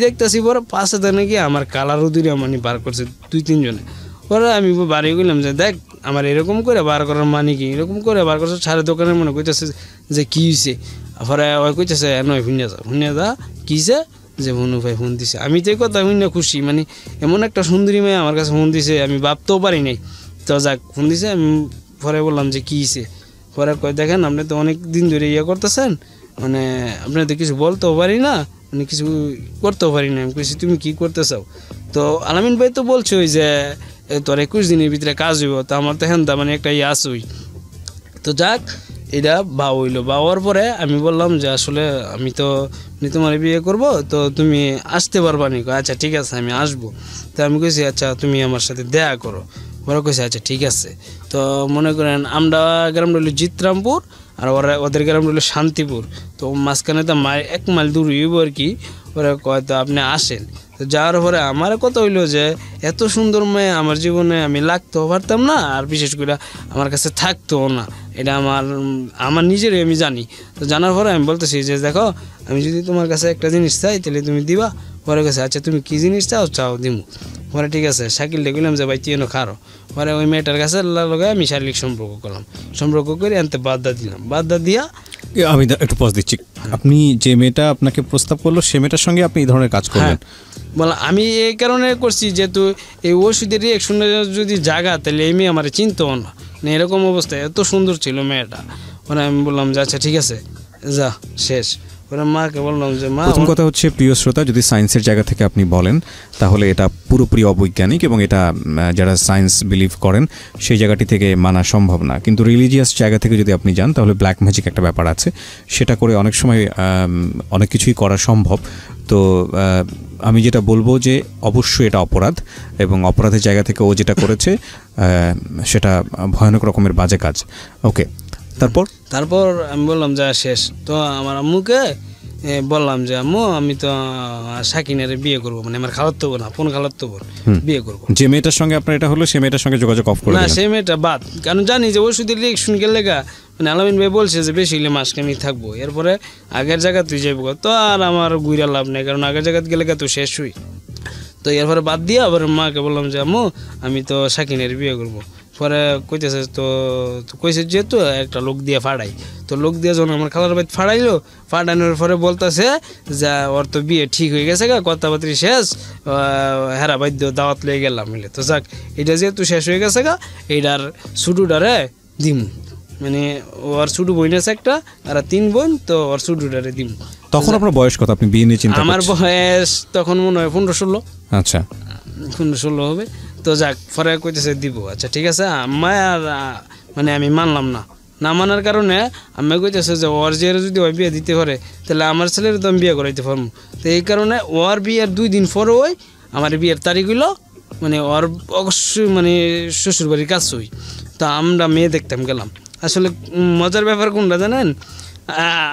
Speaker 3: দেখতেছি পরে পাশে দেয় নাকি আমার কালারও দূরে মানে বার করছে 2-3 জনে পরে আমি বাড়ি গেলাম যে দেখ আমার এরকম করে বার করার মানে কি এরকম করে বার করছে সারা দোকানের মনে কইতেছে যে কী হয়েছে পরে ওই কইতেছে নয় শুনিয়া যা কীছে যে মনু ভাই ফোন দিছে আমি তো এই কথা শুনে খুশি মানে এমন একটা সুন্দরী মেয়ে আমার কাছে ফোন দিছে আমি ভাবতেও পারি নাই তো যাক ফোন দিছে আমি পরে বললাম যে কী হয়েছে পরে কয় দেখেন আপনি তো অনেক দিন ধরে ইয়ে করতেছেন মানে আপনি তো কিছু বলতেও পারি না মানে কিছু করতেও পারি না আমি কইছি তুমি কী করতে চাও তো আলামিন ভাই তো বলছোই যে তোর 21 দিনের ভিতরে কাজ হইব তো আমার তো হ্যাঁ মানে একটা ইয়ে আসুই তো যাক এটা বাওয়ার পরে আমি বললাম যে আসলে আমি তো তোমার বিয়ে করব তো তুমি আসতে পারবা নি আচ্ছা ঠিক আছে আমি আসবো তো আমি কইছি আচ্ছা তুমি আমার সাথে দেখা করো ওরা কইছে আচ্ছা ঠিক আছে তো মনে করেন আমরা গ্রাম রইল জিতরামপুর আর ওদের গ্রাম রইল শান্তিপুর তো মাঝখানে তো 1 মাইল দূর হইব আর কি ওরা কয় তো আপনি আসেন তো যাওয়ার পরে আমার কথা হইলো যে এত সুন্দর মেয়ে আমার জীবনে আমি লাগতেও পারতাম না আর বিশেষ করে আমার কাছে থাকতেও না এটা আমার নিজেরই আমি জানি তো জানার পরে আমি বলতেছি যে দেখো আমি যদি তোমার কাছে একটা জিনিস চাই তাহলে তুমি দিবা পরে গেছে আচ্ছা তুমি কী জিনিস চাও দিমু পরে ঠিক আছে শাকিল দেখলাম যে ভাই তুই এনে খারো পরে ওই মেয়েটার কাছে লগে আমি শারীরিক সম্পর্ক করে আনতে বাদ্দা দিয়া
Speaker 1: আমি একটু পজ দিচ্ছি আপনি যে মেয়েটা আপনাকে প্রস্তাব করলো সে মেয়েটার সঙ্গে আপনি এই ধরনের কাজ করবেন
Speaker 3: বল আমি এই কারণে করছি যেহেতু এই ওষুধের রিয়েকশনে যদি জাগা তাহলে এই মেয়ে আমার চিনতেও না এরকম অবস্থায় এত সুন্দর ছিল মেয়েটা পরে আমি বললাম যে আচ্ছা ঠিক আছে যা শেষ। পরে মাকে বললাম যে মা,
Speaker 1: প্রথম কথা হচ্ছে প্রিয় শ্রোতা, যদি সায়েন্সের জায়গা থেকে আপনি বলেন তাহলে এটা পুরোপুরি অবৈজ্ঞানিক এবং এটা যারা সায়েন্স বিলিভ করেন সেই জায়গাটি থেকে মানা সম্ভব না। কিন্তু রিলিজিয়াস জায়গা থেকে যদি আপনি যান তাহলে ব্ল্যাক ম্যাজিক একটা ব্যাপার আছে, সেটা করে অনেক সময় অনেক কিছুই করা সম্ভব। তো আমি যেটা বলবো যে অবশ্যই এটা অপরাধ, এবং অপরাধের জায়গা থেকে ও যেটা করেছে সেটা ভয়ানক রকমের বাজে কাজ। ওকে, তারপর
Speaker 3: আমি বললাম যা শেষ। তো আমার আম্মুকে বললাম যে আম্মু আমি তো সাকিনের বিয়ে করবো, মানে আমার খালাতো বোন, আপন খালাতো বোন বিয়ে করবো।
Speaker 1: যে মেয়েটার সঙ্গে আপনার এটা হলো সে মেয়েটার সঙ্গে যোগাযোগ অফ করে
Speaker 3: না,
Speaker 1: দিলেন?
Speaker 3: সেই মেয়েটা বাদ, কারণ জানি যে ওষুধের রিয়েকশন গেলে মানে আলামিন ভাই বলছে যে বেশি হলে মাসকে আমি থাকবো, এরপরে আগের জায়গা তুই যাইব। তো আর আমার গুইরা লাভ নেই, কারণ আগের জায়গাতে গেলে তো শেষ হই। তো এরপরে বাদ দিয়ে আবার মাকে বললাম যে আম্মু আমি তো সাকিনের বিয়ে করবো। পরে কইতেছে তো কইছে যেহেতু একটা লোক দিয়ে ফাড়াই, তো লোক দিয়ে যখন আমার খালার বাড়ি ফাড়াইলো, ফাড়ানোর পরে বলতেছে যে ওর তো বিয়ে ঠিক হয়ে গেছে গা, কথাবার্তি শেষ, হেরা বাদ্য দাওয়াত লয়ে গেলাম মিলে। তো যাক, এটা যেহেতু শেষ হয়ে গেছে গা, এইটার ছুটুটারে দিমু, মানে ওর ছুটু বোন আছে একটা, আর 3 বোন, তো ওর ছুটুটারে দিমু।
Speaker 1: তখন আপনার বয়স কত? আপনি বিয়ে নিয়ে চিন্তা
Speaker 3: আমার বয়স তখন মনে হয় 15-16।
Speaker 1: আচ্ছা,
Speaker 3: 15-16 হবে। তো যাক, পরে কইতেছে দিব। আচ্ছা ঠিক আছে। আর মানে আমি মানলাম না মানার কারণে আমি কইতেছে যে ওর যে যদি ওই বিয়ে দিতে পারে তাহলে আমার ছেলের তো আমি বিয়ে করাইতে পারবো। তো এই কারণে ওর বিয়ের 2 দিন পরে ওই আমার বিয়ের তারিখ হইলো, মানে ওর অবশ্যই মানে শ্বশুর বাড়ির কাজ হই। তো আমরা মেয়ে দেখতাম গেলাম। আসলে মজার ব্যাপার কোনটা জানেন,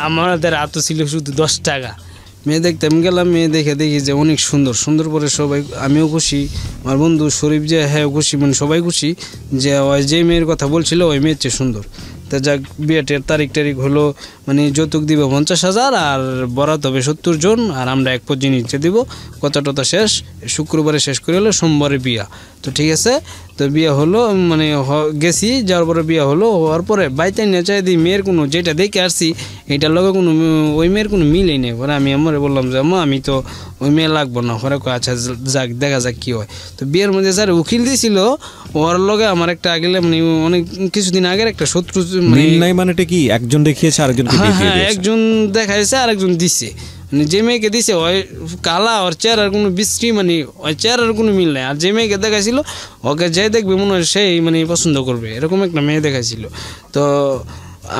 Speaker 3: আমাদের হাতে ছিল শুধু 10 টাকা। মেয়ে দেখতাম গেলাম, মেয়ে দেখি যে অনেক সুন্দর পরে সবাই, আমিও খুশি, আমার বন্ধু শরীফ যে হ্যাঁ খুশি, মানে সবাই খুশি যে ওই যে মেয়ের কথা বলছিল ওই মেয়ের চেয়ে সুন্দর। তো যাক, বিয়েটের তারিখ হলো, মানে যৌতুক দিব 50,000 আর বরাত হবে 70 জন, আর আমরা 1 পর্যন্ত নিচে দিব। কথা শেষ, শুক্রবারে শেষ করে হলো, সোমবারে বিয়া। তো ঠিক আছে, তো বিয়ে হলো, মানে গেছি, যাওয়ার পরে বিয়ে হলো। হওয়ার পরে বাইতে নিয়ে চাই দিই মেয়ের কোনো, যেটা দেখে আসছি এটার লগে কোনো ওই মেয়ের কোনো মিলেই নেই। পরে আমি আমার বললাম যে আম্মা আমি তো ওই মেয়ে লাগবো না। পরে আচ্ছা যাক, দেখা যাক কী হয়। তো বিয়ের মধ্যে স্যার উকিল দিয়েছিল, ওর লগে আমার একটা আগেলে, মানে অনেক কিছুদিন আগের একটা শত্রু,
Speaker 1: মানে কি একজন দেখিয়েছে আরেকজনকে দিয়ে দিয়েছে?
Speaker 3: হ্যাঁ, একজন দেখাইছে আরেকজন দিছে, মানে যে মেয়েকে দিছে ওই কালা, ওর চেহারার কোনো বিশ্রী, মানে ওই চেহারার কোনো মিল নেই। আর যে মেয়েকে দেখাইছিল ওকে যে দেখবে মনে হয় সেই মানে পছন্দ করবে, এরকম একটা মেয়ে দেখাইছিল। তো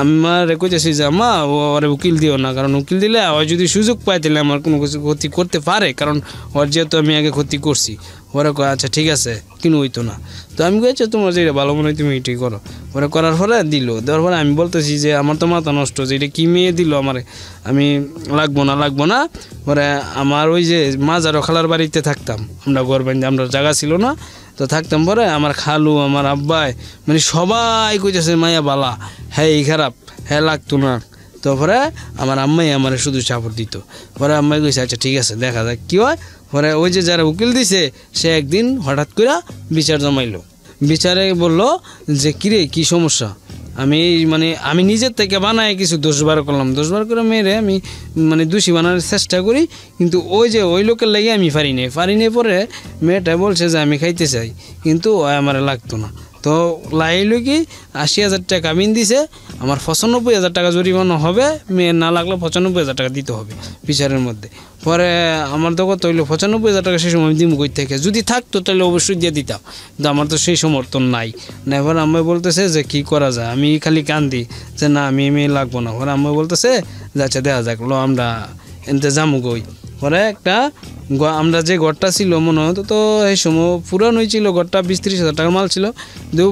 Speaker 3: আমার কইতেছি যে মা ওরে উকিল দিও না, কারণ উকিল দিলে ও যদি সুযোগ পায় তাহলে আমার কোনো কিছু ক্ষতি করতে পারে, কারণ ওর যেহেতু আমি আগে ক্ষতি করছি। ওরা কয় আচ্ছা ঠিক আছে, কিন্তু হইতো না। তো আমি কইছি তোমার যেটা ভালো মনে হয় তুমি এটাই করো। ওরা করার পরে দেওয়ার পরে আমি বলতেছি যে আমার তো মাথা নষ্ট, যে এটা কী মেয়ে দিল আমারে, আমি লাগবো না। পরে আমার ওই যে মাজারও খালার বাড়িতে থাকতাম আমরা, ঘর বান্ধে, আমরা জায়গা ছিল না, তো থাকতাম। পরে আমার খালু, আমার আব্বাই, মানে সবাই কইতেছে মাইয়া বালা, হ্যাঁ এই খারাপ, হ্যাঁ লাগতো না। তো পরে আমার আম্মাই আমার শুধু সাপোর্ট দিত। পরে আম্মাই কইছে আচ্ছা ঠিক আছে দেখা যাক কী হয়। পরে ওই যে যারা উকিল দিছে সে একদিন হঠাৎ করে বিচার জমাইলো। বিচারে বললো যে কিরে কী সমস্যা, আমি নিজের থেকে বানায় কিছু 10 বার করলাম, 10 বার করে মেয়েরে আমি মানে দোষী বানানোর চেষ্টা করি, কিন্তু ওই লোকের লাগে আমি পারি নাই। পরে মেয়েটা বলছে যে আমি খাইতে চাই, কিন্তু আমার লাগতো না। তো লাইলো কি 80,000 টাকা কাবিন দিছে, আমার 95,000 টাকা জরিমানা হবে, মেয়ের না লাগলে 95,000 টাকা দিতে হবে বিচারের মধ্যে। পরে আমার তো কত হইলো 95,000 টাকা সেই সময় আমি দিমু কই থেকে, যদি থাকতো তাহলে অবশ্যই দিয়ে দিতাম, কিন্তু আমার তো সেই সমর্থন নাই। না এবার আম্মা বলতেছে যে কী করা যায়, আমি খালি কান্দি যে না আমি মেয়ে লাগবো না। পরে আম্মা বলতেছে যে আচ্ছা দেখা যাক, আমরা এনতে যামু গই। পরে একটা আমরা যে ঘরটা ছিল মনে হতো, তো এই সময় পুরান হয়েছিল ঘরটা, 20-30,000 টাকার মাল ছিল, কিন্তু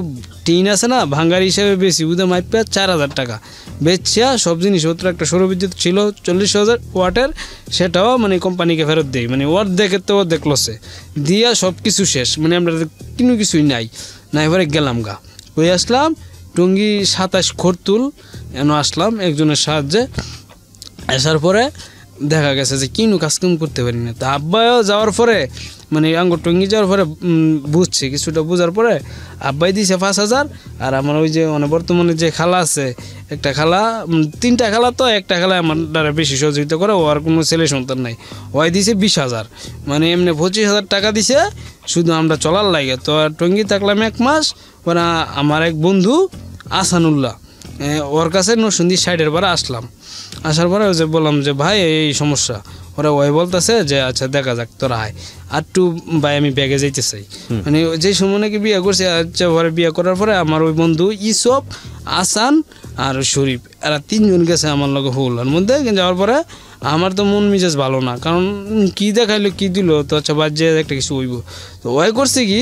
Speaker 3: টিন আছে না ভাঙ্গার হিসাবে বেশি, বুঝে মাইপে 4,000 টাকা বেচছিয়া সব জিনিসপত্র। একটা সৌরবিদ্যুৎ ছিল 40,000 ওয়াটের, সেটাও মানে কোম্পানিকে ফেরত দেয়, মানে অর্ধেকের তো অর্ধেক লসে দিয়া সব কিছু শেষ, মানে আমরা কোনো কিছুই নাই। এবারে গেলাম গা, ওই আসলাম টঙ্গী 27 খরতুল এন আসলাম একজনের সাহায্যে। আসার পরে দেখা গেছে যে কিনু কাজকাম করতে পারি না। তা আব্বাইও যাওয়ার পরে, মানে আঙ্গুর টঙ্গি যাওয়ার পরে বুঝছে, কিছুটা বোঝার পরে আব্বাই দিয়েছে 5,000। আর আমার ওই যে মানে বর্তমানে যে খালা আছে, একটা খালা, 3টা খালা, তো একটা খালা আমার দ্বারা বেশি সহযোগিতা করে, ও আর কোনো ছেলে সন্তান নাই, ওই দিছে 20,000, মানে এমনি 25,000 টাকা দিছে শুধু আমরা চলার লাগে। তো টঙ্গি থাকলাম 1 মাস। পরে আমার এক বন্ধু আসানুল্লাহ, ওর কাছে নরসিংদী সাইডের পরে আসলাম, আসার পরে ওই যে বললাম যে ভাই এই সমস্যা, ওরা ওই বলতেছে যে আচ্ছা দেখা যাক তোরা আয় আর টু ভাই আমি ব্যাগে যাইতে চাই। মানে যে সময় নাকি বিয়ে করছে, আচ্ছা পরে বিয়ে করার পরে আমার ওই বন্ধু ইসব, আসান আর শরীফ এরা 3 জন গেছে আমার লগে হুলার মধ্যে। যাওয়ার পরে আমার তো মন মেজাজ ভালো না, কারণ কি দেখাইলো কি দিল, তো আচ্ছা বাদ যে একটা কিছু হইব। তো ওই করছে কি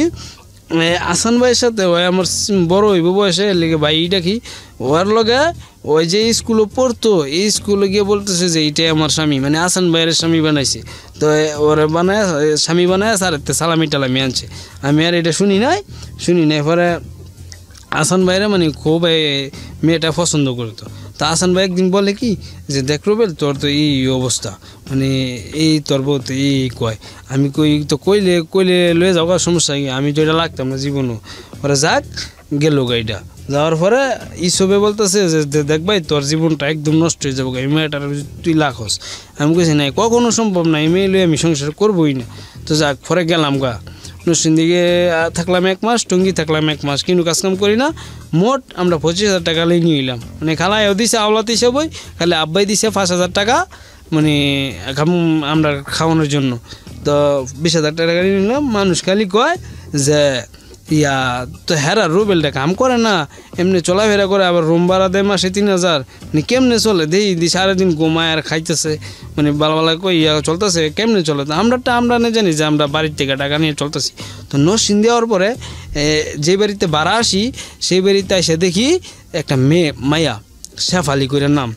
Speaker 3: আসান ভাইয়ের সাথে ওই আমার বড় হইব বয়সে লেগে ভাই এইটা কি ওর লগে ওই যে স্কুলে পড়তো, এই স্কুলে গিয়ে বলতেছে যে এইটাই আমার স্বামী, মানে আসান ভাইয়ের স্বামী বানাইছে। তো ওরা বানায় স্বামী বানায় আর সালামি টালামি আনছে, আমি আর এটা শুনি নাই পরে আসান ভাইরা মানে খুব মেয়েটা পছন্দ করতো। তা আসান ভাই একদিন বলে কি যে দেখ রুবেল তোর তো এই অবস্থা, মানে এই তোর বউ তো এই কয়, আমি কই তো কইলে লয়ে যাও সমস্যা কি, আমি তো এটা লাগতাম না জীবনও। ওরা যাক গেল গাড়িটা যাওয়ার পরে ইসবে বলতেছে যে দেখ ভাই তোর জীবনটা একদম নষ্ট হয়ে যাবো, এই মেয়েটার তুই লাখস। আমি কইছি নাই কখনো সম্ভব না, এই মেয়ে লয়ে আমি সংসার করবোই না। তো যাক পরে গেলাম গা নরসিংদীকে থাকলাম 1 মাস, টঙ্গী থাকলাম 1 মাস, কিন্তু কাজকাম করি না। মোট আমরা 25,000 টাকা নিয়ে নিলাম, মানে খালায়ও দিছে আওলাত হিসাবে, খালি আব্বাই দিছে 5,000 টাকা মানে আমরা খাওয়ানোর জন্য। তো 20,000 টাকা নিয়ে নিলাম। মানুষ খালি কয় যে ইয়া তো হেরা রুবেলটা কাম করে না, এমনি চলাফেরা করে, আবার রুম ভাড়া দেয় মাসে 3,000, মানে কেমনে চলে দি সারাদিন ঘুমায় আর খাইতেছে, মানে বালা কই ইয়া চলতেছে কেমনে চলে। তো আমরা না জানি যে আমরা বাড়ির থেকে টাকা নিয়ে চলতেছি। তো নরসিংদী দেওয়ার পরে যে বাড়িতে ভাড়া আসি সেই বাড়িতে এসে দেখি একটা মেয়ে মাইয়া শেফালি করে নাম।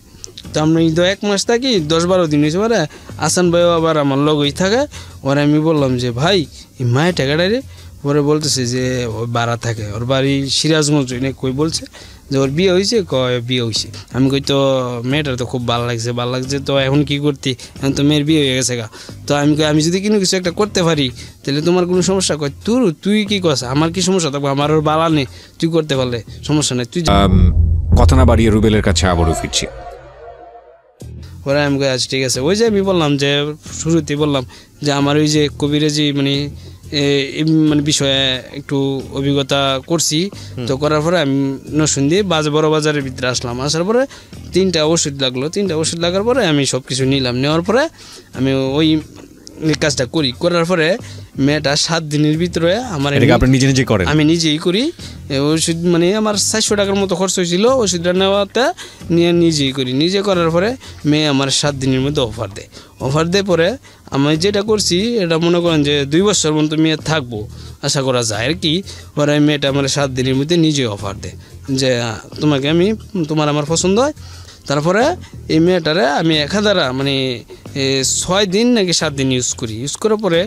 Speaker 3: তো আমরা 1 মাস থাকি, 10-12 দিন হয়েছে পরে আসান ভাইও আবার আমার লগই থাকে। ওরা আমি বললাম যে ভাই এই মায়ের টাকাটা রে, পরে বলতেছে যে ওই ভাড়া থাকে, ওর বাড়ি সিরাজগঞ্জ কই বলছে যে ওর বিয়ে হয়েছে, কয় বিয়ে হয়েছে। আমি কই তো মেয়েটার তো খুব ভালো লাগছে, তো এখন কি করতি, এখন তো মেয়ের বিয়ে হয়ে গেছে গা। তো আমি যদি কোনো কিছু একটা করতে পারি তাহলে তোমার কোনো সমস্যা, কয় তুই কি করছ, আমার কি সমস্যা থাকবো, আমার ওর বালা নেই, তুই করতে পারলে সমস্যা নেই তুই।
Speaker 4: কথা না বাড়িয়ে রুবেলের কাছে আবারও ফিরছি।
Speaker 3: ওরা আমি কই আচ্ছা ঠিক আছে। ওই যে আমি বললাম যে শুরুতেই বললাম যে আমার ওই যে কবিরাজি মানে বিষয়ে একটু অভিজ্ঞতা করছি। তো করার পরে আমি নরসিংদী বড় বাজারের ভিতরে আসলাম। আসার পরে 3টা ওষুধ লাগলো। 3টা ওষুধ লাগার পরে আমি সব কিছু নিলাম। নেওয়ার পরে আমি ওই কাজটা করার পরে মেয়েটা 7 দিনের ভিতরে আমার
Speaker 1: নিজে করেন,
Speaker 3: আমি নিজেই করি। ওষুধ মানে আমার 400 টাকার মতো খরচ হয়েছিল ওষুধটা নেওয়াতে, নিয়ে নিজেই করি। নিজে করার পরে মেয়ে আমার 7 দিনের মধ্যে অফার দেয়। পরে আমি যেটা করছি এটা মনে করেন যে 2 বছর মতো মেয়ে থাকবো আশা করা যায় আর কি। পরে মেয়েটা আমার 7 দিনের মধ্যে নিজে অফার দেয় যে তোমার আমার পছন্দ হয়। তারপরে এই মেয়েটারে আমি 1000 মানে 6 দিন নাকি 7 দিন ইউজ করার পরে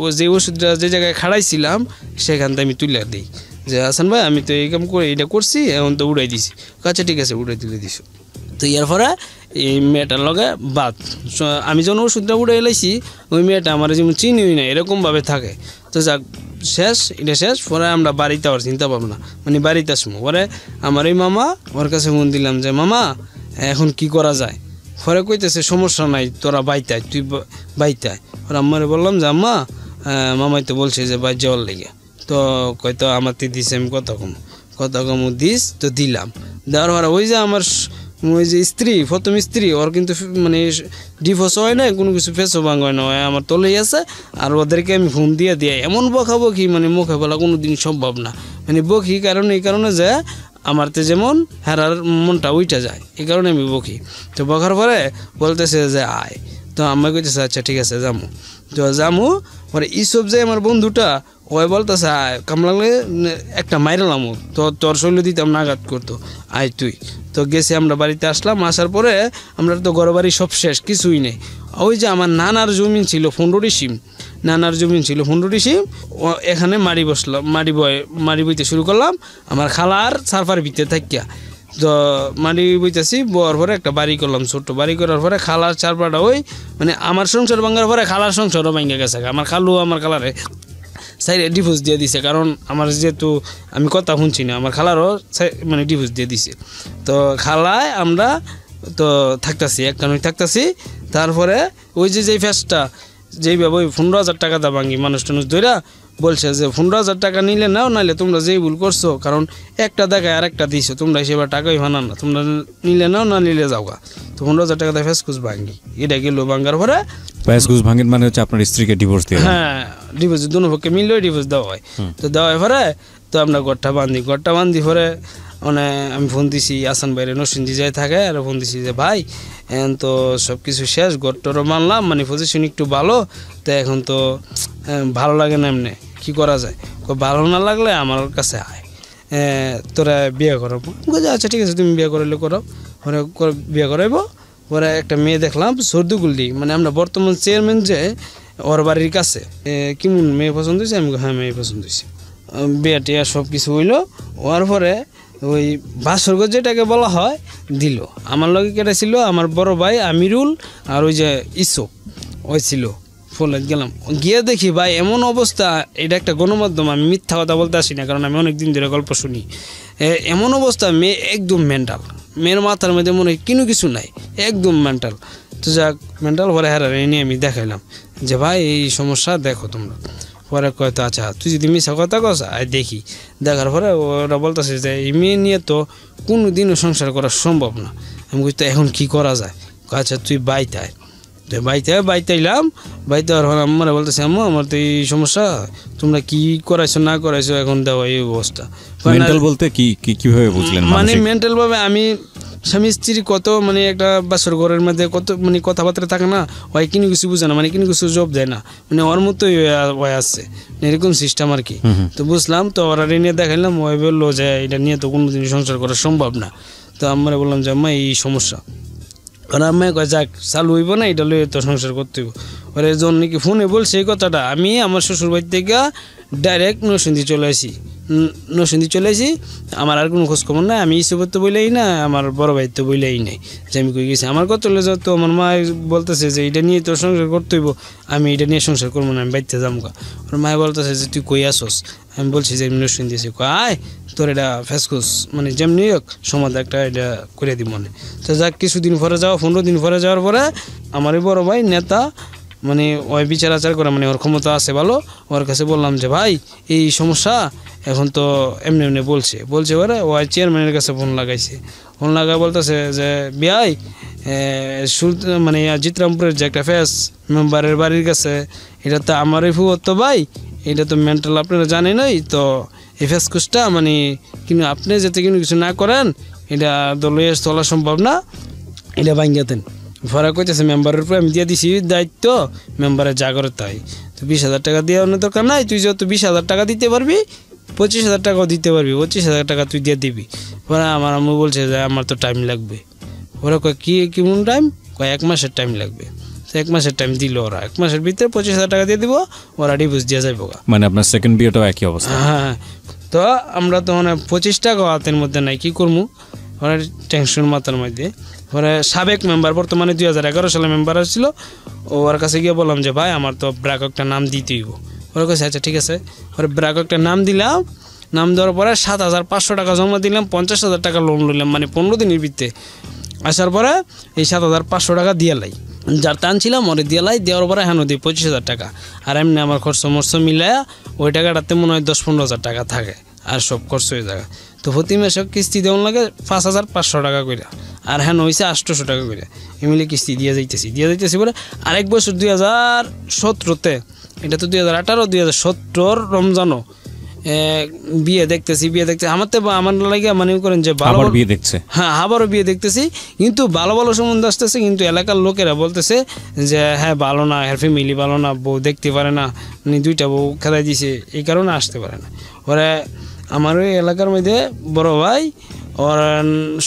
Speaker 3: ও যে ওষুধটা যে জায়গায় খাড়াইছিলাম সেখান থেকে আমি তুলে দিই যে হাসান ভাই আমি তো এই কাম করে এটা করছি, এখন তো উড়াই দিছি। আচ্ছা ঠিক আছে উড়াই তুলে দিছো। তো এর পরে এই মেয়েটার লগে বাদ, আমি যখন ওষুধটা উড়ে এলাইছি ওই মেয়েটা আমার যেমন চিনিই না এরকমভাবে থাকে। তো যাক এটা শেষ। পরে আমরা বাড়িতে আবার চিন্তা ভাবনা মানে বাড়িতে আসবো। পরে আমার এই মামা ওর কাছে ফোন দিলাম যে মামা এখন কি করা যায়। পরে কইতেছে সমস্যা নাই তোরা বাইতায়, তুই বাইতায়। ওর আম্মারে বললাম যে আম্মা মামাই তো বলছে যে বাই যাওয়ার লেগে। তো কয়তো আমার দিছে, আমি কত কম দিস তো দিলাম। দেওয়ার পরে ওই যে আমার ওই যে প্রথম স্ত্রী ওর কিন্তু মানে ডিভোর্স হয় না, কোনো কিছু ফেসও ভাঙ হয় না, আমার তলেই আছে। আর ওদেরকে আমি ফোন দিয়ে এমন বকি মানে মুখে বলা কোনো দিন সম্ভব না। মানে বকি এই কারণে যে আমার তো যেমন হেরার মনটা উইটা যায়, এই কারণে আমি বকি। তো বকার পরে বলতেছে যে আয়। তো আমি কইতেছে আচ্ছা ঠিক আছে যামু। পরে এইসব যে আমার বন্ধুটা ওই বলতেছে আয়, কামলাগলে একটা মাইরালাম, তো তোর শৈল দিতাম নাগাদ করতো, আয় তুই। তো গেছি আমরা বাড়িতে আসলাম। আসার পরে আমরা তো ঘর বাড়ি সব শেষ, কিছুই নেই। ওই যে আমার নানার জমিন ছিল 15 সিম, এখানে মাড়ি বইতে শুরু করলাম। আমার খালার সারফার ভিতরে থাকিয়া তো মাড়ি বইতেছি। বর পরে একটা বাড়ি করলাম, ছোট্ট বাড়ি করার পরে খালার চারপাটা ওই মানে আমার সংসার ভাঙার পরে খালার সংসারও ভাঙে গেছে। আমার খালু আমার খালারে সাইডে ডিভোর্স দিয়ে দিছে, কারণ আমার যেহেতু আমি কথা শুনছি না, আমার খালারও মানে ডিভোর্স দিয়ে দিছে। তো খালায় আমরা তো থাকতাছি। তারপরে ওই যে ফেসটা যেইভাবে ওই 15,000 টাকা দা ভাঙি মানুষ টানুষ ধরা বলছে যে 15,000 টাকা নিলে নাও, নাইলে তোমরা যেই ভুল করছো, কারণ একটা দেখায় আর একটা দিছো, তোমরা সেবার টাকাই ভানান না, তোমরা নিলে নাও না নিলে যাওগা। তো 15,000 টাকা দিয়ে ফেসকুস ভাঙ্গি, এটা গেল ভাঙ্গার পরে
Speaker 1: ফেসকুস ভাঙেন মানে হচ্ছে আপনার স্ত্রীকে ডিভোর্স দিয়ে
Speaker 3: হ্যাঁ ডিভোর্স দুনো পক্ষে মিললেও ডিভোর্স দেওয়া হয়। তো দেওয়ার পরে তো আমরা ঘরটা বান্ধি পরে মানে আমি ফোন দিছি আসান বাইরে নরসিংদী যাই থাকে, আর ফোন দিছি যে ভাই এখন তো সব কিছু শেষ, ঘরটারও মানলাম, মানে পজিশন একটু ভালো, তো এখন তো ভালো লাগে না, এমনি কী করা যায়, ভালো না লাগলে আমার কাছে আয়, তোরা বিয়ে করাবো। আচ্ছা ঠিক আছে তুমি বিয়ে করাইলে করাও, পরে বিয়ে করাইবো। পরে একটা মেয়ে দেখলাম সর্দুগুল্লি, মানে আমরা বর্তমান চেয়ারম্যান যে ওর বাড়ির কাছে, কেমন মেয়ে পছন্দ হয়েছে, আমি হ্যাঁ মেয়ে পছন্দ হয়েছে, বিয়ে টিয়া সব কিছু হইলো। হওয়ার পরে ওই বাসরঘর যেটাকে বলা হয় দিল, আমার লগে কেটে ছিল আমার বড় ভাই আমিরুল আর ওই যে ইসো ওই ছিল। ফলে গেলাম, গিয়ে দেখি ভাই এমন অবস্থা, এটা একটা গণমাধ্যম, আমি মিথ্যা কথা বলতে আসি না, কারণ আমি অনেক দিন ধরে গল্প শুনি। এমন অবস্থা, মেয়ে একদম মেন্টাল, মেয়ের মাথার মধ্যে মনে হয় কিছু নাই, একদম মেন্টাল। তো যাক মেন্টাল পরে হারারে নিয়ে আমি দেখাইলাম যে ভাই এই সমস্যা দেখো তোমরা। পরে কয়তো আচ্ছা তুই যদি মিশা কথা কস আর দেখি, দেখার পরে ওরা বলতেছে যে এই মেয়ে নিয়ে তো কোনো দিনও সংসার করা সম্ভব না। আমি বলছি তো এখন কী করা যায়, আচ্ছা তুই বাইতে আয়। তো বাইতে এলাম, বাইতে হওয়ার আমার বলতেছে আম্মু আমার তো এই সমস্যা, তোমরা কি করাইছো না করাইছো এখন দেওয়া এই অবস্থা।
Speaker 1: মেন্টাল বলতে কিভাবে বুঝলেন?
Speaker 3: মানে মেন্টাল ভাবে আমি স্বামী স্ত্রী কত মানে একটা বাসর ঘরের মধ্যে কত মানে কথাবার্তা থাকে না, ওই কিনে কিছু বুঝে না, মানে কিনে কিছু জব দেয় না, মানে ওর মতোই ওই আসছে এরকম সিস্টেম আর কি। তো বুঝলাম, তো ওরা নিয়ে দেখাইলাম, ওই বললো যে এটা নিয়ে তো কোনো দিন সংসার করা সম্ভব না। তো আমরা বললাম যে আম্মা এই সমস্যা, ওরা আম্মা কয় যাক চালু হইব না, এটা লইয়ে তো সংসার করতে হইব। ওরা যখন নাকি ফোনে বলছে এই কথাটা, আমি আমার শ্বশুর বাড়ি থেকে ডাইরেক্ট নরসিংদী চলে আসি, আমার আর কোনো খোঁজখবর নাই, আমি ইসুবর তো বইলেই না, আমার বড় ভাই তো বইলেই নাই যে আমি কই গেছি। আমার কত লেগে তো আমার মা বলতেছে যে এটা নিয়ে তো সংসার করতে হইব, আমি এটা নিয়ে সংসার করবো না, আমি বাড়িতে যাবো। ওর মায় বলতেছে যে তুই কই আসস, আমি বলছি যে আমি নরসিংদী আছি। আয় তোর এটা ফেসকুস মানে যেমনি হোক সমাধা একটা এটা করে দিব মনে। তো যাক কিছুদিন পরে যাওয়া, 15 দিন পরে যাওয়ার পরে আমার এই বড় ভাই নেতা, মানে ওই বিচার আচার করে, মানে ওর ক্ষমতা আছে ভালো, ওর কাছে বললাম যে ভাই এই সমস্যা, এখন তো এমনি বলছে ওরা ওই চেয়ারম্যানের কাছে ফোন লাগায় বলতেছে যে বিয়াই মানে জিতরামপুরের যে একটা ফেস মেম্বারের বাড়ির কাছে, এটা তো আমারই ফুয়ত ভাই, এটা তো মেন্টাল আপনারা জানেনই, তো এই ফেসকুসটা মানে কিন্তু আপনি যাতে কিন্তু কিছু না করেন, এটা দলীয় চলা সম্ভব না, এটা ভাঙ্গা দেন। ভরা কইতেছে মেম্বারের উপরে আমি দিয়ে দিছি দায়িত্ব, মেম্বারের জাগরত হয়, তো 20,000 টাকা দেওয়ার দরকার নাই, তুই যত 20,000 টাকা দিতে পারবি, 25,000 টাকাও দিতে পারবি, 25,000 টাকা তুই দিয়ে দিবি। পরে আমার আম্মু বলছে যে আমার তো টাইম লাগবে। ওরা কয় কেমন টাইম, কয় 1 মাসের টাইম লাগবে। তো 1 মাসের টাইম দিল ওরা, 1 মাসের ভিতরে 25,000 টাকা দিয়ে দিব, ওরা ডিভোর্স দিয়ে যাইব।
Speaker 1: মানে আপনার সেকেন্ড বিয়েটাও একই অবস্থা?
Speaker 3: হ্যাঁ, তো আমরা তো মানে 25 টাকা হাতের মধ্যে নাই, কী করবো, ওরা টেনশন মাথার মধ্যে। পরে সাবেক মেম্বার, বর্তমানে 2011 সালে মেম্বার আসছিল, ওর কাছে গিয়ে বললাম যে ভাই আমার তো ব্রাক একটা নাম দিতেই হইব। ওরা কাছে আচ্ছা ঠিক আছে, ওরা ব্রাক একটা নাম দিলাম, নাম দেওয়ার পরে 7,500 টাকা জমা দিলাম, 50,000 টাকা লোন নিলাম, মানে 15 দিনের ভিত্তিতে। আসার পরে এই 7,500 টাকা দিয়ে লাই, যার টানছিলাম ওরে দিয়ে লাই, দেওয়ার পরে হ্যাঁ দিই 25,000 টাকা, আর এমনি আমার খরচ মরচ মিলায়া ওই টাকাটাতে মনে হয় 10-15,000 টাকা থাকে, আর সব খরচ হয়ে যায়। তো প্রতি মাসে কিস্তি দেওয়ার লাগে 5,500 টাকা করে, আর হ্যাঁ হয়েছে 800 টাকা করে, এমনি কিস্তি দিয়ে যাইতেছি বলে আরেক বছর 2017-তে, এটা তো 2018-2017 রমজানও বিয়ে দেখতেছি আমার তো আমার লাগে মনে করেন যে ভালো
Speaker 1: বিয়ে দেখছে,
Speaker 3: হ্যাঁ আবারও বিয়ে দেখতেছি, কিন্তু ভালো সম্বন্ধ আসতেছে, কিন্তু এলাকার লোকেরা বলতেছে যে হ্যাঁ ভালো না, এর ফ্যামিলি ভালো না, বউ দেখতে পারে না, মানে 2টা বউ খেলাই দিছে, এই কারণে আসতে পারে না। ওরা আমার ওই এলাকার মধ্যে বড় ভাই, ওর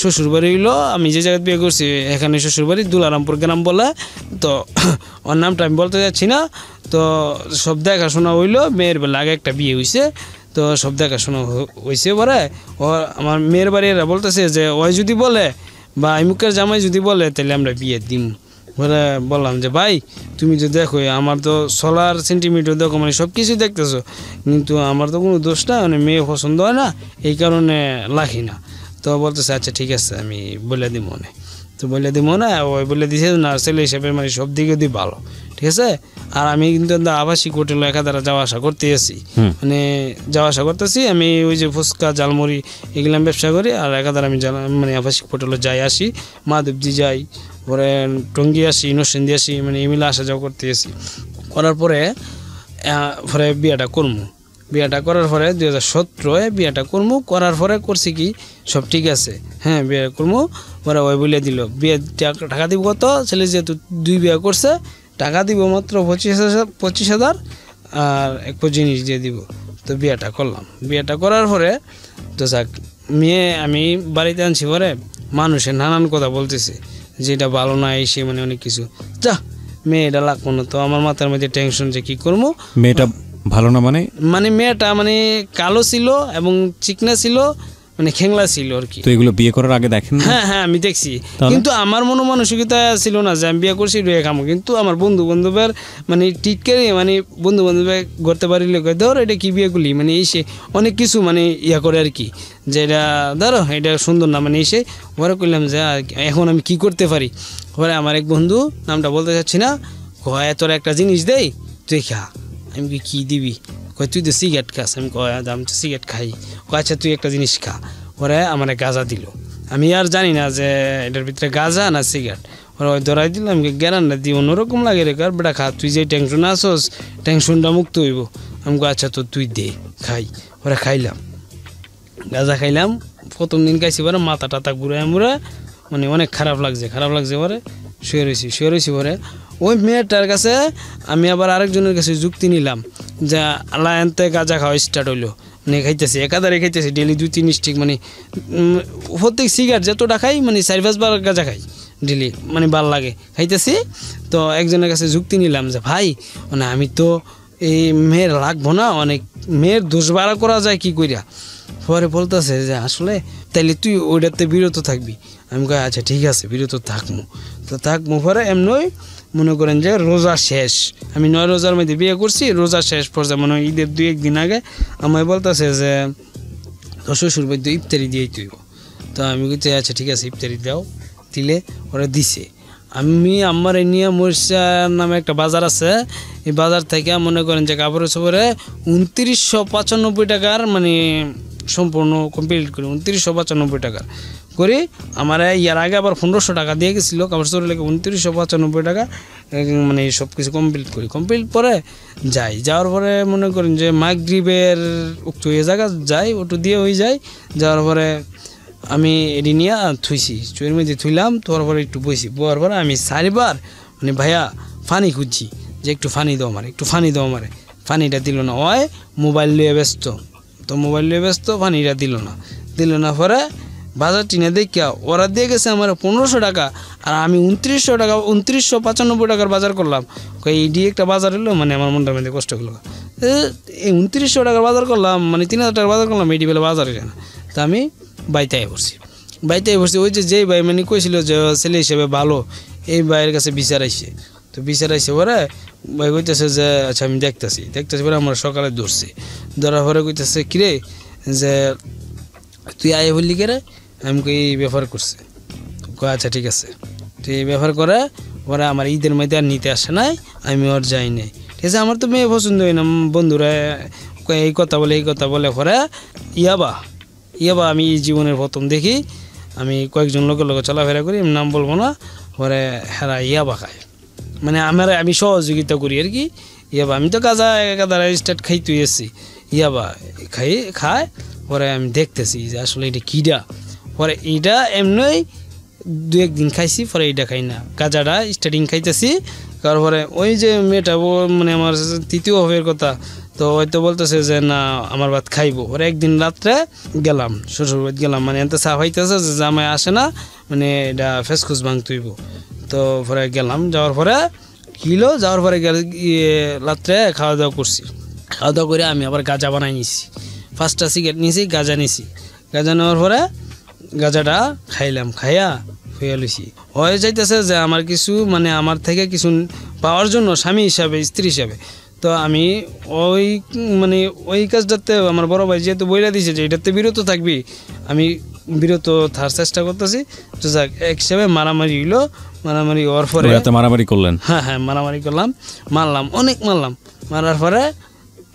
Speaker 3: শ্বশুরবাড়ি হইলো, আমি যে জায়গায় বিয়ে করছি এখানে শ্বশুরবাড়ি দুলারামপুর গ্রাম বলে, তো ওর নামটা আমি বলতে যাচ্ছি না। তো সব দেখাশোনা হইলো, মেয়ের বেলা আগে একটা বিয়ে হয়েছে, তো সব দেখাশোনা হয়েছে। পরে ও আমার মেয়ের বাড়িরা বলতেছে যে ওই যদি বলে বা ইমুকের জামাই যদি বলে তাহলে আমরা বিয়ে দিম। বলে বললাম যে ভাই তুমি তো দেখো আমার তো সোলার সেন্টিমিটার দেখো, মানে সব কিছু দেখতেছো, কিন্তু আমার তো কোনো দোষ না, মানে মেয়ে পছন্দ হয় না, এই কারণে লাখি না। তো বলতেছে আচ্ছা ঠিক আছে আমি বলে দিব মনে। তো বলে দিব না, ওই বলে দিছে না ছেলে হিসেবে মানে সব দিকে দিয়ে ভালো, ঠিক আছে। আর আমি কিন্তু আবাসিক হোটেলে একাধারে যাওয়া আসা করতে আছি, মানে যাওয়া আসা করতেছি। আমি ওই যে ফুচকা ঝালমুড়ি এগুলো ব্যবসা করি, আর একাধারে আমি মানে আবাসিক হোটেলে যাই আসি, মাধবজি যাই, পরে টঙ্গি আসি, নরসিংদী আসি, মানে এগুলো আসা যাওয়া করতে আসি। করার পরে পরে বিয়েটা করবো, বিয়েটা করার পরে 2017 বিয়েটা করবো। করার পরে করছি কি সব ঠিক আছে, হ্যাঁ বিয়ে করবো। পরে ওই বলে দিল বিয়ে টাকা দিব কত, ছেলে যেহেতু 2 বিয়ে করছে টাকা দিব মাত্র 25,000 আর এক জিনিস দিয়ে দিব। তো বিয়েটা করলাম, বিয়েটা করার পরে তো যাক মেয়ে আমি বাড়িতে আনছি, পরে মানুষের নানান কথা বলতেছে যে এটা ভালো না এসে মানে অনেক কিছু। যা মেয়েটা লাগবো না, তো আমার মাথার মধ্যে টেনশন যে কী করবো।
Speaker 1: মেয়েটা ভালো না মানে?
Speaker 3: মানে মেয়েটা মানে কালো ছিল এবং চিকনা ছিল, মানে খেংলা ছিল আর কি।
Speaker 1: তো এগুলো বিয়ে করার আগে দেখেন?
Speaker 3: হ্যাঁ হ্যাঁ আমি দেখছি, কিন্তু আমার মনোমানসিকতা ছিল না যে আমি বিয়ে করছি রুয়ে খামো। কিন্তু আমার বন্ধু বান্ধবের মানে টিটকে মানে বন্ধু বান্ধবে করতে পারিলে ধর এটা কি বিয়ে করলি, মানে এসে অনেক কিছু মানে ইয়া করে আর কি, যে এটা ধরো এটা সুন্দর না, মানে এসে পরে করলাম যে এখন আমি কি করতে পারি। পরে আমার এক বন্ধু, নামটা বলতে চাচ্ছি না, কয় তোর একটা জিনিস দেই তুই খা। আমি কি দিবি? কয় তুই তো সিগারেট খাস। আমি কয় আমি তো সিগারেট খাই। কয় আচ্ছা তুই একটা জিনিস খা। ওরে আমার গাঁজা দিল, আমি আর জানি না যে এটার ভিতরে গাঁজা না সিগারেট। ওরা ওই ধরাই দিল, আমি গ্যারান্টি দিই অন্যরকম লাগে রে কার বেটা খা, তুই যে টেনশন আসস টেনশনটা মুক্ত হইব। আমি কয় আচ্ছা তো তুই দে খাই। ওরা খাইলাম, গাঁজা খাইলাম। প্রথম দিন খাইছি পরে মাথা টাথা ঘুরায় মুড়ে মানে অনেক খারাপ লাগছে পরে শুয়ে রয়েছি পরে ওই মেয়েটার কাছে আমি আবার আরেকজনের কাছে যুক্তি নিলাম যে আল্লাহ এনতে গাঁজা খাওয়া স্টার্ট হইলো, মানে খাইতেছি একাধারে খাইতেছি ডেলি 2-3 স্টিক, মানে প্রত্যেক সিগারেট যতটা খাই মানে 4-5 বার গাঁজা খাই ডেলি, মানে ভাল লাগে খাইতেছি। তো একজনের কাছে যুক্তি নিলাম যে ভাই মানে আমি তো এই মেয়ের লাগবো না, অনেক মেয়ের দোষ বাড়া করা যায় কি কইরা। পরে বলতেছে যে আসলে তাইলে তুই ওইটাতে বিরত থাকবি। আমি কই আচ্ছা ঠিক আছে বিরত থাকবো। তো থাকবো পরে এমনই মনে করেন যে রোজা শেষ, আমি 9 রোজার মধ্যে বিয়ে করছি, রোজা শেষ পর্যায়ে মনে হয় ঈদের 2-1 দিন আগে আমায় বলতেছে যে তোর শ্বশুর বাড়িতে ইফতারি দিয়েই তুই। তো আমি কইতে আচ্ছা ঠিক আছে ইফতারি দাও, দিলে ওরা দিছে। আমি আমার নিয়ে মরিচার নামে একটা বাজার আছে, এই বাজার থেকে মনে করেন যে কাপড়ে সপরে 2995 টাকার মানে সম্পূর্ণ কমপ্লিট করি, 2995 টাকার করি। আমার ইয়ার আগে আবার 1500 টাকা দিয়ে গেছিলো কাপড় চোপড় লেগে, 2995 টাকা মানে সব কিছু কমপ্লিট করি। কমপ্লিট পরে যাওয়ার পরে মনে করেন যে মাগরিবের একটু এ জায়গা যাই ওটু দিয়ে হয়ে যায়। যাওয়ার পরে আমি এটি নিয়ে থুইছি, চুয়ের মধ্যে থুইলাম। তোর পরে একটু বইছি, বয়ার পরে আমি 4 বার মানে ভাইয়া ফানি খুঁজছি যে একটু ফানি দাও আমারে, একটু ফানি দাও আমারে। ফানিটা দিল না, ওই মোবাইল নিয়ে ব্যস্ত। তো মোবাইল নিয়ে ব্যস্ত, ফানিটা দিল না। পরে বাজার টিনে দেখিয়া ওরা দিয়ে গেছে আমার 1500 টাকা, আর আমি 2995 টাকার বাজার করলাম। এইটি একটা বাজার হলো, মানে আমার মনটা মধ্যে কষ্ট হলো। এই 2900 টাকার বাজার করলাম, মানে 3000 টাকার বাজার করলাম, এইটি বেলা বাজার হইল না। তা আমি বাইতে পড়ছি। ওই যে ভাই মানে কইছিল যে ছেলে হিসেবে ভালো, এই ভাইয়ের কাছে বিচার আইছে। তো বিচার আইসে পরে ভাই কইতেছে যে আচ্ছা আমি দেখতেছি পরে আমরা সকালে ধরার পরে কইতেছে কিরে যে তুই আয় বললি কে রে। আমি কই এই ব্যাপার করছে। আচ্ছা ঠিক আছে, তুই এই ব্যাপার করে পরে আমার ঈদের মধ্যে আর নিতে আসে নাই, আমি ওর যাই নাই। ঠিক আছে, আমার তো মেয়ে পছন্দ হয় না, বন্ধুরা এই কথা বলে পরে ইয়াবা আমি জীবনের প্রথম দেখি। আমি কয়েকজন লোকের চলাফেরা করি, আমি নাম বলবো না। পরে হেরা ইয়াবা খায়, মানে আমি সহযোগিতা করি আর কি। ইয়াবা আমি তো গাঁজা স্টার্ট খাইতে এসেছি, ইয়াবা খায়। পরে আমি দেখতেছি যে আসলে এটা কিডা। পরে এইটা এমনই 2-1 দিন খাইছি, পরে এইটা খাই না, গাঁজাটা স্টার্টিং খাইতেছি। তারপরে ওই যে মেয়েটা মানে আমার তৃতীয় হবের কথা, তো হয়তো বলতেছে যে না আমার ভাত খাইবো। ওরা একদিন রাত্রে গেলাম শ্বশুর বাড়ি গেলাম, মানে এত চা হইতেছে যে জামাই আসে না, মানে এটা ফেসকুস ভাঙতেইব। তো পরে গেলাম, যাওয়ার পরে রাত্রে খাওয়া দাওয়া করছি। খাওয়া দাওয়া করে আমি আবার গাঁজা বানাই নিছি, 5টা সিগারেট নিছি, গাঁজা নেওয়ার পরে গাঁজাটা খাইলাম, খাইয়া হইয়া লইছি। হয়ে যাইতেছে যে আমার কিছু মানে আমার থেকে কিছু পাওয়ার জন্য স্বামী হিসাবে স্ত্রী হিসাবে। তো আমি ওই কাজটাতে আমার বড় ভাই যেহেতু বইলা দিছে যে এটাতে বিরত থাকবি, আমি বিরত থাকার চেষ্টা করতেছি। তো যাক, এক হিসাবে মারামারি হইলো, মারামারি হওয়ার পরে
Speaker 1: রাতে মারামারি করলেন?
Speaker 3: হ্যাঁ মারামারি করলাম, মারলাম, অনেক মারলাম। মারার পরে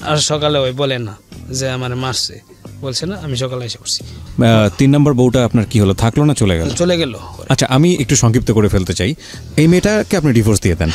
Speaker 3: আর সকালে ওই বলে না যে আমার মারছে, বলছে না, আমি সকালে এসে করছি।
Speaker 1: 3 নম্বর বউটা আপনার কি হলো, থাকলো না চলে গেল?
Speaker 3: চলে গেল।
Speaker 1: আচ্ছা, আমি একটু সংক্ষিপ্ত করে ফেলতে চাই। এই মেয়েটাকে আপনি ডিভোর্স দিয়ে দেন।